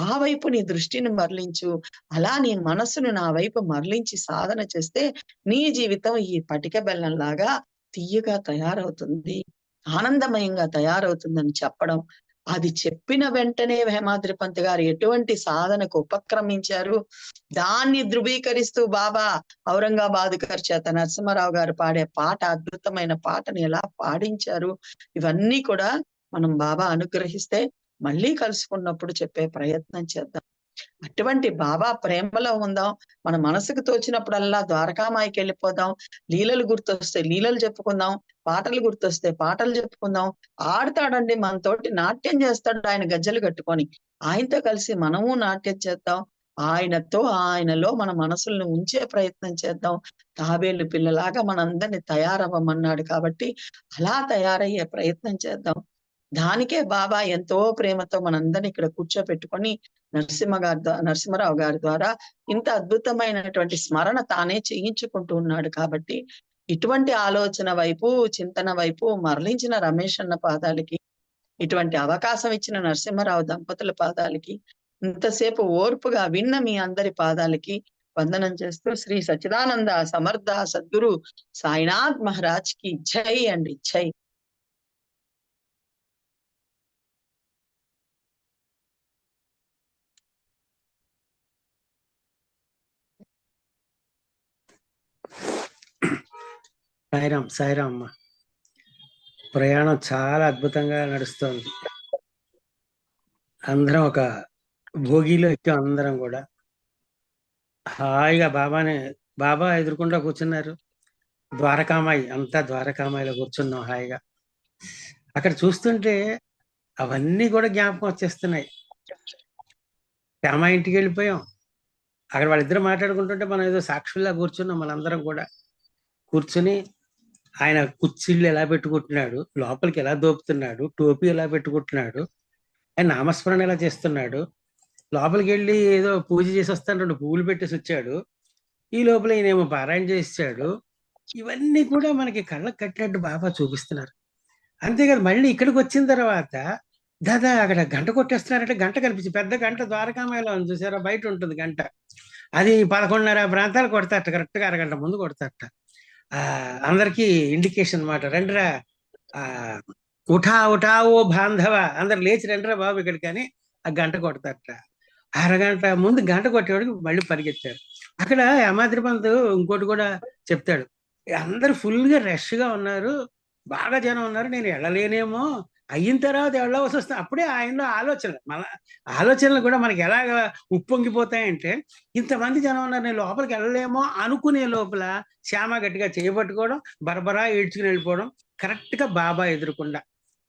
ఆ వైపు నీ దృష్టిని మరలించు. అలా నీ మనస్సును నా వైపు మరలించి సాధన చేస్తే నీ జీవితం ఈ పటిక బెల్లంలాగా తియ్యగా తయారవుతుంది, ఆనందమయంగా తయారవుతుందని చెప్పడం. అది చెప్పిన వెంటనే హేమాద్రి పంత్ గారు ఎటువంటి సాధనకు ఉపక్రమించారు, దాన్ని ధృవీకరిస్తూ బాబా ఔరంగాబాద్ గారి చేత నరసింహారావు గారు పాడే పాట, అద్భుతమైన పాటని ఎలా పాడించారు, ఇవన్నీ కూడా మనం బాబా అనుగ్రహిస్తే మళ్ళీ కలుసుకున్నప్పుడు చెప్పే ప్రయత్నం చేద్దాం. అటువంటి బాబా ప్రేమలో ఉందాం. మన మనసుకు తోచినప్పుడల్లా ద్వారకామాయికి వెళ్ళిపోదాం. లీలలు గుర్తొస్తే లీలలు చెప్పుకుందాం, పాటలు గుర్తొస్తే పాటలు చెప్పుకుందాం. ఆడతాడండి మనతోటి, నాట్యం చేస్తాడు ఆయన గజ్జలు కట్టుకొని. ఆయనతో కలిసి మనము నాట్యం చేద్దాం. ఆయనలో మన మనసులను ఉంచే ప్రయత్నం చేద్దాం. తాబేలు పిల్లలాగా మనందరినీ తయారవ్వమన్నాడు కాబట్టి అలా తయారయ్యే ప్రయత్నం చేద్దాం. దానికే బాబా ఎంతో ప్రేమతో మనందరినీ ఇక్కడ కూర్చోపెట్టుకొని నరసింహరావు గారి ద్వారా ఇంత అద్భుతమైనటువంటి స్మరణ తానే చేయించుకుంటూ ఉన్నాడు. కాబట్టి ఇటువంటి ఆలోచన వైపు, చింతన వైపు మరలించిన రమేష్ అన్న పాదాలకి, ఇటువంటి అవకాశం ఇచ్చిన నరసింహరావు దంపతుల పాదాలకి, ఇంతసేపు ఓర్పుగా విన్న మీ అందరి పాదాలకి వందనం చేస్తూ శ్రీ సచ్చిదానంద సమర్థ సద్గురు సాయినాథ్ మహారాజ్ కి జై అండి, జై. సాయిరామ్, సాయిరామ్ అమ్మ. ప్రయాణం చాలా అద్భుతంగా నడుస్తోంది. అందరం ఒక భోగిలో ఎక్కాం. అందరం కూడా హాయిగా బాబా ఎదురుకుండా కూర్చున్నారు. ద్వారకామాయి అంతా ద్వారకామాయిలో కూర్చున్నాం హాయిగా. అక్కడ చూస్తుంటే అవన్నీ కూడా జ్ఞాపకం వచ్చేస్తున్నాయి. శ్యామ ఇంటికి వెళ్ళిపోయాం. అక్కడ వాళ్ళిద్దరు మాట్లాడుకుంటుంటే మనం ఏదో సాక్షుల్లా కూర్చున్నాం. మనందరం కూడా కూర్చుని ఆయన కుర్చీళ్ళు ఎలా పెట్టుకుంటున్నాడు, లోపలికి ఎలా దోపుతున్నాడు, టోపీ ఎలా పెట్టుకుంటున్నాడు, ఆయన నామస్మరణ ఎలా చేస్తున్నాడు, లోపలికి వెళ్ళి ఏదో పూజ చేసి వస్తాను 2 పువ్వులు పెట్టేసి వచ్చాడు, ఈ లోపల ఈయనేమో పారాయణ చేసాడు. ఇవన్నీ కూడా మనకి కళ్ళకు కట్టినట్టు బాబా చూపిస్తున్నారు. అంతేకాదు మళ్ళీ ఇక్కడికి వచ్చిన తర్వాత దాదా అక్కడ గంట కొట్టేస్తున్నారంటే, గంట కనిపించి పెద్ద గంట ద్వారకామాయిలో ఉంది చూసారా, బయట ఉంటుంది గంట. అది 11:30 ప్రాంతాలు కొడతారట, కరెక్ట్ గా అరగంట ముందు కొడతారట. అందరికి ఇండికేషన్ అనమాట. రండిరా, ఉఠా ఓ బాంధవ, అందరు లేచి రండిరా బాబు ఇక్కడికి అని ఆ గంట కొడతారట. అరగంట ముందు గంట కొట్టేవాడికి మళ్ళీ పరిగెత్తారు. అక్కడ హేమాద్రి పంత్ ఇంకోటి కూడా చెప్తాడు, అందరు ఫుల్ గా రష్ గా ఉన్నారు, బాగా జనం ఉన్నారు, నేను వెళ్ళలేనేమో, అయిన తర్వాత వెళ్ళవలసి వస్తుంది. అప్పుడే ఆయనలో మన ఆలోచనలు కూడా మనకి ఎలాగ ఉప్పొంగిపోతాయంటే, ఇంతమంది జనం ఉన్నారు, నేను లోపలికి వెళ్ళలేమో అనుకునే లోపల శ్యామ గట్టిగా చేయబట్టుకోవడం, బరబరా ఏడ్చుకుని వెళ్ళిపోవడం, కరెక్ట్ గా బాబా ఎదురుకుండా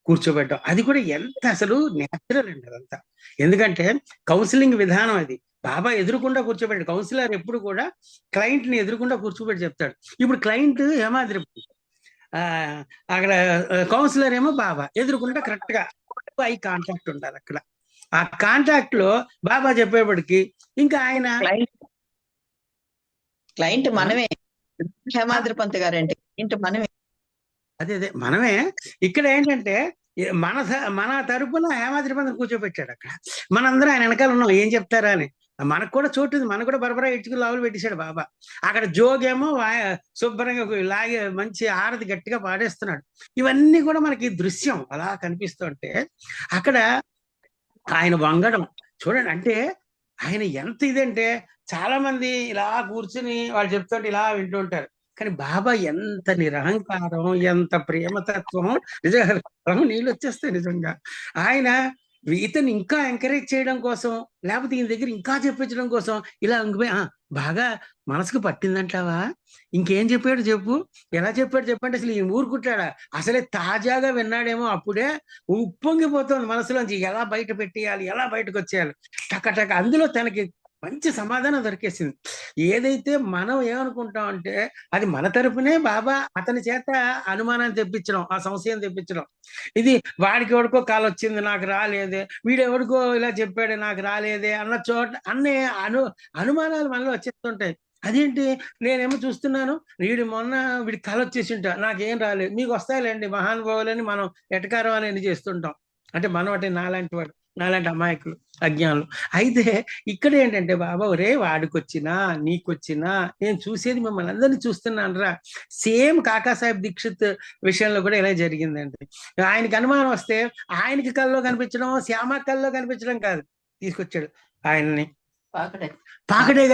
కూర్చోబెట్టడం. అది కూడా ఎంత అసలు నేచురల్ అండి అదంతా. ఎందుకంటే కౌన్సిలింగ్ విధానం అది. బాబా ఎదురుకుండా కూర్చోబెట్టి, కౌన్సిలర్ ఎప్పుడు కూడా క్లయింట్ ని ఎదురుకుండా కూర్చోబెట్టి చెప్తాడు. ఇప్పుడు క్లయింట్ హేమాద్రి, అక్కడ కౌన్సిలర్ ఏమో బాబా, ఎదురుకుంటే కరెక్ట్ గా ఐ కాంటాక్ట్ ఉండాలి. అక్కడ ఆ కాంటాక్ట్ లో బాబా చెప్పేప్పటికి ఇంకా ఆయన క్లయింట్ మనమే, హేమాద్రి పంత్ గారంటే క్లయింట్ మనమే. అదే మనమే. ఇక్కడ ఏంటంటే మన తరపున హేమాద్రి పంత్ కూర్చోబెట్టాడు. అక్కడ మనందరం ఆయన వెనకాల ఉన్నాం, ఏం చెప్తారా అని. మనకు కూడా చోటు ఉంది, మనకు కూడా బరబరా ఇచ్చుకుని లావులు పెట్టేశాడు బాబా. అక్కడ జోగేమో శుభ్రంగా లాగే మంచి ఆరతి గట్టిగా పాడేస్తున్నాడు. ఇవన్నీ కూడా మనకి దృశ్యం అలా కనిపిస్తుంటే, అక్కడ ఆయన వంగడం చూడండి. అంటే ఆయన ఎంత ఇదంటే, చాలా మంది ఇలా కూర్చుని వాళ్ళు చెప్తుంటే ఇలా వింటూ ఉంటారు. కానీ బాబా ఎంత నిరహంకారం, ఎంత ప్రేమతత్వం, నిజంగా నీళ్ళు వచ్చేస్తాయి నిజంగా. ఆయన ఇతను ఇంకా ఎంకరేజ్ చేయడం కోసం, లేకపోతే ఈయన దగ్గర ఇంకా చెప్పించడం కోసం ఇలా ఇంకిపోయి, బాగా మనసుకు పట్టిందంటావా, ఇంకేం చెప్పాడు చెప్పు, ఎలా చెప్పాడు చెప్పంటే అసలు ఈయన ఊరుకుంటాడా, అసలే తాజాగా విన్నాడేమో, అప్పుడే ఉప్పొంగిపోతుంది మనసులోంచి, ఎలా బయట పెట్టేయాలి, ఎలా బయటకు వచ్చేయాలి, టక అందులో తనకి మంచి సమాధానం దొరికేసింది. ఏదైతే మనం ఏమనుకుంటాం అంటే, అది మన తరపునే బాబా అతని చేత అనుమానాన్ని తెప్పించడం, ఆ సంశయం తెప్పించడం. ఇది వాడికి ఎవడికో కాలు వచ్చింది నాకు రాలేదే, వీడెవడికో ఇలా చెప్పాడు నాకు రాలేదే అన్న చోట అన్నీ అనుమానాలు మనలో వచ్చేస్తుంటాయి. అదేంటి నేనేమో చూస్తున్నాను, వీడి కళ వచ్చేసి ఉంటా, నాకేం రాలేదు, మీకు వస్తాయిలేండి మహానుభావులని మనం ఎటకారం అని చేస్తుంటాం. అంటే మనం అంటే నాలాంటి అమాయకులు, అజ్ఞానులు. అయితే ఇక్కడ ఏంటంటే బాబా, ఒరే వాడికొచ్చినా నీకొచ్చినా నేను చూసేది మిమ్మల్ని అందరినీ చూస్తున్నాను రా. సేమ్ కాకాసాహెబ్ దీక్షిత్ విషయంలో కూడా ఇలా జరిగిందండి. ఆయనకి అనుమానం వస్తే ఆయనకి కల్లో కనిపించడం, శ్యామ కల్లో కనిపించడం కాదు, తీసుకొచ్చాడు ఆయన్ని, పాకడే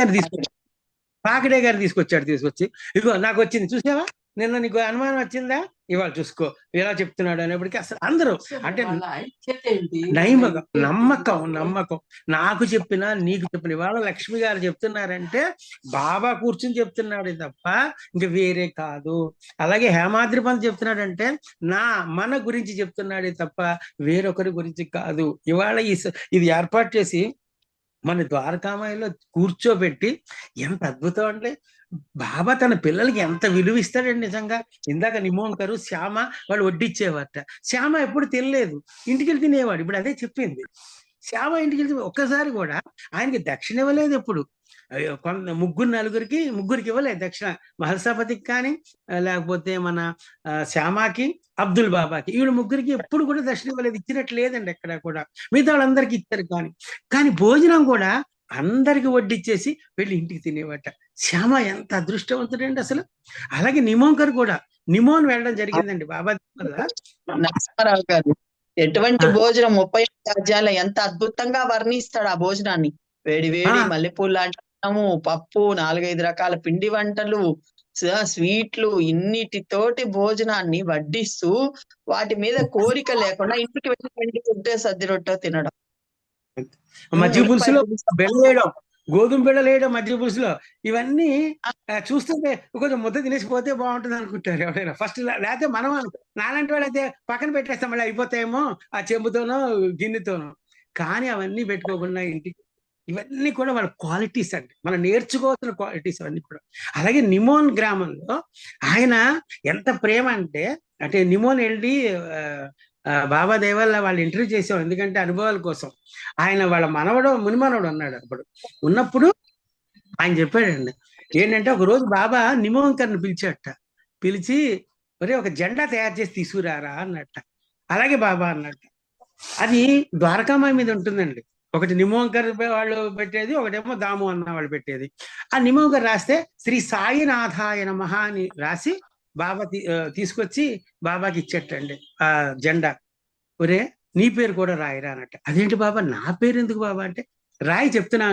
గారిని తీసుకొచ్చి, ఇగో నాకు వచ్చింది చూసావా, నిన్న నీకు అనుమానం వచ్చిందా, ఇవాళ చూసుకో ఎలా చెప్తున్నాడు అనేప్పటికీ అసలు అందరూ అంటే నమ్మకం నాకు చెప్పినా నీకు చెప్పిన, ఇవాళ లక్ష్మి గారు చెప్తున్నారంటే బాబా కూర్చుని చెప్తున్నాడు తప్ప ఇంక వేరే కాదు. అలాగే హేమాద్రి పంత్ చెప్తున్నాడంటే మన గురించి చెప్తున్నాడే తప్ప వేరొకరి గురించి కాదు. ఇవాళ ఇది ఏర్పాటు చేసి మన ద్వారకామాయిలో కూర్చోబెట్టి, ఎంత అద్భుతం అంటే బాబా తన పిల్లలకి ఎంత విలువ ఇస్తాడండి నిజంగా. ఇందాక నిమోంకరు శ్యామ వాళ్ళు వడ్డిచ్చేవారట, శ్యామ ఎప్పుడు తినలేదు, ఇంటికి వెళ్ళి తినేవాడు. ఇప్పుడు అదే చెప్పింది, శ్యామ ఇంటికి వెళ్తే ఒక్కసారి కూడా ఆయనకి దక్షిణ ఇవ్వలేదు ఎప్పుడు. ముగ్గురికి ఇవ్వలేదు దక్షిణ, మహల్సాపతికి కానీ లేకపోతే మన శ్యామాకి, అబ్దుల్ బాబాకి, వీళ్ళు ముగ్గురికి ఎప్పుడు కూడా దక్షిణ ఇవ్వలేదు, ఇచ్చినట్టు లేదండి ఎక్కడ కూడా. మిగతా వాళ్ళందరికీ ఇచ్చారు, కానీ భోజనం కూడా అందరికి వడ్డిచ్చేసి వెళ్ళి ఇంటికి తినేవాట. శ్యామ ఎంత అదృష్టవంతుడండి అసలు. అలాగే నిమోంకర్ కూడా నిమోన్ వెళ్ళడం జరిగిందండి బాబా వల్ల. నరసింహారావు గారు ఎటువంటి భోజనం 30 అధ్యాయాలు ఎంత అద్భుతంగా వర్ణిస్తాడు ఆ భోజనాన్ని. వేడి మల్లెపూలు లాంటి అన్నము, పప్పు, 4-5 రకాల పిండి వంటలు, స్వీట్లు, ఇన్నిటితోటి భోజనాన్ని వడ్డిస్తూ వాటి మీద కోరిక లేకుండా ఇంటికి వెళ్ళి పిండి ఉంటే సద్ది రొట్టె తినడం, మజ్జిగ పులుసులో బెల్లం వేయడం, గోధుమ బిళ్ళలు వేయడం మజ్జిగ పులుసులో, ఇవన్నీ చూస్తుంటే కొంచెం ముద్ద తినేసిపోతే బాగుంటుంది అనుకుంటారు ఎవరైనా ఫస్ట్. లేకపోతే మనం నాలాంటి వాళ్ళు అయితే పక్కన పెట్టేస్తాం, మళ్ళీ అయిపోతాయేమో ఆ చెంబుతోనో గిన్నెతోనో. కానీ అవన్నీ పెట్టుకోకుండా ఇంటికి, ఇవన్నీ కూడా వాళ్ళ క్వాలిటీస్ అండి, మనం నేర్చుకోవాల్సిన క్వాలిటీస్ అవన్నీ కూడా. అలాగే నిమోన్ గ్రామంలో ఆయన ఎంత ప్రేమ అంటే నిమోన్ వెళ్ళి బాబా దేవల్ల వాళ్ళు ఇంటర్వ్యూ చేసాం, ఎందుకంటే అనుభవాల కోసం. ఆయన వాళ్ళ మునిమనవడు ఉన్నాడు అప్పుడు. ఉన్నప్పుడు ఆయన చెప్పాడండి ఏంటంటే, ఒక రోజు బాబా నిమోంకర్ని పిలిచి ఒరే ఒక జెండా తయారు చేసి తీసుకురారా అన్నట్ట. అలాగే బాబా అన్నట్ట. అది ద్వారకామాయి మీద ఉంటుందండి. ఒకటి నిమోంకర్ వాళ్ళు పెట్టేది, ఒకటేమో దాము అన్న వాళ్ళు పెట్టేది. ఆ నిమోంకర్ రాస్తే శ్రీ సాయినాథాయ నమః అని రాసి బాబా తీసుకొచ్చి బాబాకి ఇచ్చేటండి ఆ జెండా. ఒరే నీ పేరు కూడా రాయిరా అన్నట్టు. అదేంటి బాబా నా పేరు ఎందుకు బాబా అంటే, రాయి చెప్తున్నా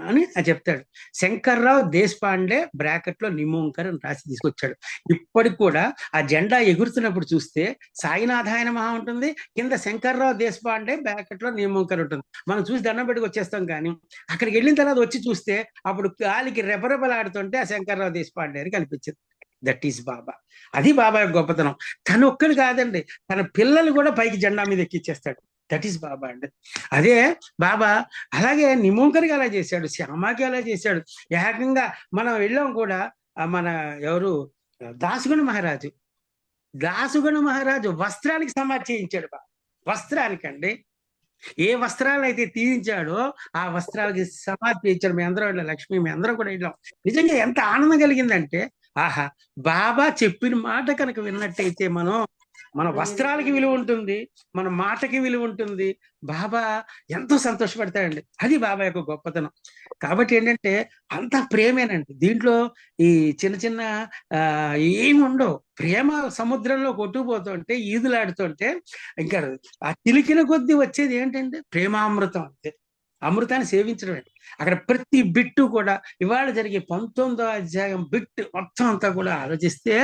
అని చెప్తాడు. శంకర్రావు దేశపాండే బ్రాకెట్ లో నిమోంకర్ అని రాసి తీసుకొచ్చాడు. ఇప్పటికి కూడా ఆ జెండా ఎగురుతున్నప్పుడు చూస్తే సాయినాథాయ నమః ఉంటుంది, కింద శంకర్రావు దేశపాండే బ్రాకెట్ లో నిమోంకర్ ఉంటుంది. మనం చూసి దండం పెట్టుకు వచ్చేస్తాం, కానీ అక్కడికి వెళ్ళిన తర్వాత వచ్చి చూస్తే అప్పుడు గాలికి రెపరెపలాడుతుంటే ఆ శంకర్రావు దేశపాండే అని కనిపించింది. దట్ ఈస్ బాబా. అది బాబా యొక్క గొప్పతనం. తను ఒక్కడు కాదండి, తన పిల్లలు కూడా పైకి జెండా మీద ఎక్కిచ్చేస్తాడు. దట్ ఈస్ బాబా అండి. అదే బాబా. అలాగే నిమోంకర్కి అలా చేశాడు, శ్యామాకి అలా చేశాడు. ఏకంగా మనం వెళ్ళాం కూడా, మన ఎవరు దాసుగణ మహారాజు వస్త్రానికి సమాధి చేయించాడు బాబా. వస్త్రానికండి, ఏ వస్త్రాలు అయితే తీయించాడో ఆ వస్త్రాలకి సమాధి చేయించాడు. మీ అందరం వెళ్ళాం, లక్ష్మి మీ అందరం కూడా వెళ్ళాం. నిజంగా ఎంత ఆనందం కలిగిందంటే, ఆహా బాబా చెప్పిన మాట కనుక విన్నట్టయితే మన వస్త్రాలకి విలువ ఉంటుంది, మన మాటకి విలువ ఉంటుంది. బాబా ఎంతో సంతోషపడతాడండి. అది బాబా యొక్క గొప్పతనం. కాబట్టి ఏంటంటే అంత ప్రేమేనండి. దీంట్లో ఈ చిన్న ఏమి ఉండవు. ప్రేమ సముద్రంలో కొట్టుకుపోతుంటే, ఈదులాడుతుంటే ఇంకా ఆ చిలికిన కొద్దీ వచ్చేది ఏంటంటే ప్రేమామృతం. అంతే, అమృతాన్ని సేవించడమే. అక్కడ ప్రతి బిట్టు కూడా, ఇవాళ జరిగే 19వ అధ్యాయం బిట్టు మొత్తం అంతా కూడా ఆలోచిస్తే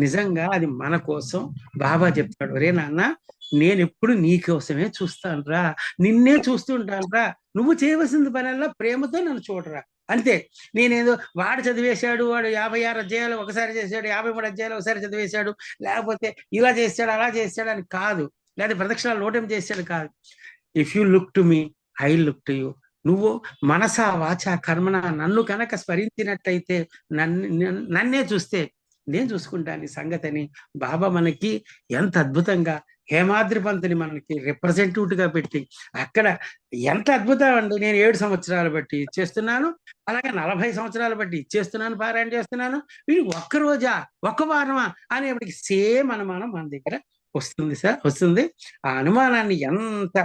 నిజంగా అది మన కోసం. బాబా చెప్తాడు, రే నాన్న నేను ఎప్పుడు నీ కోసమే చూస్తాను రా, నిన్నే చూస్తుంటాను రా, నువ్వు చేయవలసిన పనల్లా ప్రేమతో నన్ను చూడరా. అంతే. నేనేదో వాడు చదివేశాడు, వాడు 56 అధ్యాయాలు ఒకసారి చేశాడు, 53 అధ్యాయాలు ఒకసారి చదివేశాడు, లేకపోతే ఇలా చేశాడు అలా చేశాడు అని కాదు, లేకపోతే ప్రదక్షిణాలు 108 చేశాడు కాదు. If you look to me I look to you. నువ్వు మనసా వాచ కర్మణ నన్ను కనుక స్మరించినట్టయితే, నన్నే చూస్తే నేను చూసుకుంటాను ఈ సంగతిని బాబా మనకి ఎంత అద్భుతంగా హేమాద్రి పంతుని మనకి రిప్రజెంటేటివ్ గా పెట్టి అక్కడ ఎంత అద్భుతం అండి. నేను 7 సంవత్సరాలు బట్టి ఇచ్చేస్తున్నాను, అలాగే 40 సంవత్సరాలు బట్టి ఇచ్చేస్తున్నాను, పారాయణ చేస్తున్నాను. వీడు ఒక్క రోజా, ఒక్క వారమా అనేప్పటికి సేమ్ అనుమానం మన దగ్గర వస్తుంది సార్, వస్తుంది. ఆ అనుమానాన్ని ఎంత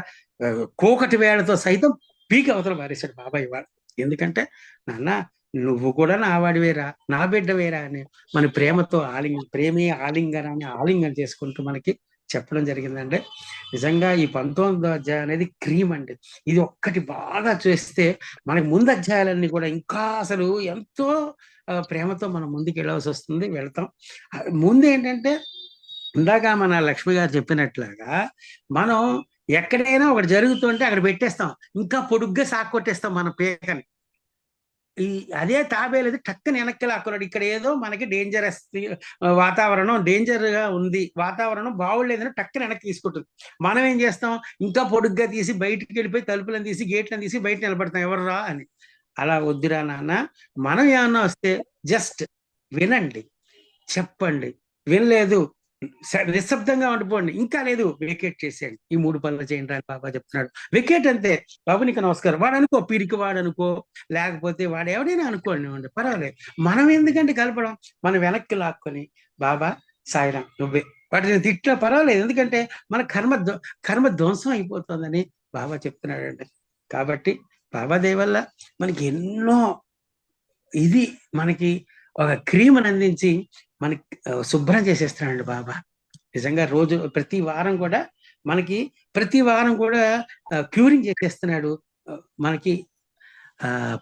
కోకటి వేళతో సైతం పీకి అవతల పారేశాడు బాబాయ్ ఇవాళ. ఎందుకంటే నాన్న నువ్వు కూడా నా వాడివేరా, నా బిడ్డవేరా అని మన ప్రేమతో ప్రేమే ఆలింగనాన్ని ఆలింగనం చేసుకుంటూ మనకి చెప్పడం జరిగిందండి. నిజంగా ఈ 19వ అధ్యాయం అనేది క్రీమ్ అండి. ఇది ఒక్కటి బాగా చేస్తే మనకి ముందు అధ్యాయాలన్నీ కూడా ఇంకా అసలు ఎంతో ప్రేమతో మనం ముందుకు వెళ్ళాల్సి వస్తుంది, వెళ్తాం. ముందు ఏంటంటే ఇందాక మన లక్ష్మి గారు చెప్పినట్లాగా మనం ఎక్కడైనా ఒకటి జరుగుతుంటే అక్కడ పెట్టేస్తాం, ఇంకా పొడుగ్గా సాకు కొట్టేస్తాం మన పేకని. ఈ అదే తాబేలేదు టక్కన వెనక్కి లాక్కున్నాడు. ఇక్కడ ఏదో మనకి డేంజరస్ వాతావరణం, డేంజర్ గా ఉంది, వాతావరణం బాగులేదని టక్కన వెనక్కి తీసుకుంటుంది. మనం ఏం చేస్తాం, ఇంకా పొడుగ్గా తీసి బయటికి వెళ్ళిపోయి తలుపులను తీసి గేట్లను తీసి బయట నిలబడతాం, ఎవర్రా అని. అలా వద్దురా నాన్న, మనం ఏమన్నా వస్తే జస్ట్ వినండి, చెప్పండి, వినలేదు నిశ్శబ్దంగా ఉండిపోండి, ఇంకా లేదు వెకేట్ చేసేయండి, ఈ 3 పనులు చేయండి అని బాబా చెప్తున్నాడు. వెకేట్ అంతే. బాబు నీకు నమస్కారం. వాడు అనుకో, పిరికి వాడు అనుకో, లేకపోతే వాడు ఎవడైనా అనుకోండి, పర్వాలేదు. మనం ఎందుకంటే కలపడం, మనం వెనక్కి లాక్కొని బాబా సాయిరాం నువ్వే, వాటిని తిట్లా పర్వాలేదు, ఎందుకంటే మన కర్మ ధ్వంసం అయిపోతుందని బాబా చెప్తున్నాడండి. కాబట్టి బాబా దయ వల్ల మనకి ఎన్నో ఇది మనకి ఒక క్రీమ్ని అందించి మనకి శుభ్రం చేసేస్తున్నాడు బాబా. నిజంగా రోజు ప్రతి వారం కూడా క్యూరింగ్ చేసేస్తున్నాడు, మనకి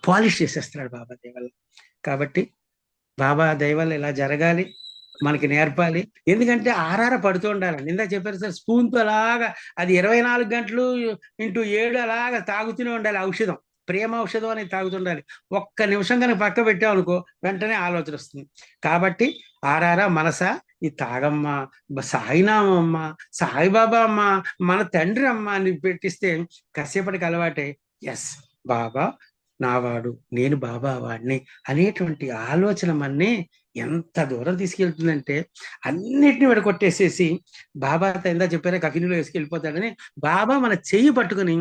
పాలిష్ చేసేస్తున్నాడు బాబా దయవల్ల. కాబట్టి బాబా దయవల్ల ఇలా జరగాలి, మనకి నేర్పాలి. ఎందుకంటే ఆరార పడుతూ ఉండాలండి. ఇందాక చెప్పారు సార్, స్పూన్తో అలాగా అది 24 గంటలు ఇంటూ 7 అలాగా తాగుతూనే ఉండాలి. ఔషధం, ప్రేమ ఔషధం అనేది తాగుతుండాలి. ఒక్క నిమిషం కనుక పక్క పెట్టామనుకో వెంటనే ఆలోచన వస్తుంది. కాబట్టి ఆరారా మనస ఈ తాగమ్మ, సాయినామమ్మ, సాయిబాబా అమ్మ, మన తండ్రి అమ్మ అని పెట్టిస్తే కాసేపటికి అలవాటే, ఎస్ బాబా నావాడు, నేను బాబా వాడిని అనేటువంటి ఆలోచన మన్ని ఎంత దూరం తీసుకెళ్తుందంటే అన్నిటిని విడగొట్టేసేసి బాబా ఇందా చెప్పారా కఫినిలో వేసుకెళ్ళిపోతాడని, బాబా మన చెయ్యి పట్టుకుని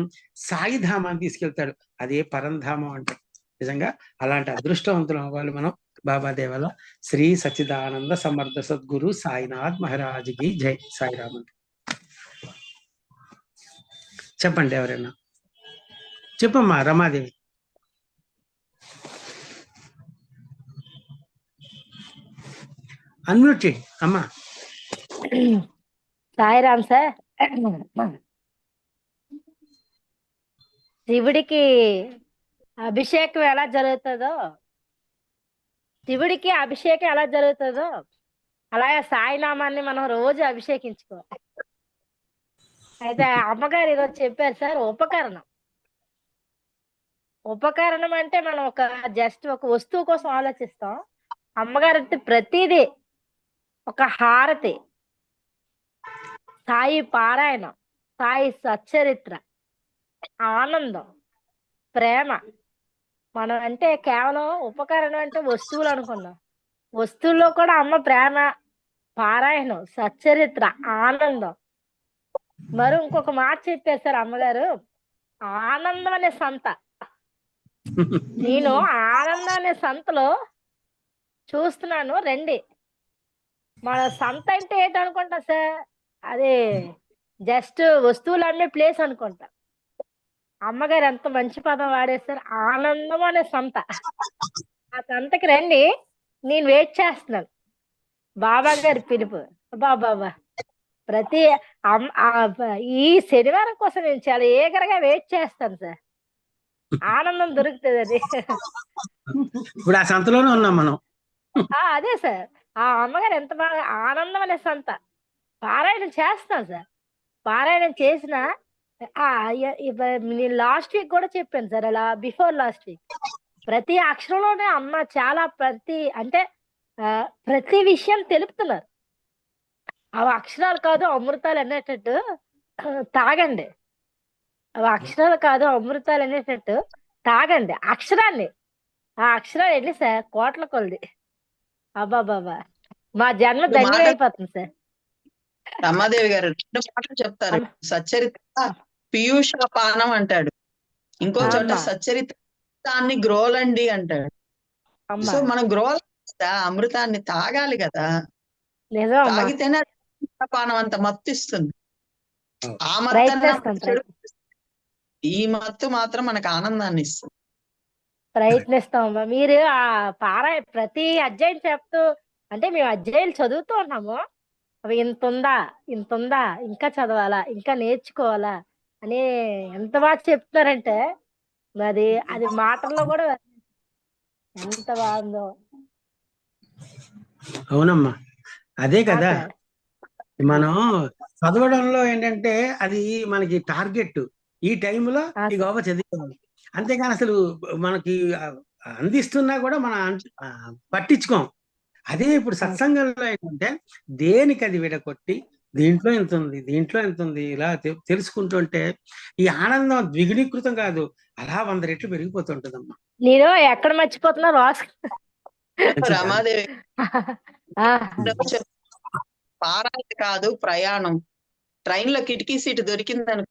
సాయిధామాన్ని తీసుకెళ్తాడు. అదే పరంధామం అంటే. నిజంగా అలాంటి అదృష్టవంతులు అవ్వాలి మనం బాబా దేవల. శ్రీ సచ్చిదానంద సమర్థ సద్గురు సాయినాథ్ మహారాజ్కి జై. సాయిరామ్. చెప్పండి ఎవరైనా చెప్పమ్మా. రమాదేవి అన్మ్యూట్ చేయి అమ్మా. సాయిరామ్ సార్. శివుడికి అభిషేకం ఎలా జరుగుతుందో అలాగే సాయినామాన్ని మనం రోజు అభిషేకించుకోవాలి. అయితే అమ్మగారు ఈరోజు చెప్పారు సార్, ఉపకరణం అంటే మనం జస్ట్ ఒక వస్తువు కోసం ఆలోచిస్తాం. అమ్మగారు అంటే ప్రతిదీ ఒక హారతి, సాయి పారాయణం, సాయి సచ్చరిత్ర, ఆనందం, ప్రేమ. మనం అంటే కేవలం ఉపకరణం అంటే వస్తువులు అనుకున్నాం. వస్తువుల్లో కూడా అమ్మ ప్రేమ, పారాయణం, సచ్చరిత్ర, ఆనందం. మరి ఇంకొక మాట చెప్పారు సార్ అమ్మగారు, ఆనందం అనే సంత. నేను ఆనందం అనే సంతలో చూస్తున్నాను, రండి. మన సంత అంటే ఏంటనుకుంటా సార్, అది జస్ట్ వస్తువులు అమ్మే ప్లేస్ అనుకుంటా. అమ్మగారు ఎంత మంచి పదం వాడేస్తారు, ఆనందం అనే సంత. ఆ సంతకి రండి, నేను వెయిట్ చేస్తున్నాను. బాబా గారి పిలుపు. బాబా ప్రతి ఈ శనివారం కోసం నేను చాలా ఏగరగా వెయిట్ చేస్తాను సార్. ఆనందం దొరుకుతుంది అది. ఇప్పుడు ఆ సంతలోనే ఉన్నాం మనం. అదే సార్, ఆ అమ్మగారు ఎంత బాగా ఆనందం అనే సంత పారాయణం చేస్తాను సార్. పారాయణం చేసిన నేను లాస్ట్ వీక్ కూడా చెప్పాను సార్, అలా బిఫోర్ లాస్ట్ వీక్. ప్రతి అక్షరంలోనే అమ్మ చాలా ప్రతి విషయం తెలుపుతున్నారు. అవి అక్షరాలు కాదు అమృతాలు అనేటట్టు తాగండి. అవి అక్షరాలు కాదు అమృతాలు అనేటట్టు తాగండి అక్షరాన్ని. ఆ అక్షరాలు వెళ్ళి సార్ కోట్ల కొలది. అబ్బాబాబా, మా జన్మ ధన్యమైపోతుంది సార్. రమాదేవి గారు 2 మాటలు చెప్తారు. అమ్మ సచ్చరిత్ర పీయూష పానం అంటాడు, ఇంకో చోట అమ్మ సచ్చరిత్రాన్ని గ్రోలండి అంటాడు. అమ్మ సో మనం గ్రోల కదా, అమృతాన్ని తాగాలి కదా, నిజం అమ్మా. తాగితేనే అది పానం అంత మత్తు ఇస్తుంది. ఆ మత్తన్నా ప్రయత్నిస్తాం చెడు, ఈ మత్తు మాత్రం మనకు ఆనందాన్ని ఇస్తుంది. ప్రయత్నిస్తాం అమ్మా. మీరు ఆ ప్రతి అధ్యాయం చెప్తూ, అంటే మేము అధ్యాయులు చదువుతూ ఉన్నాము, అవి ఇంత ఉందా ఇంకా చదవాలా, ఇంకా నేర్చుకోవాలా అని ఎంత బాగా చెప్తున్నారంటే, అది అది మాటల్లో కూడా ఎంత బాగుందో. అవునమ్మా, అదే ఆ కదా సార్. మనం చదవడంలో ఏంటంటే అది మనకి టార్గెట్. ఈ టైంలో ఆ ఈ సార్. గోవ చదివాలి, అంతేగాని అసలు మనకి అందిస్తున్నా కూడా మనం పట్టించుకోం. అదే ఇప్పుడు ఆ సార్. సత్సంగంలో ఏంటంటే దేనికి అది విడగొట్టి దీంట్లో ఎంత ఉంది, దీంట్లో ఎంత ఉంది, ఇలా తెలుసుకుంటుంటే ఈ ఆనందం ద్విగుణీకృతం కాదు, అలా 100 రెట్లు పెరిగిపోతుంటదమ్మా. నేను ఎక్కడ మర్చిపోతున్నా రాసు. మంచిది కాదు. రమాదేవి ఆ, పారాయణ కాదు ప్రయాణం. ట్రైన్ లో కిటికీ సీటు దొరికిందని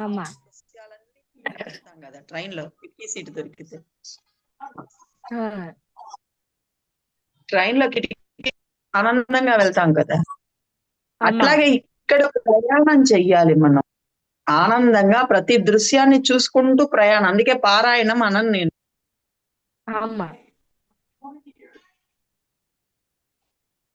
అమ్మా కదా, ట్రైన్ లో కిటికీ సీటు దొరికితే, ఆ, ట్రైన్ లో కిటికీ ఆనందంగా వెళ్తాం కదా, అమ్మా అట్లాగే ఇక్కడ ఒక ప్రయాణం చెయ్యాలి మనం ఆనందంగా, ప్రతి దృశ్యాన్ని చూసుకుంటూ ప్రయాణం. అందుకే పారాయణం అనను నేను. అమ్మా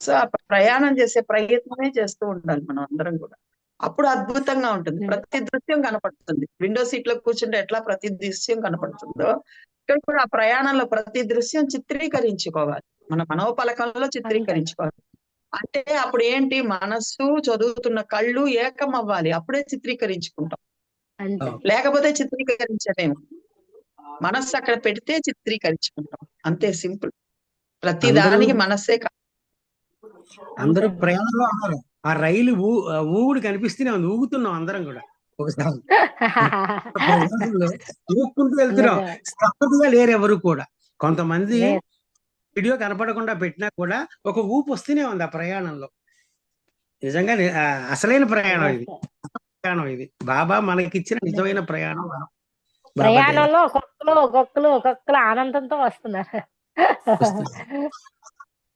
సో ఆ ప్రయాణం చేసే ప్రయత్నమే చేస్తూ ఉండాలి మనం అందరం కూడా. అప్పుడు అద్భుతంగా ఉంటుంది, ప్రతి దృశ్యం కనపడుతుంది. విండో సీట్ లో కూర్చుంటే ఎట్లా ప్రతి దృశ్యం కనపడుతుందో, ఇక్కడ కూడా ఆ ప్రయాణంలో ప్రతి దృశ్యం చిత్రీకరించుకోవాలి, మన మనోపలకంలో చిత్రీకరించుకోవాలి. అంటే అప్పుడు ఏంటి, మనస్సు చదువుతున్న కళ్ళు ఏకం అవ్వాలి, అప్పుడే చిత్రీకరించుకుంటాం. అంతే. లేకపోతే చిత్రీకరించలేము. మనస్సు అక్కడ పెడితే చిత్రీకరించుకుంటాం, అంతే సింపుల్. ప్రతి దానికి మనస్సే అందరూ ప్రయాణంలో ఉన్నారు. ఆ రైలు ఊగుడు కనిపిస్తూనే ఉంది, ఊగుతున్నాం అందరం కూడా ఒకసారి. ప్రయాణంలో ఊపుకుంటూ వెళ్తున్నాం, స్తబ్దుగా లేరు ఎవరు కూడా. కొంతమంది వీడియో కనపడకుండా పెట్టినా కూడా ఒక ఊపు వస్తూనే ఉంది ఆ ప్రయాణంలో. నిజంగా అసలైన ప్రయాణం ఇది, ప్రయాణం ఇది బాబా మనకిచ్చిన నిజమైన ప్రయాణం. ప్రయాణంలో ఒక్కొక్కరు ఆనందంతో వస్తున్నారు.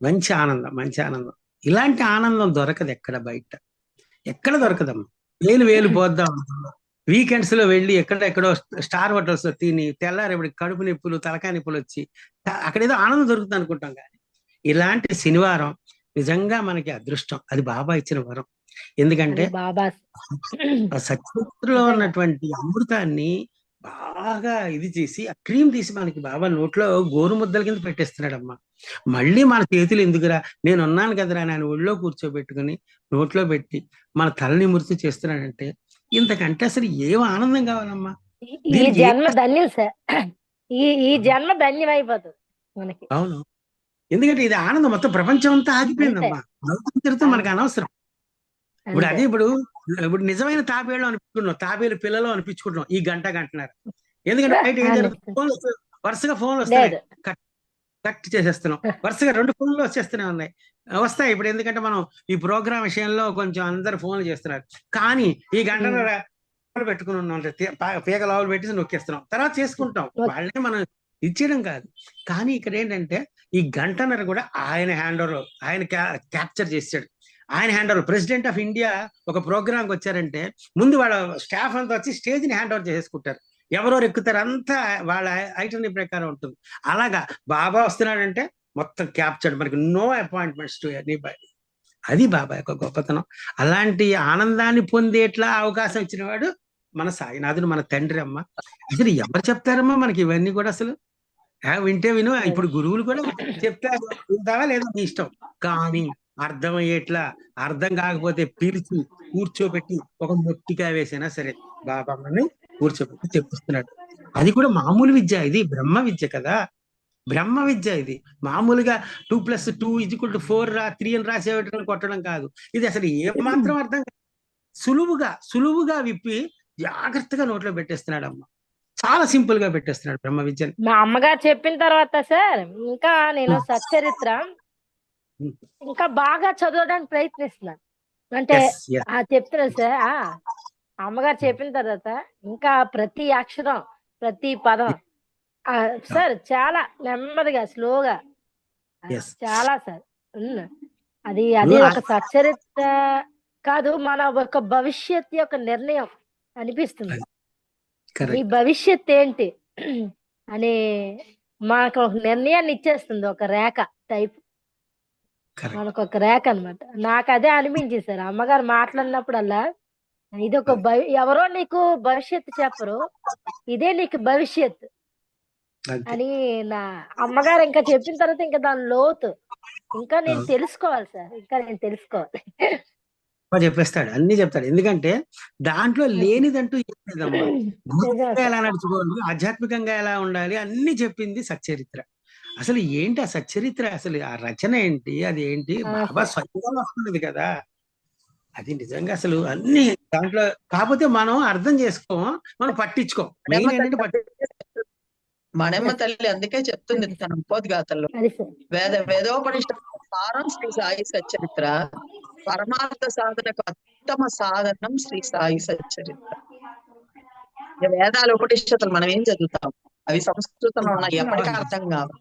మంచి ఆనందం, మంచి ఆనందం. ఇలాంటి ఆనందం దొరకదు ఎక్కడ, బయట ఎక్కడ దొరకదమ్మా. వేలు పోద్దాం వీకెండ్స్ లో వెళ్ళి ఎక్కడో స్టార్ హోటల్స్ లో తిని తెల్లారి కడుపు నొప్పులు, తలకాయ నొప్పులు వచ్చి అక్కడేదో ఆనందం దొరుకుతుంది అనుకుంటాం. కానీ ఇలాంటి శనివారం నిజంగా మనకి అదృష్టం, అది బాబా ఇచ్చిన వరం. ఎందుకంటే సత్యలో ఉన్నటువంటి అమృతాన్ని బాగా ఇది చేసి ఆ క్రీమ్ తీసి మనకి బాబా నోట్లో గోరు ముద్దల కింద పెట్టేస్తున్నాడమ్మా. మళ్ళీ మన చేతులు ఎందుకురా, నేను ఉన్నాను కదరా నేను ఒళ్ళో కూర్చోబెట్టుకుని నోట్లో పెట్టి మన తలని మృతి చేస్తున్నాడంటే ఇంతకంటే అసలు ఏం ఆనందం కావాలమ్మా. ఈ జన్మ ధన్యం సార్, ఈ జన్మ ధన్యమైపోతుంది మనకి. అవును, ఎందుకంటే ఇది ఆనందం, మొత్తం ప్రపంచం అంతా ఆగిపోయిందమ్మా. తిరుగుతూ మనకు అనవసరం. ఇప్పుడు అదే ఇప్పుడు నిజమైన తాబేళ్ళు అనిపించుకుంటున్నాం, తాబేలు పిల్లలు అనిపించుకుంటున్నాం ఈ గంటన్నర. ఎందుకంటే బయట ఏం జరుగుతుంది, వరుసగా ఫోన్లు వస్తాయి, కట్ చేసేస్తున్నాం. వరుసగా 2 ఫోన్లు వచ్చేస్తూనే ఉన్నాయి, వస్తాయి ఇప్పుడు. ఎందుకంటే మనం ఈ ప్రోగ్రామ్ విషయంలో కొంచెం అందరు ఫోన్లు చేస్తున్నారు. కానీ ఈ గంటన్నర పెట్టుకుని ఉన్నాం, పీక లావులు పెట్టి నొక్కేస్తున్నాం, తర్వాత చేసుకుంటాం. వాళ్ళే మనం ఇచ్చేయడం కాదు. కానీ ఇక్కడ ఏంటంటే ఈ గంటన్నర కూడా ఆయన హ్యాండ్ ఓవర్, ఆయన క్యాప్చర్ చేశాడు. ఆయన hand over. President of India ఒక ప్రోగ్రామ్కి వచ్చారంటే ముందు వాళ్ళ స్టాఫ్ అంతా వచ్చి స్టేజ్ ని హ్యాండ్ ఓవర్ చేసుకుంటారు, ఎవరెవరు ఎక్కుతారు అంతా వాళ్ళ ఐటమ్ ప్రకారం ఉంటుంది. అలాగా బాబా వస్తున్నాడంటే మొత్తం క్యాప్చర్డ్, మనకి నో అపాయింట్మెంట్స్ టు ఎనీబడీ. అది బాబా యొక్క గొప్పతనం. అలాంటి ఆనందాన్ని పొందేట్లా అవకాశం ఇచ్చిన వాడు మన సాయినాథుడు, మన తండ్రి అమ్మ. అసలు ఎవరు చెప్తారమ్మా మనకి ఇవన్నీ కూడా? అసలు వింటే విను. ఇప్పుడు గురువులు కూడా చెప్తారు, వింటావా లేదా నీ ఇష్టం. కానీ అర్థమయ్యేట్లా, అర్థం కాకపోతే పిలిచి కూర్చోబెట్టి ఒక మొట్టికాయ వేసినా సరే బాబామ్మని కూర్చోబెట్టి చెప్పిస్తున్నాడు. అది కూడా మామూలు విద్య, ఇది బ్రహ్మ విద్య కదా, బ్రహ్మ విద్య ఇది. మామూలుగా 2+2 4 3 అని రాసేటప్పుడు కొట్టడం కాదు. ఇది అసలు ఏమాత్రం అర్థం కాదు. సులువుగా విప్పి జాగ్రత్తగా నోట్లో పెట్టేస్తున్నాడు అమ్మ. చాలా సింపుల్ గా పెట్టేస్తున్నాడు బ్రహ్మ విద్యని. మా అమ్మగారు చెప్పిన తర్వాత సార్ ఇంకా నేను సచ్చరిత్ర ఇంకా బాగా చదవడానికి ప్రయత్నిస్తున్నాను. అంటే ఎస్ ఎస్ చెప్తున్నా సార్. అమ్మగారు చెప్పిన తర్వాత ఇంకా ప్రతి అక్షరం, ప్రతి పదం సార్ చాలా నెమ్మదిగా, స్లోగా, ఎస్ చాలా సార్. అది అది ఒక సచ్చరిత్ర కాదు, మన ఒక భవిష్యత్ యొక్క నిర్ణయం అనిపిస్తుంది. ఈ భవిష్యత్ ఏంటి అని మనకు ఒక నిర్ణయాన్ని ఇచ్చేస్తుంది, ఒక రేఖ టైప్. మనకు ఒక రేఖ అనమాట. నాకు అదే అనిపించింది సార్ అమ్మగారు మాట్లాడినప్పుడల్లా. ఇది ఒక ఎవరో నీకు భవిష్యత్తు చెప్పరు, ఇదే నీకు భవిష్యత్ అని నా అమ్మగారు ఇంకా చెప్పిన తర్వాత ఇంకా దాని లోతు ఇంకా నేను తెలుసుకోవాలి సార్. ఇంకా నేను తెలుసుకోవాలి. చెప్పేస్తాడు, అన్ని చెప్తాడు. ఎందుకంటే దాంట్లో లేనిదంటూ ఏం లేదమ్మా. భౌతికంగా ఎలా నడుచుకోవాలి, ఆధ్యాత్మికంగా ఎలా ఉండాలి, అన్ని చెప్పింది సచ్చరిత్ర. అసలు ఏంటి ఆ సచ్చరిత్ర, అసలు ఆ రచన ఏంటి, అది ఏంటి, బాబా స్వయంగా వస్తున్నది కదా. అది నిజంగా అసలు అన్ని దాంట్లో. కాకపోతే మనం అర్థం చేసుకోం, మనం పట్టించుకోం. మణమ్మ తల్లి అందుకే చెప్తుంది తన ఉపోద్ఘాతంలో, వేదోపనిషత్తు సారం శ్రీ సాయి సచ్చరిత్ర, పరమార్థ సాధనకు అత్యుత్తమ సాధనం శ్రీ సాయి సచ్చరిత్ర. వేదాలు ఉపనిషత్తులు మనం ఏం చదువుతాం, అవి సంస్కృతంలో ఉన్నాయి, ఎప్పటికీ అర్థం కావు.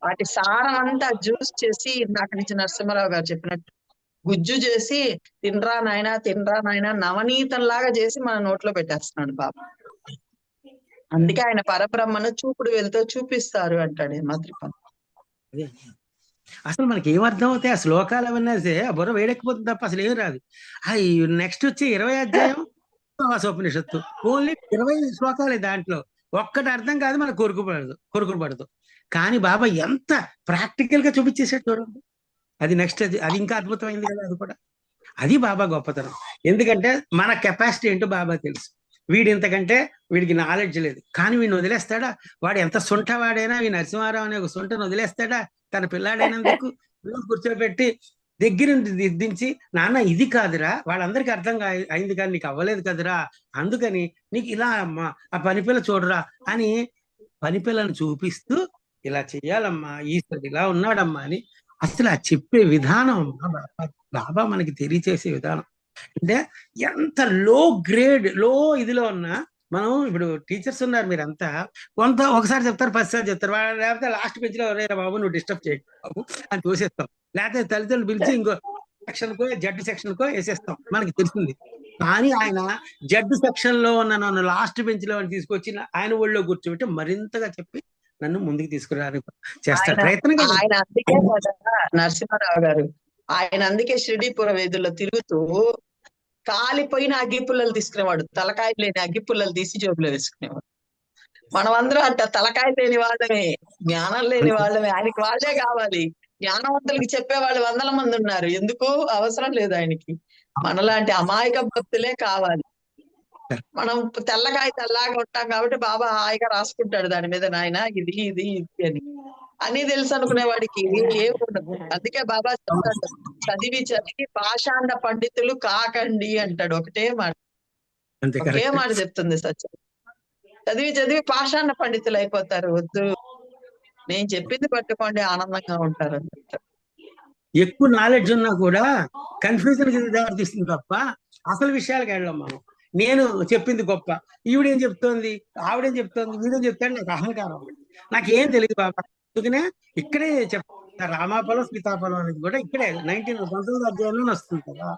వాటి సారం అంతా జ్యూస్ చేసి ఇందాక నుంచి నరసింహారావు గారు చెప్పినట్టు గుజ్జు చేసి తినరా నాయనా నవనీతంలాగా చేసి మన నోట్లో పెట్టేస్తున్నాడు బాబా. అందుకే ఆయన పరబ్రహ్మను చూపుడు వెళ్తూ చూపిస్తారు అంటాడు హేమాద్రిపంత్. అసలు మనకి ఏమర్థం అవుతాయి ఆ శ్లోకాలు అవన్నీ, ఆ బుర్ర వేడెక్కిపోతుంది తప్ప అసలు ఏం రాదు. నెక్స్ట్ వచ్చి 20 అధ్యాయం ఉపనిషత్తు, ఓన్లీ 20 శ్లోకాలే. దాంట్లో ఒక్కటి అర్థం కాదు, మనకు కొరుకు పడదు. కానీ బాబా ఎంత ప్రాక్టికల్ గా చూపించేసాడు చూడండి. అది నెక్స్ట్, అది ఇంకా అద్భుతమైంది కదా. అది కూడా అది బాబా గొప్పతనం. ఎందుకంటే మన కెపాసిటీ ఏంటో బాబా తెలుసు. వీడి ఇంతకంటే వీడికి నాలెడ్జ్ లేదు, కానీ వీడిని వదిలేస్తాడా? వాడు ఎంత సొంట వాడైనా, ఈ నరసింహారావు అనే ఒక సొంటను వదిలేస్తాడా? తన పిల్లాడైనందుకు కూర్చోబెట్టి దగ్గర దిద్దించి, నాన్న ఇది కాదురా, వాళ్ళందరికీ అర్థం అయింది కానీ నీకు అవ్వలేదు కదరా, అందుకని నీకు ఇలా అమ్మా, ఆ పనిపిల్ల చూడరా అని పనిపిల్లను చూపిస్తూ ఇలా చెయ్యాలమ్మా, ఈశ్వరుడు ఇలా ఉన్నాడమ్మా అని అసలు ఆ చెప్పే విధానం బాబా మనకి తెలియచేసే విధానం. అంటే ఎంత లో ఇదిలో ఉన్నా, మనం ఇప్పుడు టీచర్స్ ఉన్నారు మీరంతా, కొంత ఒకసారి చెప్తారు, 10 సార్లు చెప్తారు, లేకపోతే లాస్ట్ బెంచ్ లో ఎవరైనా బాబు నువ్వు డిస్టర్బ్ చేయకు బాబు అని చూసేస్తాం. లేకపోతే తల్లిదండ్రులు పిలిచి ఇంకో సెక్షన్కో జడ్డు సెక్షన్కో వేసేస్తాం, మనకి తెలిసింది. కానీ ఆయన జడ్డు సెక్షన్ లో ఉన్న నన్ను లాస్ట్ బెంచ్ లో తీసుకొచ్చి ఆయన ఒళ్ళో కూర్చోబెట్టి మరింతగా చెప్పి నన్ను ముందుకు తీసుకురావడానికి చేస్తారు ప్రయత్నం. ఆయన అందుకే నరసింహారావు గారు, ఆయన అందుకే షిరిడీపుర వీధుల్లో తిరుగుతూ కాలిపోయిన అగ్గిపుల్లలు తీసుకునేవాడు, తలకాయ లేని అగ్గిపుల్లలు తీసి జోబులో వేసుకునేవాడు. మనమందరం అంట తలకాయ లేని వాళ్ళమే, జ్ఞానం లేని వాళ్ళమే, ఆయనకి వాళ్ళే కావాలి. జ్ఞానవంతులకి చెప్పేవాళ్ళు 100 మంది ఉన్నారు, ఎందుకు అవసరం లేదు ఆయనకి. మనలాంటి అమాయక భక్తులే కావాలి. మనం తెల్లకాయ తెల్లగా ఉంటాం కాబట్టి బాబా హాయిగా రాసుకుంటాడు దాని మీద, నాయన ఇది ఇది ఇది అని తెలుసు అనుకునేవాడికి ఏం ఉండదు. అందుకే బాబా చెప్తాడు, చదివి పాషాండ పండితులు కాకండి అంటాడు. ఒకే మాట చెప్తుంది సత్యం. చదివి పాషాండ పండితులు అయిపోతారు, వద్దు, నేను చెప్పింది పట్టుకోండి, ఆనందంగా ఉంటారు అని చెప్తారు. ఎక్కువ నాలెడ్జ్ ఉన్నా కూడా కన్ఫ్యూజన్ కి దారితీస్తుంది తప్ప అసలు విషయాలకు వెళ్ళాం మనం. నేను చెప్పింది గొప్ప, ఈవిడేం చెప్తోంది, ఆవిడేం చెప్తోంది, వీడేం చెప్తాడు, నాకు అహంకారం, నాకేం తెలియదు బాబా. అందుకనే ఇక్కడే చెప్తా, రామాఫలం సీతాఫలం అనేది కూడా ఇక్కడే 19 అధ్యాయంలో వస్తుంది కదా.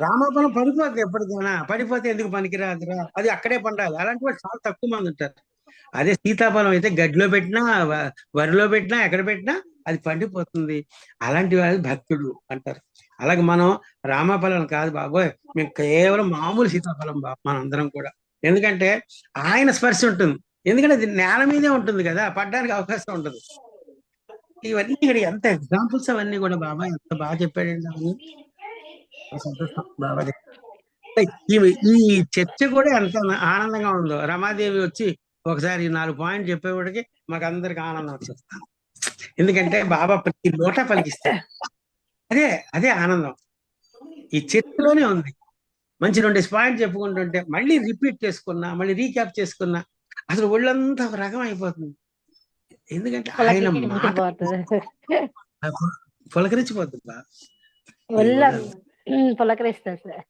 రామాఫలం పడిపోతుంది ఎప్పటికైనా, పడిపోతే ఎందుకు పనికిరాదురా, అది అక్కడే పండాలి. అలాంటి వాళ్ళు చాలా తక్కువ మంది ఉంటారు. అదే సీతాఫలం అయితే గడ్డిలో పెట్టినా, వరిలో పెట్టినా, ఎక్కడ పెట్టినా అది పండిపోతుంది. అలాంటి వాళ్ళు భక్తుడు అంటారు. అలాగే మనం రామఫలం కాదు బాబోయ్, మేము కేవలం మామూలు సీతాఫలం మనందరం కూడా. ఎందుకంటే ఆయన స్పర్శ ఉంటుంది, ఎందుకంటే అది నేల మీదే ఉంటుంది కదా, పడ్డానికి అవకాశం ఉంటుంది. ఇవన్నీ ఇక్కడ ఎంత ఎగ్జాంపుల్స్ అవన్నీ కూడా బాబా ఎంత బాగా చెప్పాడండి అవన్నీ. సంతోషం బాబా. ఈ చర్చ కూడా ఎంత ఆనందంగా ఉందో. రమాదేవి వచ్చి ఒకసారి 4 పాయింట్ చెప్పేవాడికి మాకు అందరికి ఆనందం వచ్చేస్తాం. ఎందుకంటే బాబా ప్రతి నోట పలికిస్తాడు. అదే ఆనందం ఈ చర్చలోనే ఉంది. మంచి 2 పాయింట్ చెప్పుకుంటుంటే మళ్ళీ రిపీట్ చేసుకున్నా, మళ్ళీ రీక్యాప్ చేసుకున్నా అసలు ఒళ్ళంతా ఒక రకం అయిపోతుంది. ఎందుకంటే ఆయన పులకరించిపోద్ది బా. ఒళ్ళ దేవుడా. పులకరిస్తుంది సార్.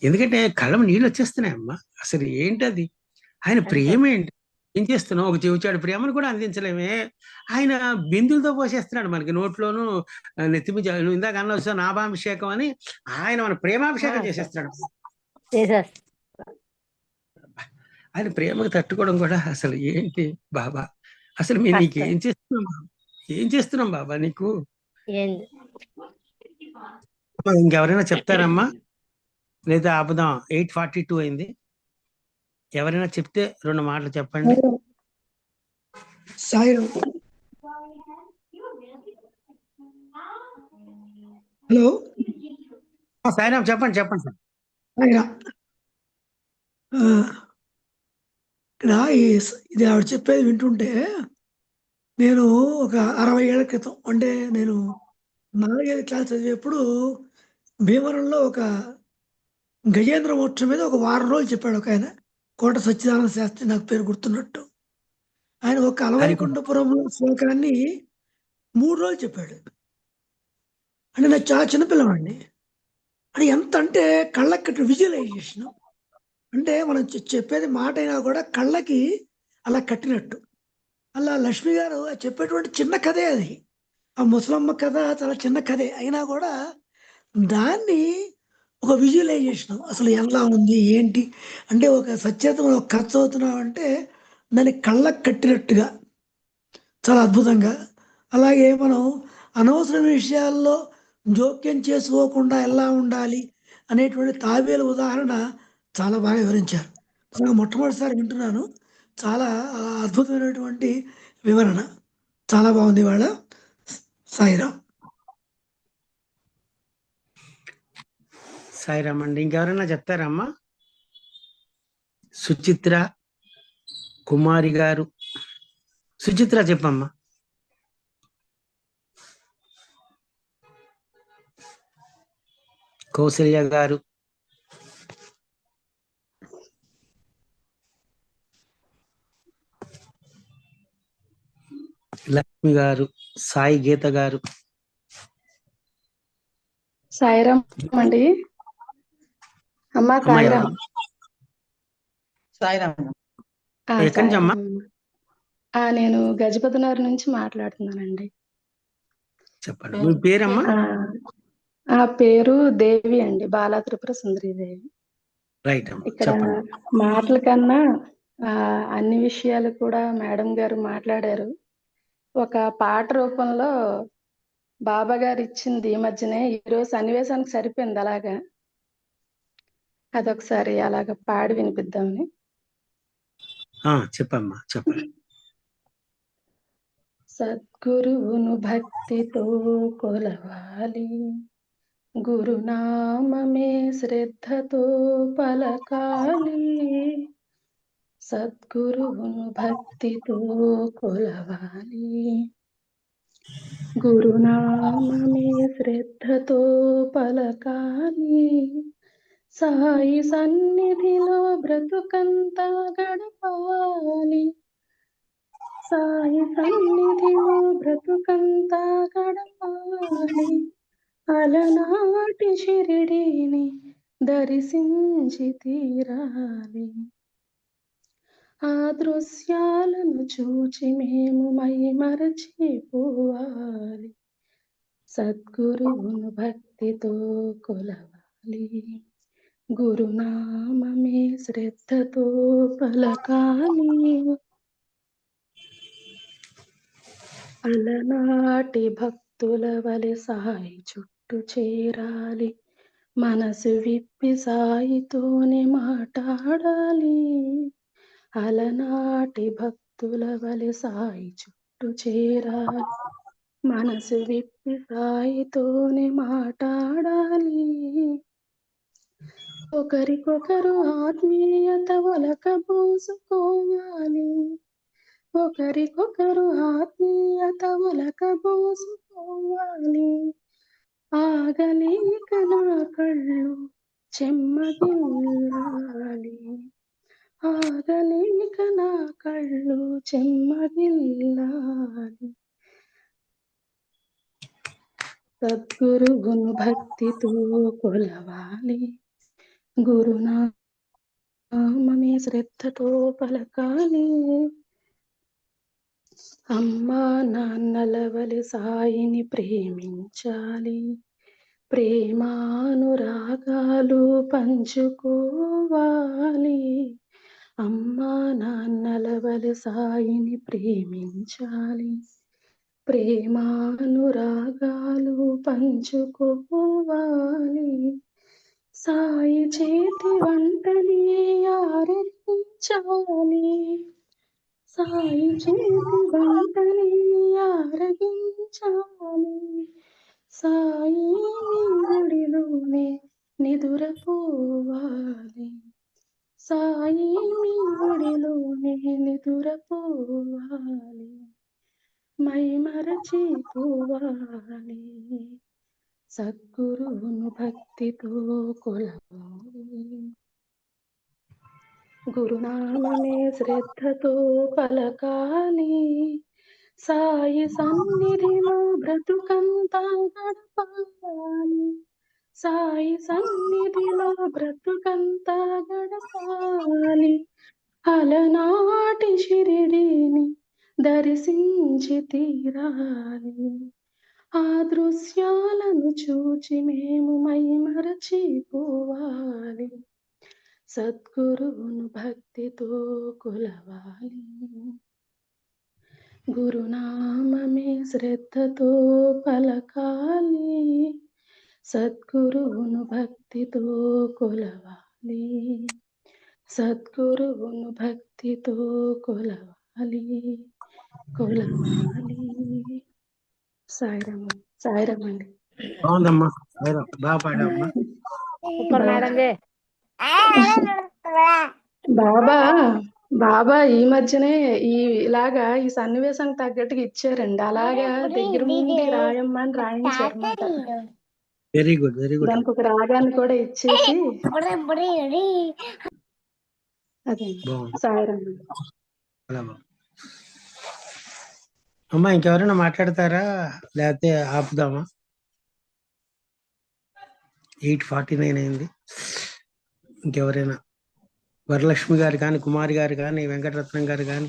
ఎందుకంటే కళ్ళం నీళ్ళు వచ్చేస్తున్నాయి అమ్మా. అసలు ఏంటది ఆయన అంతే. ప్రేమ ఏంటి? ఏం చేస్తున్నావు? ఒక చెవిచాడు ప్రేమను కూడా అందించలేమే. ఆయన బిందులతో పోసేస్తున్నాడు మనకి నోట్లోను, నెత్తిమి నువ్వు ఇందాక అన్న నాభాభిషేకం అని ఆయన మన ప్రేమాభిషేకం చేసేస్తున్నాడు. చేసేస్తా. ఆయన ప్రేమకు తట్టుకోవడం కూడా అసలు ఏంటి బాబా? అసలు మేము నీకు కష్టం. ఏం చేస్తున్నాం బాబా? ఏం చేస్తున్నాం బాబా నీకు? ఏం ఇంకెవరైనా చెప్తారమ్మా? లేదా ఆపుదాం? 8:42 అయింది. ఎవరైనా చెప్తే 2 మాటలు చెప్పండి. సాయిరామ్. హలో సాయిరామ్ చెప్పండి చెప్పండి సార్. సాయిరామ్. ఇక్కడ ఇది ఆవిడ చెప్పేది వింటుంటే నేను ఒక 60 ఏళ్ల క్రితం, అంటే నేను 4వ క్లాస్ చదివేప్పుడు భీమవరంలో ఒక గజేంద్ర మోక్షం మీద ఒక వారం రోజులు చెప్పాడు ఒక ఆయన, కోట సచ్చిదానంద శాస్త్రి, నాకు పేరు గుర్తున్నట్టు. ఆయన ఒక అలవైకుంఠపురం శ్లోకాన్ని 3 రోజులు చెప్పాడు. అంటే నాకు చాలా చిన్నపిల్లవాడిని. అది ఎంత అంటే కళ్ళకి కట్టిన విజువలైజేషన్, అంటే మనం చెప్పేది మాట అయినా కూడా కళ్ళకి అలా కట్టినట్టు. అలా లక్ష్మి గారు చెప్పేటువంటి చిన్న కథే అది. ఆ ముసలమ్మ కథ చాలా చిన్న కథే అయినా కూడా దాన్ని ఒక విజువలైజేషన్, అసలు ఎలా ఉంది ఏంటి అంటే ఒక సచేతం ఒక కథ చదువుతున్నాం అంటే దాన్ని కళ్ళకు కట్టినట్టుగా చాలా అద్భుతంగా. అలాగే మనం అనవసర విషయాల్లో జోక్యం చేసుకోకుండా ఎలా ఉండాలి అనేటువంటి తాబేలు ఉదాహరణ చాలా బాగా వివరించారు. నిజంగా మొట్టమొదటిసారి వింటున్నాను. చాలా అద్భుతమైనటువంటి వివరణ, చాలా బాగుంది ఇవాళ. సాయిరామ్. సాయిరామ్ అండి. ఇంకెవరైనా చెప్తారమ్మా? సుచిత్ర కుమారి గారు. సుచిత్ర చెప్పమ్మా. కౌసల్య గారు. లక్ష్మి గారు. సాయి గీత గారు. సాయిరామ్ అండి. అమ్మా సాయిరామ్. సాయిరామ్. ఎక్కడి నుంచి అమ్మా? నేను గజపతినగర్ నుంచి మాట్లాడుతున్నానండి. చెప్పండి. మీ పేరమ్మా? ఆ పేరు దేవి అండి, బాలా త్రిపుర సుందరీదేవి. రైట్ అమ్మా, ఇక్కడ చెప్పండి. మాటల కన్నా అన్ని విషయాలు కూడా మేడం గారు మాట్లాడారు. ఒక పాట రూపంలో బాబా గారు ఇచ్చింది ఈ మధ్యనే, ఈరోజు సన్నివేశానికి సరిపోయింది. అలాగా అదొకసారి అలాగ పాడి వినిపిద్దామని. చెప్పమ్మా, చెప్పండి. సద్గురువును భక్తితో కొలవాలి, గురునామమే శ్రద్ధతో పలకాలి. సద్గురువును భక్తితో కొలవాలి, గురునామమే శ్రద్ధతో పలకాలి. సాయి సన్నిధిలో బ్రతుకంతా గడపాలి, సాయి సన్నిధిలో బ్రతుకంతా గడపాలి. అలనాటి షిరిడీని దర్శించి తీరాలి, ఆ దృశ్యాలను చూచి మేము మై మరచిపోవాలి. సద్గురువును భక్తితో కొలవాలి, గురునామమే శ్రద్ధతో పలకాలి. అలనాటి భక్తుల వలె సాయి చుట్టూ చేరాలి, మనసు విప్పి సాయితోనే మాట్లాడాలి. అలనాటి భక్తుల వలె సాయి చుట్టూ చేరాలి, మనసు విప్పి సాయితోనే మాట్లాడాలి. ఒకరికొకరు ఆత్మీయత ఒలకబోసుకోవాలి, ఒకరికొకరు ఆత్మీయత ఒలకబోసుకోవాలి. ఆగలేక నా కళ్ళు చెమ్మగిల్లాలి, ఆగలేక నా కళ్ళు చెమ్మగిల్లాలి. సద్గురువును భక్తితో కొలవాలి, గురునామమే శ్రద్ధతో పలకాలి. అమ్మా నాన్నల వలె సాయిని ప్రేమించాలి, ప్రేమానురాగాలు పంచుకోవాలి. అమ్మా నాన్నల వలె సాయిని ప్రేమించాలి, ప్రేమానురాగాలు పంచుకోవాలి. సాయి చేతి వంటని ఆరగించాలి, సాయి చేతి వంటని ఆరగించాలి. సాయి నీ గుడిలోనే నిదురపోవాలి, సాయి మీ గుడిలోనే నిదురపోవాలి, మై మరచిపోవాలి. సద్గురువును భక్తితో కొలవాలి, గురునామమే శ్రద్ధతో పలకాలి. సాయి సన్నిధిలో బ్రతుకంతా గడపాలి, సాయి సన్నిధిలో బ్రతుకంతా గడపాలి. అలనాటి షిరిడీని దర్శించి తీరాలి, ఆ దృశ్యాలను చూచి మేము మై మరచిపోవాలి. సద్గురువును భక్తితో కొలవాలి, గురునామమే శ్రద్ధతో పలకాలి. సద్గురువును భక్తితో కొలవాలి, సద్గురువును భక్తితో కొలవాలి, కొలవాలి. సాయిరామ్, సాయిరామ్ అండి. బాగుందమ్మా, బాగా పాడమ్మా. Super madam ji. బాబా బాబా ఈ మధ్యనే ఇలాగా ఈ సన్నివేశానికి తగ్గట్టుగా ఇచ్చారండి. అలాగా దగ్గర నుండి రాయమ్మని రాయించారు అన్నమాట. Very good, very good. దానికి ఒక రాగాన్ని కూడా ఇచ్చేసి అదే సాయిరామ్. అమ్మా ఇంకెవరైనా మాట్లాడతారా లేకపోతే ఆపుదామా? 8:49 అయింది. ఇంకెవరైనా వరలక్ష్మి గారు కానీ, కుమారి గారు కానీ, వెంకటరత్నం గారు కానీ,